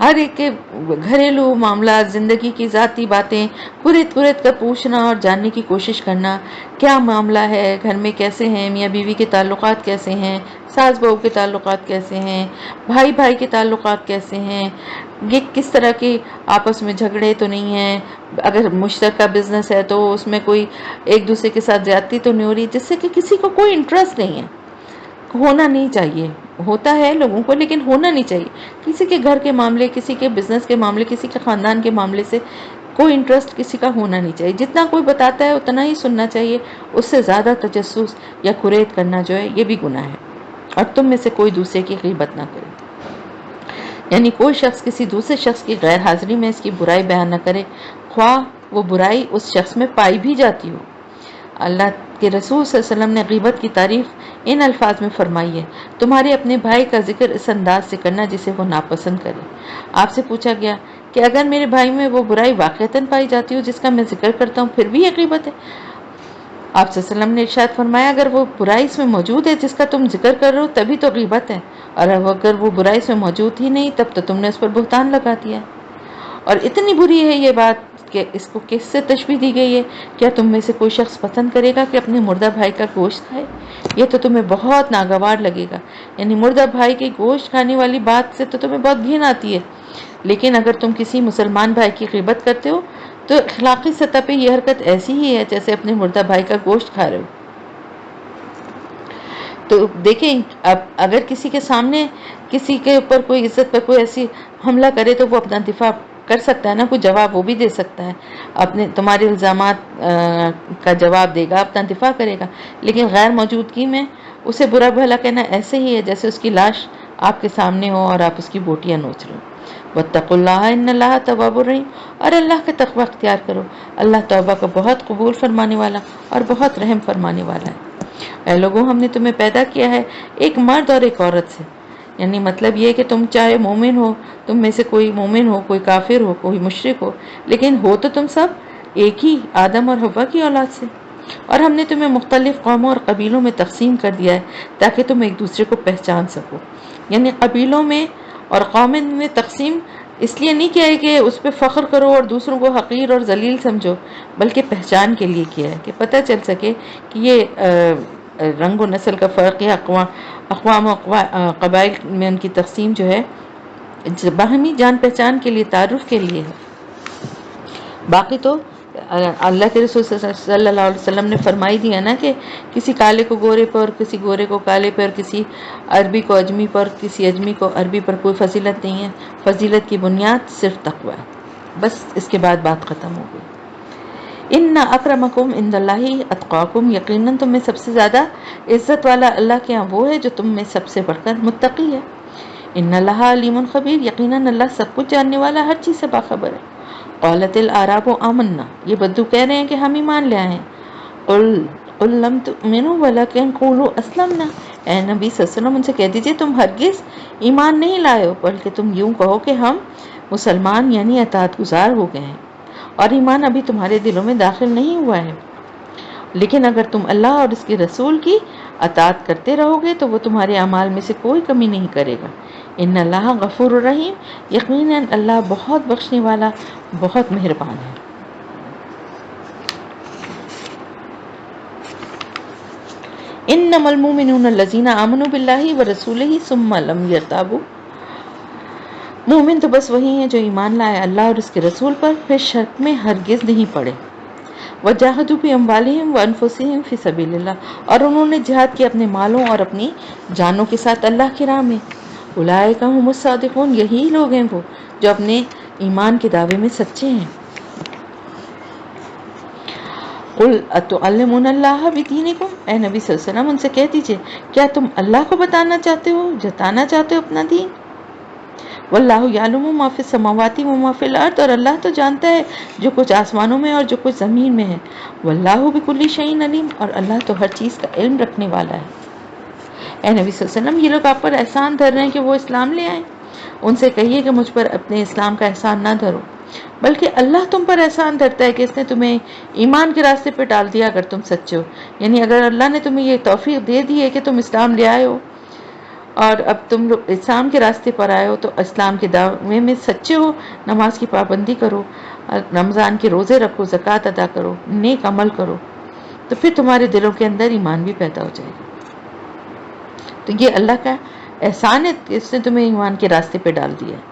ہر ایک کے گھریلو معاملات، زندگی کی ذاتی باتیں قریت کر پوچھنا اور جاننے کی کوشش کرنا، کیا معاملہ ہے گھر میں، کیسے ہیں میاں بیوی کے تعلقات، کیسے ہیں ساس بہو کے تعلقات، کیسے ہیں بھائی کے تعلقات، کیسے ہیں یہ کس طرح کے آپس میں جھگڑے تو نہیں ہیں، اگر مشترکہ بزنس ہے تو اس میں کوئی ایک دوسرے کے ساتھ زیادتی تو نہیں ہو رہی، جس سے کہ کسی کو کوئی انٹرسٹ نہیں ہے، ہونا نہیں چاہیے، ہوتا ہے لوگوں کو لیکن ہونا نہیں چاہیے کسی کے گھر کے معاملے، کسی کے بزنس کے معاملے، کسی کے خاندان کے معاملے سے کوئی انٹرسٹ کسی کا ہونا نہیں چاہیے، جتنا کوئی بتاتا ہے اتنا ہی سننا چاہیے، اس سے زیادہ تجسس یا قریت کرنا جو ہے یہ بھی گناہ ہے، اور تم میں سے کوئی دوسرے کی غیبت نہ کرے، یعنی کوئی شخص کسی دوسرے شخص کی غیر حاضری میں اس کی برائی بیان نہ کرے، خواہ وہ برائی اس شخص میں پائی بھی جاتی ہو۔ اللہ کے رسول صلی اللہ علیہ وسلم نے غیبت کی تعریف ان الفاظ میں فرمائی ہے، تمہارے اپنے بھائی کا ذکر اس انداز سے کرنا جسے وہ ناپسند کرے۔ آپ سے پوچھا گیا کہ اگر میرے بھائی میں وہ برائی واقعتاً پائی جاتی ہو جس کا میں ذکر کرتا ہوں پھر بھی یہ غیبت ہے؟ آپ صلی اللہ علیہ وسلم نے ارشاد فرمایا اگر وہ برائی اس میں موجود ہے جس کا تم ذکر کر رہے ہو تبھی تو غیبت ہے، اور اگر وہ برائی اس میں موجود ہی نہیں تب تو تم نے اس پر بہتان لگا دیا ہے، اور اتنی بری ہے یہ بات کہ اس کو کس سے تشبیہ دی گئی ہے، کیا تم میں سے کوئی شخص پسند کرے گا کہ اپنے مردہ بھائی کا گوشت کھائے؟ یہ تو تمہیں بہت ناگوار لگے گا، یعنی مردہ بھائی کے گوشت کھانے والی بات سے تو تمہیں بہت گھن آتی ہے، لیکن اگر تم کسی مسلمان بھائی کی غیبت کرتے ہو تو اخلاقی سطح پہ یہ حرکت ایسی ہی ہے جیسے اپنے مردہ بھائی کا گوشت کھا رہے ہو۔ تو دیکھیں اب اگر کسی کے سامنے کسی کے اوپر کوئی عزت پر کوئی ایسی حملہ کرے تو وہ اپنا دفاع کر سکتا ہے نا، کوئی جواب وہ بھی دے سکتا ہے، اپنے تمہارے الزامات کا جواب دے گا، اپنا دفاع کرے گا، لیکن غیر موجودگی میں اسے برا بھلا کہنا ایسے ہی ہے جیسے اس کی لاش آپ کے سامنے ہو اور آپ اس کی بوٹیاں نوچ رہے ہو۔ واتقوا اللہ ان اللہ تواب الرحیم، اور اللہ کا تقوی اختیار کرو، اللہ توبہ کو بہت قبول فرمانے والا اور بہت رحم فرمانے والا ہے۔ اے لوگوں ہم نے تمہیں پیدا کیا ہے ایک مرد اور ایک عورت سے، یعنی مطلب یہ کہ تم چاہے مومن ہو، تم میں سے کوئی مومن ہو، کوئی کافر ہو، کوئی مشرک ہو، لیکن ہو تو تم سب ایک ہی آدم اور حوا کی اولاد سے، اور ہم نے تمہیں مختلف قوموں اور قبیلوں میں تقسیم کر دیا ہے تاکہ تم ایک دوسرے کو پہچان سکو، یعنی قبیلوں میں اور قوموں میں تقسیم اس لیے نہیں کیا ہے کہ اس پہ فخر کرو اور دوسروں کو حقیر اور ذلیل سمجھو، بلکہ پہچان کے لیے کیا ہے کہ پتہ چل سکے کہ یہ رنگ و نسل کا فرق ہے، اقوام و قبائل میں ان کی تقسیم جو ہے باہمی جان پہچان کے لیے، تعارف کے لیے ہے۔ باقی تو اللہ کے رسول صلی اللہ علیہ وسلم نے فرمائی دیا نا کہ کسی کالے کو گورے پر، کسی گورے کو کالے پر، کسی عربی کو اجمی پر، کسی اجمی کو عربی پر کوئی فضیلت نہیں ہے، فضیلت کی بنیاد صرف تقوی ہے، بس اس کے بعد بات ختم ہو گئی۔ ان اکرمکم عند اللہ اتقاکم، یقیناً تم میں سب سے زیادہ عزت والا اللہ کے ہاں وہ ہے جو تم میں سب سے بڑھ کر متقی ہے۔ ان اللہ علیم خبیر، یقیناً اللہ سب کچھ جاننے والا، ہر چیز سے باخبر ہے۔ قالت الاعراب آمنا، یہ بدو کہہ رہے ہیں کہ ہم ایمان لے آئے ہیں۔ قل لم تؤمنوا ولکن قولوا اسلمنا، اے نبی صلی اللہ علیہ وسلم ان سے کہہ دیجئے تم ہرگز ایمان نہیں لائے ہو، بلکہ تم یوں کہو کہ ہم مسلمان یعنی اطاعت گزار ہو گئے ہیں، اور ایمان ابھی تمہارے دلوں میں داخل نہیں ہوا ہے، لیکن اگر تم اللہ اور اس کے رسول کی اطاعت کرتے رہو گے تو وہ تمہارے اعمال میں سے کوئی کمی نہیں کرے گا۔ ان اللہ غفور الرحیم، یقیناً اللہ بہت بخشنے والا، بہت مہربان ہے۔ انما المؤمنون الذین آمنوا باللہ ورسولہ ثم لم یرتابوا، مومن تو بس وہی ہیں جو ایمان لائے اللہ اور اس کے رسول پر، پھر شک میں ہرگز نہیں پڑے۔ وجاہدوا باموالہم وانفسہم فی سبیل اللہ، اور انہوں نے جہاد کیا اپنے مالوں اور اپنی جانوں کے ساتھ اللہ کی راہ میں۔ اولئک ھم الصادقون، یہی لوگ ہیں وہ جو اپنے ایمان کے دعوے میں سچے ہیں۔ قل اتعلمون اللہ بدینکم، اے نبی صلی اللہ علیہ وسلم ان سے کہہ دیجئے کیا تم اللہ کو بتانا چاہتے ہو، جتانا چاہتے ہو اپنا دین؟ واللہ یعلم ما فی السماوات و ما فی الارض، اور اللہ تو جانتا ہے جو کچھ آسمانوں میں اور جو کچھ زمین میں ہے۔ واللہ بکل شیء علیم، اور اللہ تو ہر چیز کا علم رکھنے والا ہے۔ اے نبی صلی اللہ علیہ وسلم یہ لوگ آپ پر احسان دھر رہے ہیں کہ وہ اسلام لے آئیں، ان سے کہیے کہ مجھ پر اپنے اسلام کا احسان نہ دھرو، بلکہ اللہ تم پر احسان دھرتا ہے کہ اس نے تمہیں ایمان کے راستے پہ ڈال دیا اگر تم سچے ہو، یعنی اگر اللہ نے تمہیں یہ توفیق دے دی ہے کہ تم اسلام لے آئے ہو اور اب تم لوگ اسلام کے راستے پر آئے ہو تو اسلام کے دعوے میں سچے ہو، نماز کی پابندی کرو، رمضان کے روزے رکھو، زکوٰۃ ادا کرو، نیک عمل کرو، تو پھر تمہارے دلوں کے اندر ایمان بھی پیدا ہو جائے گا۔ تو یہ اللہ کا احسان ہے کہ اس نے تمہیں ایمان کے راستے پہ ڈال دیا ہے۔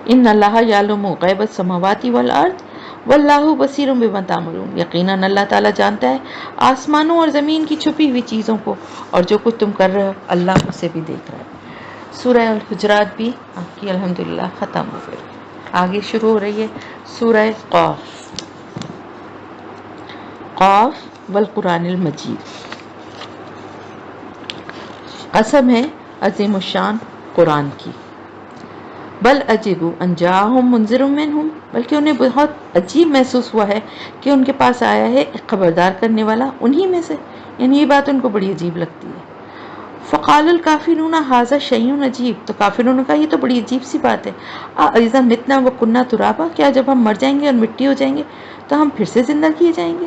ان اللہ یعلم غیب السماوات والارض واللہ بصیر بما تعملون، یقیناً اللہ تعالیٰ جانتا ہے آسمانوں اور زمین کی چھپی ہوئی چیزوں کو، اور جو کچھ تم کر رہے ہو اللہ اسے بھی دیکھ رہا ہے۔ سورہ الحجرات بھی آپ کی الحمدللہ ختم ہو گئی، آگے شروع ہو رہی ہے سورہ قاف۔ قاف والقرآن المجید، قسم ہے عظیم الشان قرآن کی۔ بل عجیبوا ان جاءہم منذر منہم، بلکہ انہیں بہت عجیب محسوس ہوا ہے کہ ان کے پاس آیا ہے ایک خبردار کرنے والا انہی میں سے، یعنی یہ بات ان کو بڑی عجیب لگتی ہے۔ فقال الکافرون ھذا شیء عجیب، تو کافروں نے کہا یہ تو بڑی عجیب سی بات ہے۔ اذا متنا وکنا ترابا، کیا جب ہم مر جائیں گے اور مٹی ہو جائیں گے تو ہم پھر سے زندہ کیے جائیں گے؟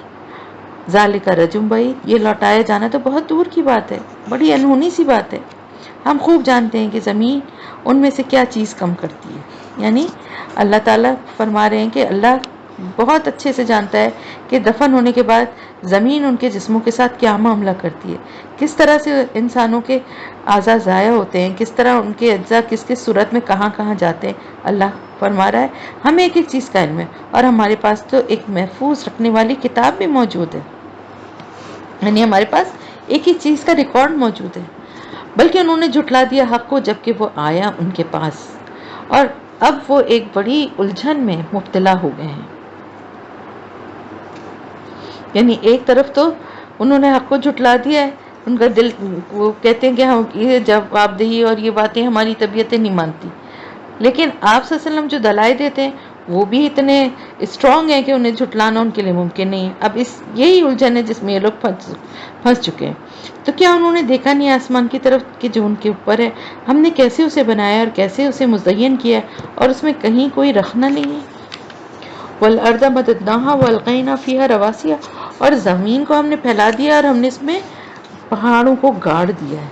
ذالک رجم بعید، یہ لوٹایا جانا تو بہت دور کی بات ہے، بڑی انہونی سی بات ہے۔ ہم خوب جانتے ہیں کہ زمین ان میں سے کیا چیز کم کرتی ہے، یعنی اللہ تعالیٰ فرما رہے ہیں کہ اللہ بہت اچھے سے جانتا ہے کہ دفن ہونے کے بعد زمین ان کے جسموں کے ساتھ کیا معاملہ کرتی ہے، کس طرح سے انسانوں کے اعضاء ضائع ہوتے ہیں، کس طرح ان کے اجزاء کس کس صورت میں کہاں کہاں جاتے ہیں۔ اللہ فرما رہا ہے ہمیں ایک ایک چیز کا علم ہے، اور ہمارے پاس تو ایک محفوظ رکھنے والی کتاب بھی موجود ہے، یعنی ہمارے پاس ایک ایک چیز کا ریکارڈ موجود ہے۔ بلکہ انہوں نے جھٹلا دیا حق کو جبکہ وہ آیا ان کے پاس، اور اب وہ ایک بڑی الجھن میں مبتلا ہو گئے ہیں۔ یعنی ایک طرف تو انہوں نے حق کو جھٹلا دیا ہے، ان کا دل وہ کہتے ہیں کہ ہم یہ جواب دہی اور یہ باتیں ہماری طبیعتیں نہیں مانتی، لیکن آپ صلی اللہ علیہ وسلم جو دلائل دیتے ہیں وہ بھی اتنے اسٹرانگ ہیں کہ انہیں جھٹلانا ان کے لیے ممکن نہیں ہے۔ اب یہی الجھن ہے جس میں یہ لوگ پھنس چکے ہیں۔ تو کیا انہوں نے دیکھا نہیں آسمان کی طرف کہ جو ان کے اوپر ہے، ہم نے کیسے اسے بنایا اور کیسے اسے مزین کیا ہے، اور اس میں کہیں کوئی رخنہ نہیں ہے۔ والارض مددناها والقینا فیہا رواسیا، اور زمین کو ہم نے پھیلا دیا اور ہم نے اس میں پہاڑوں کو گاڑ دیا ہے۔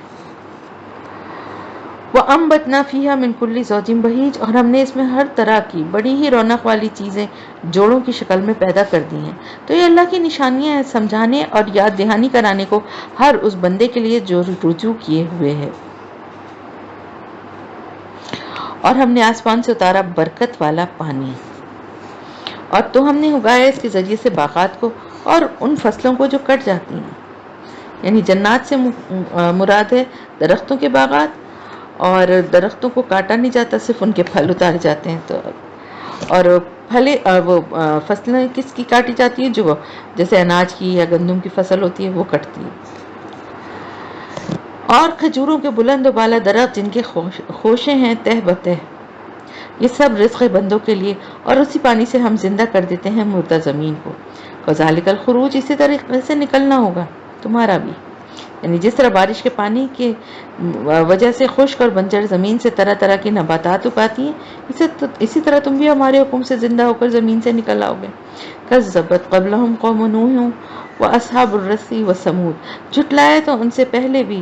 وَأَنبَتْنَا فِيهَا مِن كُلِّ زَوْجٍ بَهِيجٍ، اور ہم نے اس میں ہر طرح کی بڑی ہی رونق والی چیزیں جوڑوں کی شکل میں پیدا کر دی ہیں۔ تو یہ اللہ کی نشانیاں ہیں، سمجھانے اور یاد دہانی کرانے کو ہر اس بندے کے لیے جو رجوع کیے ہوئے ہے۔ اور ہم نے آسمان سے اتارا برکت والا پانی، اور تو ہم نے اگایا اس کے ذریعے سے باغات کو اور ان فصلوں کو جو کٹ جاتی ہیں، یعنی جنات سے مراد ہے درختوں کے باغات، اور درختوں کو کاٹا نہیں جاتا، صرف ان کے پھل اتارے جاتے ہیں۔ تو اور پھلے وہ فصلیں کس کی کاٹی جاتی ہیں؟ جو جیسے اناج کی یا گندم کی فصل ہوتی ہے وہ کٹتی ہے۔ اور کھجوروں کے بلند و بالا درخت جن کے خوشے ہیں تہ بتہ، یہ سب رزق بندوں کے لیے، اور اسی پانی سے ہم زندہ کر دیتے ہیں مردہ زمین کو۔ کذالک الخروج، اسی طریقے سے نکلنا ہوگا تمہارا بھی، یعنی جس طرح بارش کے پانی کی وجہ سے خشک اور بنجر زمین سے طرح طرح کی نباتات اگاتی ہیں، اسی طرح تم بھی ہمارے حکم سے زندہ ہو کر زمین سے نکل آؤ گے۔ کذبت قبلہم قوم نوح واصحاب الرس وثمود، جھٹلایا تو ان سے پہلے بھی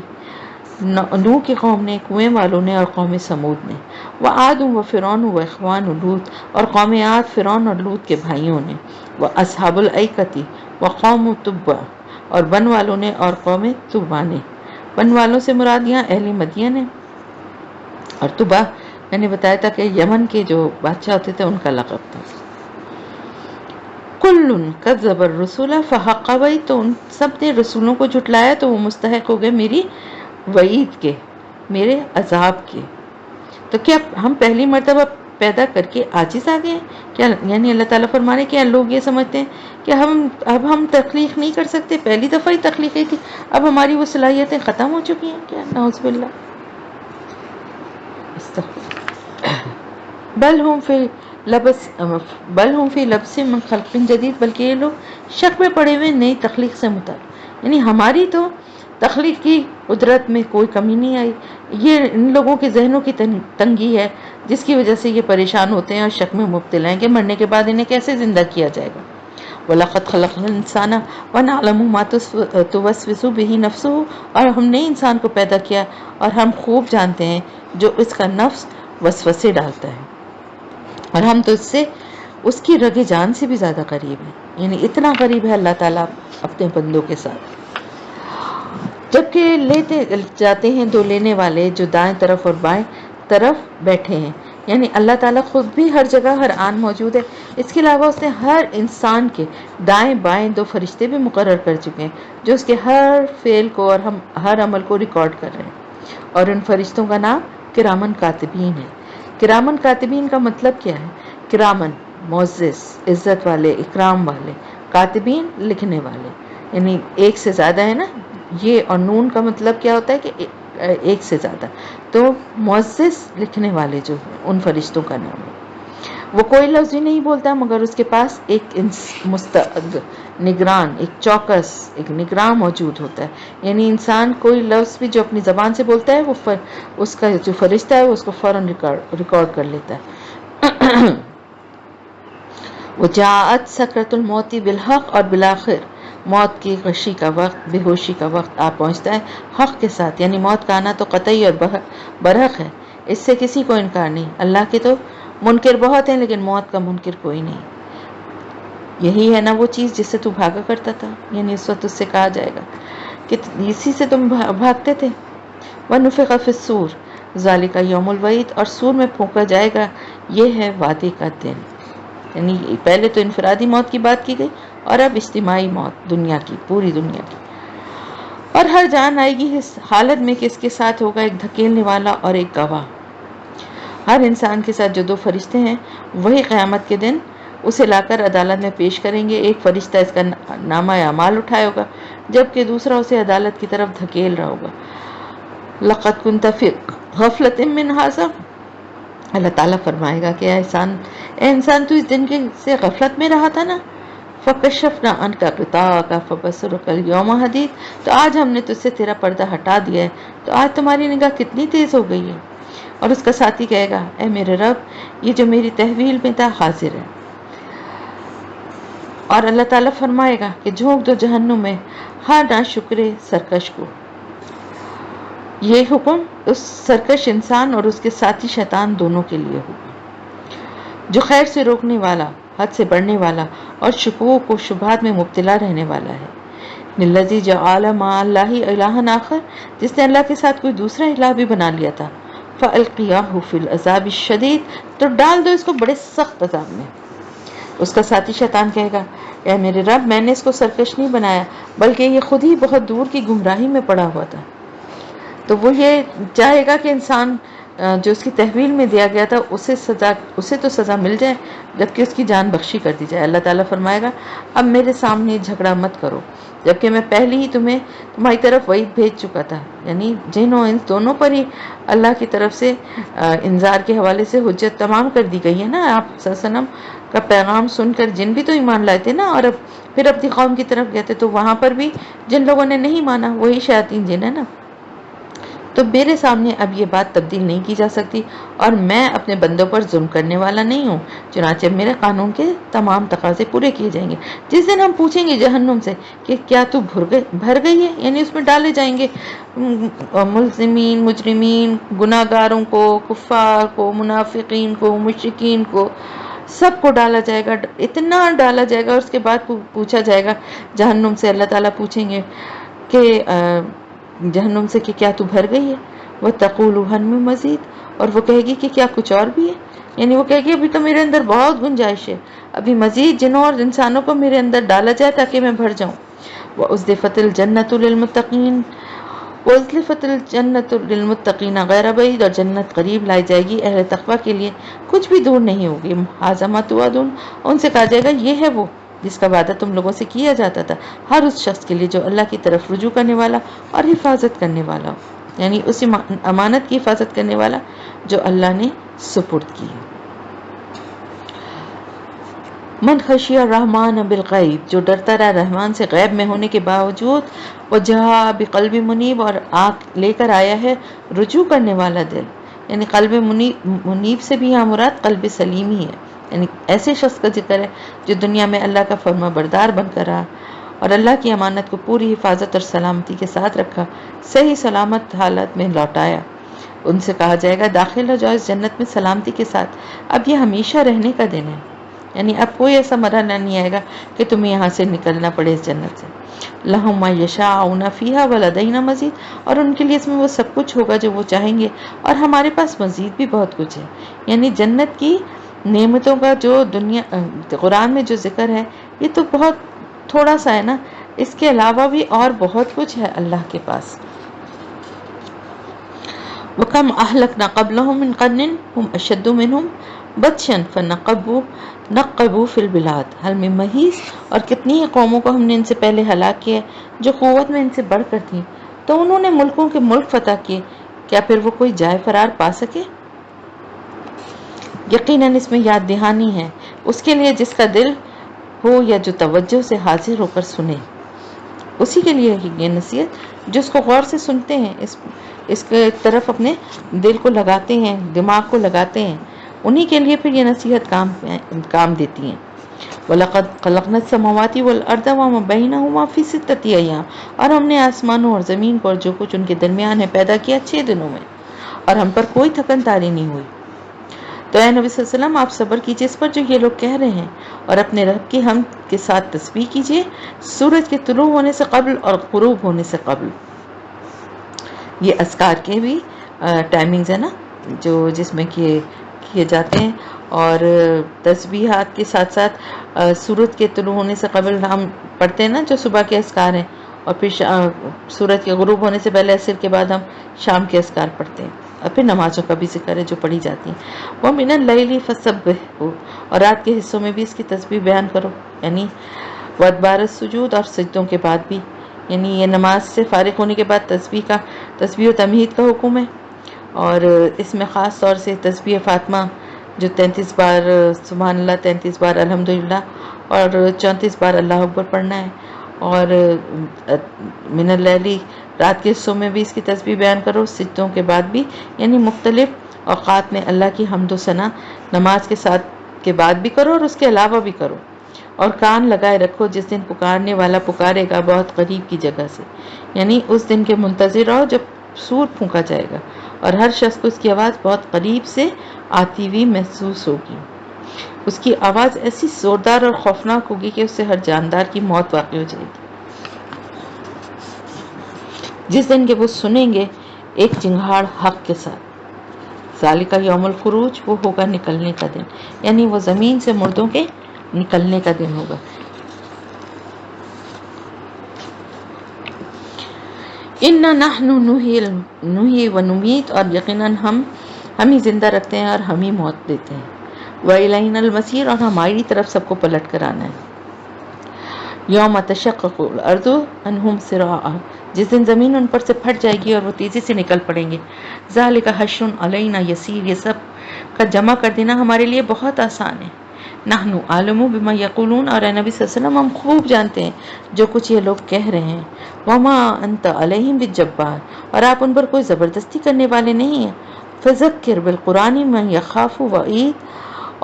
نوح کی قوم نے، کنویں والوں نے، اور قوم سمود نے۔ وعاد وفرعون واخوان لوط، اور قوم عاد فرعون اور لوط کے بھائیوں نے۔ واصحاب الایکۃ وقوم تبع، اور بن والوں نے اور قوم تبع نے۔ بن والوں سے مراد یہاں اہل مدین ہے، اور تبع میں نے بتایا تھا کہ یمن کے جو بادشاہ ہوتے تھے ان کا لقب تھا۔ کل کذب الرسول فحق وعید، تو ان سب نے رسولوں کو جھٹلایا تو وہ مستحق ہو گئے میری وعید کے، میرے عذاب کے۔ تو کیا ہم پہلی مرتبہ پیدا کر کے عاجز آ گئے؟ کیا یعنی اللہ تعالیٰ فرما رہے کہ لوگ یہ سمجھتے ہیں کہ اب ہم تخلیق نہیں کر سکتے، پہلی دفعہ ہی تخلیق کی تھی، اب ہماری وہ صلاحیتیں ختم ہو چکی ہیں؟ کیا نعوذ باللہ، بل ہم فی لبس من خلق جدید، بلکہ یہ لوگ شک میں پڑے ہوئے نئی تخلیق سے متعلق، یعنی ہماری تو تخلیق کی قدرت میں کوئی کمی نہیں آئی، یہ ان لوگوں کے ذہنوں کی تنگی ہے جس کی وجہ سے یہ پریشان ہوتے ہیں اور شک میں مبتلا ہیں کہ مرنے کے بعد انہیں کیسے زندہ کیا جائے گا۔ وَلَقَدْ خَلَقْنَا الْإِنسَانَ وَنَعْلَمُ مَا تُوَسْوِسُ بِهِ نَفْسُهُ، اور ہم نے انسان کو پیدا کیا اور ہم خوب جانتے ہیں جو اس کا نفس وسوسے ڈالتا ہے، اور ہم تو اس سے اس کی رگ جان سے بھی زیادہ قریب ہیں، یعنی اتنا قریب ہے اللہ تعالیٰ اپنے بندوں کے ساتھ۔ جبکہ لیتے جاتے ہیں دو لینے والے جو دائیں طرف اور بائیں طرف بیٹھے ہیں، یعنی اللہ تعالیٰ خود بھی ہر جگہ ہر آن موجود ہے۔ اس کے علاوہ اس نے ہر انسان کے دائیں بائیں دو فرشتے بھی مقرر کر چکے ہیں جو اس کے ہر فعل کو اور ہر عمل کو ریکارڈ کر رہے ہیں، اور ان فرشتوں کا نام کرامن کاتبین ہے۔ کرامن کاتبین کا مطلب کیا ہے؟ کرامن معزز، عزت والے، اکرام والے، کاتبین لکھنے والے، یعنی ایک سے زیادہ ہے نا، یہ اور نون کا مطلب کیا ہوتا ہے کہ ایک سے زیادہ، تو معزز لکھنے والے جو ہیں ان فرشتوں کا نام ہے۔ وہ کوئی لفظ بھی نہیں بولتا مگر اس کے پاس ایک مستعد نگران، ایک چوکس، ایک نگران موجود ہوتا ہے، یعنی انسان کوئی لفظ بھی جو اپنی زبان سے بولتا ہے وہ اس کا جو فرشتہ ہے وہ اس کو فوراً ریکارڈ کر لیتا ہے۔ وجاءت سکرۃ الموت بالحق، اور بالآخر موت کی غشی کا وقت، بے ہوشی کا وقت آ پہنچتا ہے حق کے ساتھ، یعنی موت کا آنا تو قطعی اور برحق ہے، اس سے کسی کو انکار نہیں۔ اللہ کے تو منکر بہت ہیں لیکن موت کا منکر کوئی نہیں۔ یہی ہے نا وہ چیز جس سے تو بھاگا کرتا تھا، یعنی اس وقت اس سے کہا جائے گا کہ اسی سے تم بھاگتے تھے۔ وَنُفِخَ فِي الصُّورِ ذَلِكَ يَوْمُ الْوَعِيدِ، اور سور میں پھونکا جائے گا، یہ ہے وعدے کا دن۔ یعنی پہلے تو انفرادی موت کی بات کی گئی اور اب اجتماعی موت، دنیا کی، پوری دنیا کی، اور ہر جان آئے گی اس حالت میں کہ اس کے ساتھ ہوگا ایک دھکیلنے والا اور ایک گواہ۔ ہر انسان کے ساتھ جو دو فرشتے ہیں وہی قیامت کے دن اسے لا کر عدالت میں پیش کریں گے۔ ایک فرشتہ اس کا نامہ اعمال اٹھائے ہوگا جبکہ دوسرا اسے عدالت کی طرف دھکیل رہا ہوگا۔ لَقَدْ كُنْتَ فِي غَفْلَةٍ مِّنْ هَٰذَا، اللہ تعالیٰ فرمائے گا کہ اے انسان تو اس دن سے غفلت میں رہا تھا نا۔ فَكَشَفْنَا عَنْكَ غِطَاءَكَ فَبَصَرُكَ الْيَوْمَ حَدِيدٌ، تو آج ہم نے تجھ سے تیرا پردہ ہٹا دیا ہے، تو آج تمہاری نگاہ کتنی تیز ہو گئی ہے۔ اور اس کا ساتھی کہے گا اے میرے رب، یہ جو میری تحویل میں تھا حاضر ہے۔ اور اللہ تعالیٰ فرمائے گا کہ جھونک دو جہنم میں ہر ناشکر سرکش کو۔ یہ حکم اس سرکش انسان اور اس کے ساتھی شیطان دونوں کے لیے ہوگا جو خیر سے روکنے والا، حد سے بڑھنے والا اور شکوک و شبہات میں مبتلا رہنے والا ہے۔ الذی جعل مع اللہ الہا آخر، جس نے اللہ کے ساتھ کوئی دوسرا الہ بھی بنا لیا تھا۔ فَأَلْقِیَاهُ فِی الْعَذَابِ الشَّدِیدِ، تو ڈال دو اس کو بڑے سخت عذاب میں۔ اس کا ساتھی شیطان کہے گا اے میرے رب، میں نے اس کو سرکش نہیں بنایا بلکہ یہ خود ہی بہت دور کی گمراہی میں پڑا ہوا تھا۔ تو وہ یہ چاہے گا کہ انسان جو اس کی تحویل میں دیا گیا تھا اسے تو سزا مل جائے جبکہ اس کی جان بخشی کر دی جائے۔ اللہ تعالیٰ فرمائے گا اب میرے سامنے جھگڑا مت کرو جبکہ میں پہلے ہی تمہاری طرف وعید بھیج چکا تھا، یعنی جن و انس دونوں پر ہی اللہ کی طرف سے انذار کے حوالے سے حجت تمام کر دی گئی ہے نا۔ آپ صلی اللہ علیہ وسلم کا پیغام سن کر جن بھی تو ایمان لائے تھے نا، اور اب پھر اپنی قوم کی طرف گئے تھے، تو وہاں پر بھی جن لوگوں نے نہیں مانا وہی شیاطین جن ہے نا۔ تو میرے سامنے اب یہ بات تبدیل نہیں کی جا سکتی اور میں اپنے بندوں پر ظلم کرنے والا نہیں ہوں، چنانچہ میرے قانون کے تمام تقاضے پورے کیے جائیں گے۔ جس دن ہم پوچھیں گے جہنم سے کہ کیا تو بھر گئی ہے، یعنی اس میں ڈالے جائیں گے ملزمین، مجرمین، گناہ گاروں کو، کفار کو، منافقین کو، مشرکین کو، سب کو ڈالا جائے گا، اتنا ڈالا جائے گا۔ اور اس کے بعد پوچھا جائے گا جہنم سے، اللہ تعالیٰ پوچھیں گے کہ جہنم سے کہ کیا تو بھر گئی ہے؟ وَتَقُولُ هَلْ مِن مَزِيدٍ، اور وہ کہے گی کہ کیا کچھ اور بھی ہے، یعنی وہ کہے گی ابھی تو میرے اندر بہت گنجائش ہے، ابھی مزید جنوں اور انسانوں کو میرے اندر ڈالا جائے تاکہ میں بھر جاؤں۔ وَأُزْلِفَتِ الْجَنَّةُ لِلْمُتَّقِينَ، وَأُزْلِفَتِ الْجَنَّةُ لِلْمُتَّقِينَ غَيْرَ بَعِيدٍ، اور جنت قریب لائی جائے گی اہل تقویٰ کے لیے، کچھ بھی دور نہیں ہوگی۔ هَٰذَا مَا تُوعَدُونَ، ان سے کہا جائے گا یہ ہے وہ جس کا وعدہ تم لوگوں سے کیا جاتا تھا، ہر اس شخص کے لیے جو اللہ کی طرف رجوع کرنے والا اور حفاظت کرنے والا ہو، یعنی اسی امانت کی حفاظت کرنے والا جو اللہ نے سپرد کی ہے۔ من خشی الرحمن بالغیب، جو ڈرتا رہا رحمان سے غیب میں ہونے کے باوجود، وجاء بقلب منیب، اور لے کر آیا ہے رجوع کرنے والا دل، یعنی قلب منیب سے بھی یہاں مراد قلب سلیم ہی ہے، یعنی ایسے شخص کا ذکر ہے جو دنیا میں اللہ کا فرما بردار بن کر رہا اور اللہ کی امانت کو پوری حفاظت اور سلامتی کے ساتھ رکھا، صحیح سلامت حالت میں لوٹایا۔ ان سے کہا جائے گا داخل ہو جاؤ اس جنت میں سلامتی کے ساتھ، اب یہ ہمیشہ رہنے کا دن ہے، یعنی اب کوئی ایسا مرحلہ نہیں آئے گا کہ تمہیں یہاں سے نکلنا پڑے اس جنت سے۔ لہم ما یشاءون فیہا ولدینا مزید، اور ان کے لیے اس میں وہ سب کچھ ہوگا جو وہ چاہیں گے، اور ہمارے پاس مزید بھی بہت کچھ ہے۔ یعنی جنت کی نعمتوں کا جو دنیا قرآن میں جو ذکر ہے یہ تو بہت تھوڑا سا ہے نا، اس کے علاوہ بھی اور بہت کچھ ہے اللہ کے پاس۔ وَكَمْ أَهْلَكْنَا قَبْلَهُم مِّن قَرْنٍ هُمْ أَشَدُّ مِنْهُمْ بَطْشًا فَنَقَّبُوا فِي الْبِلَادِ هَلْ مِن مَّحِيصٍ، اور کتنی ہی قوموں کو ہم نے ان سے پہلے ہلاک کیا جو قوت میں ان سے بڑھ کر تھیں، تو انہوں نے ملکوں کے ملک فتح کیے، کیا پھر وہ کوئی جائے فرار پا سکے؟ یقیناً اس میں یاد دہانی ہے اس کے لیے جس کا دل ہو یا جو توجہ سے حاضر ہو کر سنے، اسی کے لیے یہ نصیحت جو اس کو غور سے سنتے ہیں، اس کے طرف اپنے دل کو لگاتے ہیں، دماغ کو لگاتے ہیں، انہی کے لیے پھر یہ نصیحت کام دیتی ہیں۔ وَلَقَدْ خَلَقْنَا السَّمَاوَاتِ وَالْأَرْضَ وَمَا بَيْنَهُمَا فِي سِتَّةِ أَيَّامٍ، اور ہم نے آسمانوں اور زمین کو اور جو کچھ ان کے درمیان ہے پیدا کیا 6 دنوں میں، اور ہم پر کوئی تھکن تاری نہیں ہوئی۔ تو اے نبی صلی اللہ علیہ وسلم آپ صبر کیجئے اس پر جو یہ لوگ کہہ رہے ہیں، اور اپنے رب کی حمد کے ساتھ تسبیح کیجئے سورج کے طلوع ہونے سے قبل اور غروب ہونے سے قبل۔ یہ اذکار کے بھی ٹائمنگز ہے نا جو جس میں کیے جاتے ہیں، اور تسبیحات کے ساتھ ساتھ سورج کے طلوع ہونے سے قبل ہم پڑھتے ہیں نا جو صبح کے اذکار ہیں، اور پھر سورج کے غروب ہونے سے پہلے عصر کے بعد ہم شام کے اذکار پڑھتے ہیں، اور پھر نمازوں کا بھی ذکر ہے جو پڑھی جاتی ہیں۔ وَمِنَ اللَّيْلِ فَسَبِّحْهُ، اور رات کے حصوں میں بھی اس کی تسبیح بیان کرو، یعنی وَأَدْبَارَ السُّجُودِ، اور سجدوں کے بعد بھی، یعنی یہ نماز سے فارغ ہونے کے بعد تسبیح و تمہید کا حکم ہے، اور اس میں خاص طور سے تسبیح فاطمہ جو 33 بار سبحان اللہ، 33 بار الحمدللہ، اور 34 بار اللہ اکبر پڑھنا ہے، اور من اللیل رات کے حصوں میں بھی اس کی تسبیح بیان کرو، سجدوں کے بعد بھی، یعنی مختلف اوقات میں اللہ کی حمد و ثنا نماز کے بعد بھی کرو اور اس کے علاوہ بھی کرو، اور کان لگائے رکھو جس دن پکارنے والا پکارے گا بہت قریب کی جگہ سے، یعنی اس دن کے منتظر رہو جب سور پھونکا جائے گا اور ہر شخص کو اس کی آواز بہت قریب سے آتی ہوئی محسوس ہوگی۔ اس کی آواز ایسی زوردار اور خوفناک ہوگی کہ اس سے ہر جاندار کی موت واقع ہو جائے گی، جس دن کے وہ سنیں گے ایک چنگھاڑ حق کے ساتھ۔ ذالک یوم الخروج، وہ ہوگا نکلنے کا دن، یعنی وہ زمین سے مردوں کے نکلنے کا دن ہوگا۔ اِنَّا نَحْنُ نُحْيِي وَنُمِيتُ، اور یقیناً ہم ہی زندہ رکھتے ہیں اور ہم ہی موت دیتے ہیں۔ وَإِلَيْنَا الْمَصِيرُ، اور ہماری طرف سب کو پلٹ کر آنا ہے۔ یوم تشقق الارض عنہم سراعا، جس دن زمین ان پر سے پھٹ جائے گی اور وہ تیزی سے نکل پڑیں گے۔ ذالک حشر علینا یسیر، یہ سب کا جمع کر دینا ہمارے لیے بہت آسان ہے۔ نحن عالم بما یقولون، اور اے نبی صلی اللہ علیہ وسلم ہم خوب جانتے ہیں جو کچھ یہ لوگ کہہ رہے ہیں۔ وما انت علیہم بجبار، اور آپ ان پر کوئی زبردستی کرنے والے نہیں ہیں۔ فذکر بالقرآن من یخاف وعید،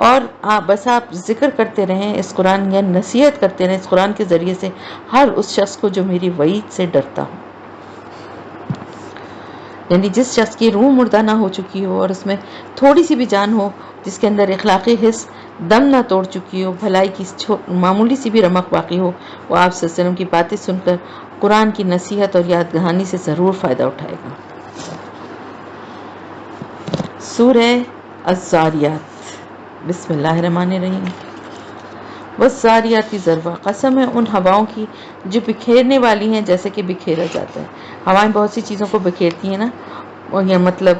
اور بس آپ ذکر کرتے رہیں اس قرآن، یا نصیحت کرتے رہیں اس قرآن کے ذریعے سے ہر اس شخص کو جو میری وعید سے ڈرتا ہو، یعنی جس شخص کی روح مردہ نہ ہو چکی ہو اور اس میں تھوڑی سی بھی جان ہو، جس کے اندر اخلاقی حس دم نہ توڑ چکی ہو، بھلائی کی معمولی سی بھی رمق باقی ہو، وہ آپ صلی اللہ علیہ وسلم کی باتیں سن کر قرآن کی نصیحت اور یاد دہانی سے ضرور فائدہ اٹھائے گا۔ سورہ الذاریات، بسم اللہ الرحمن الرحیم۔ والذاریات ذروا، قسم ہے ان ہواؤں کی جو بکھیرنے والی ہیں جیسے کہ بکھیرا جاتا ہے۔ ہوائیں بہت سی چیزوں کو بکھیرتی ہیں نا، اور یہ مطلب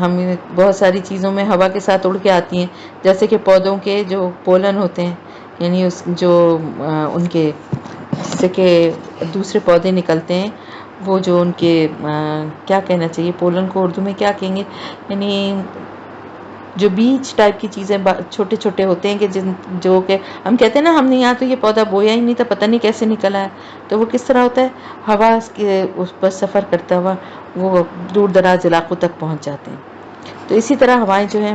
ہم بہت ساری چیزوں میں ہوا کے ساتھ اڑ کے آتی ہیں، جیسے کہ پودوں کے جو پولن ہوتے ہیں، یعنی جو ان کے جس سے کہ دوسرے پودے نکلتے ہیں، وہ جو ان کے کیا کہنا چاہیے، پولن کو اردو میں کیا کہیں گے، یعنی جو بیج ٹائپ کی چیزیں چھوٹے چھوٹے ہوتے ہیں کہ جو کہ ہم کہتے ہیں نا ہم نے یہاں تو یہ پودا بویا ہی نہیں تھا، پتہ نہیں کیسے نکلا ہے، تو وہ کس طرح ہوتا ہے، ہوا اس پر سفر کرتا ہوا وہ دور دراز علاقوں تک پہنچ جاتے ہیں۔ تو اسی طرح ہوائیں جو ہیں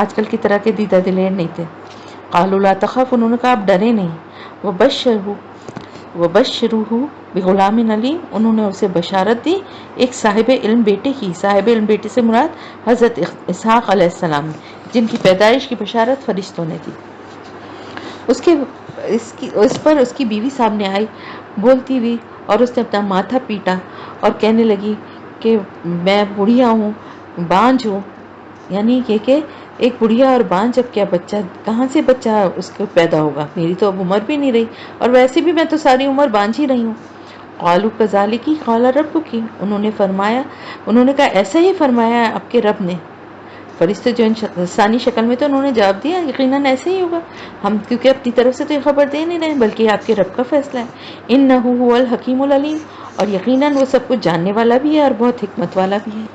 آج کل کی طرح کے دیدہ دلیر نہیں تھے. قالوا لا تخف، انہوں نے کہا آپ ڈرے نہیں. وبشروہ بغلام علیم، انہوں نے اسے بشارت دی ایک صاحب علم بیٹے کی. صاحب علم بیٹے سے مراد حضرت اسحاق علیہ السلام، جن کی پیدائش کی بشارت فرشتوں نے دی. اس پر اس کی بیوی سامنے آئی بولتی ہوئی، اور اس نے اپنا ماتھا پیٹا اور کہنے لگی کہ میں بڑھیا ہوں، بانجھ ہوں. یعنی یہ کہ ایک بڑھیا اور بانجھ اب کیا بچہ، کہاں سے بچہ اس کو پیدا ہوگا، میری تو اب عمر بھی نہیں رہی، اور ویسے بھی میں تو ساری عمر بانجھ ہی رہی ہوں. قالوا کذالک قال ربک، انہوں نے کہا ایسا ہی فرمایا ہے آپ کے رب نے. فرشتے جو انسانی شکل میں، تو انہوں نے جواب دیا یقیناً ایسے ہی ہوگا، ہم کیونکہ اپنی طرف سے تو یہ خبر دے نہیں رہے بلکہ آپ کے رب کا فیصلہ ہے. انہ هو الحکیم العلیم، اور یقیناً وہ سب کچھ جاننے والا بھی ہے اور بہت حکمت والا بھی ہے.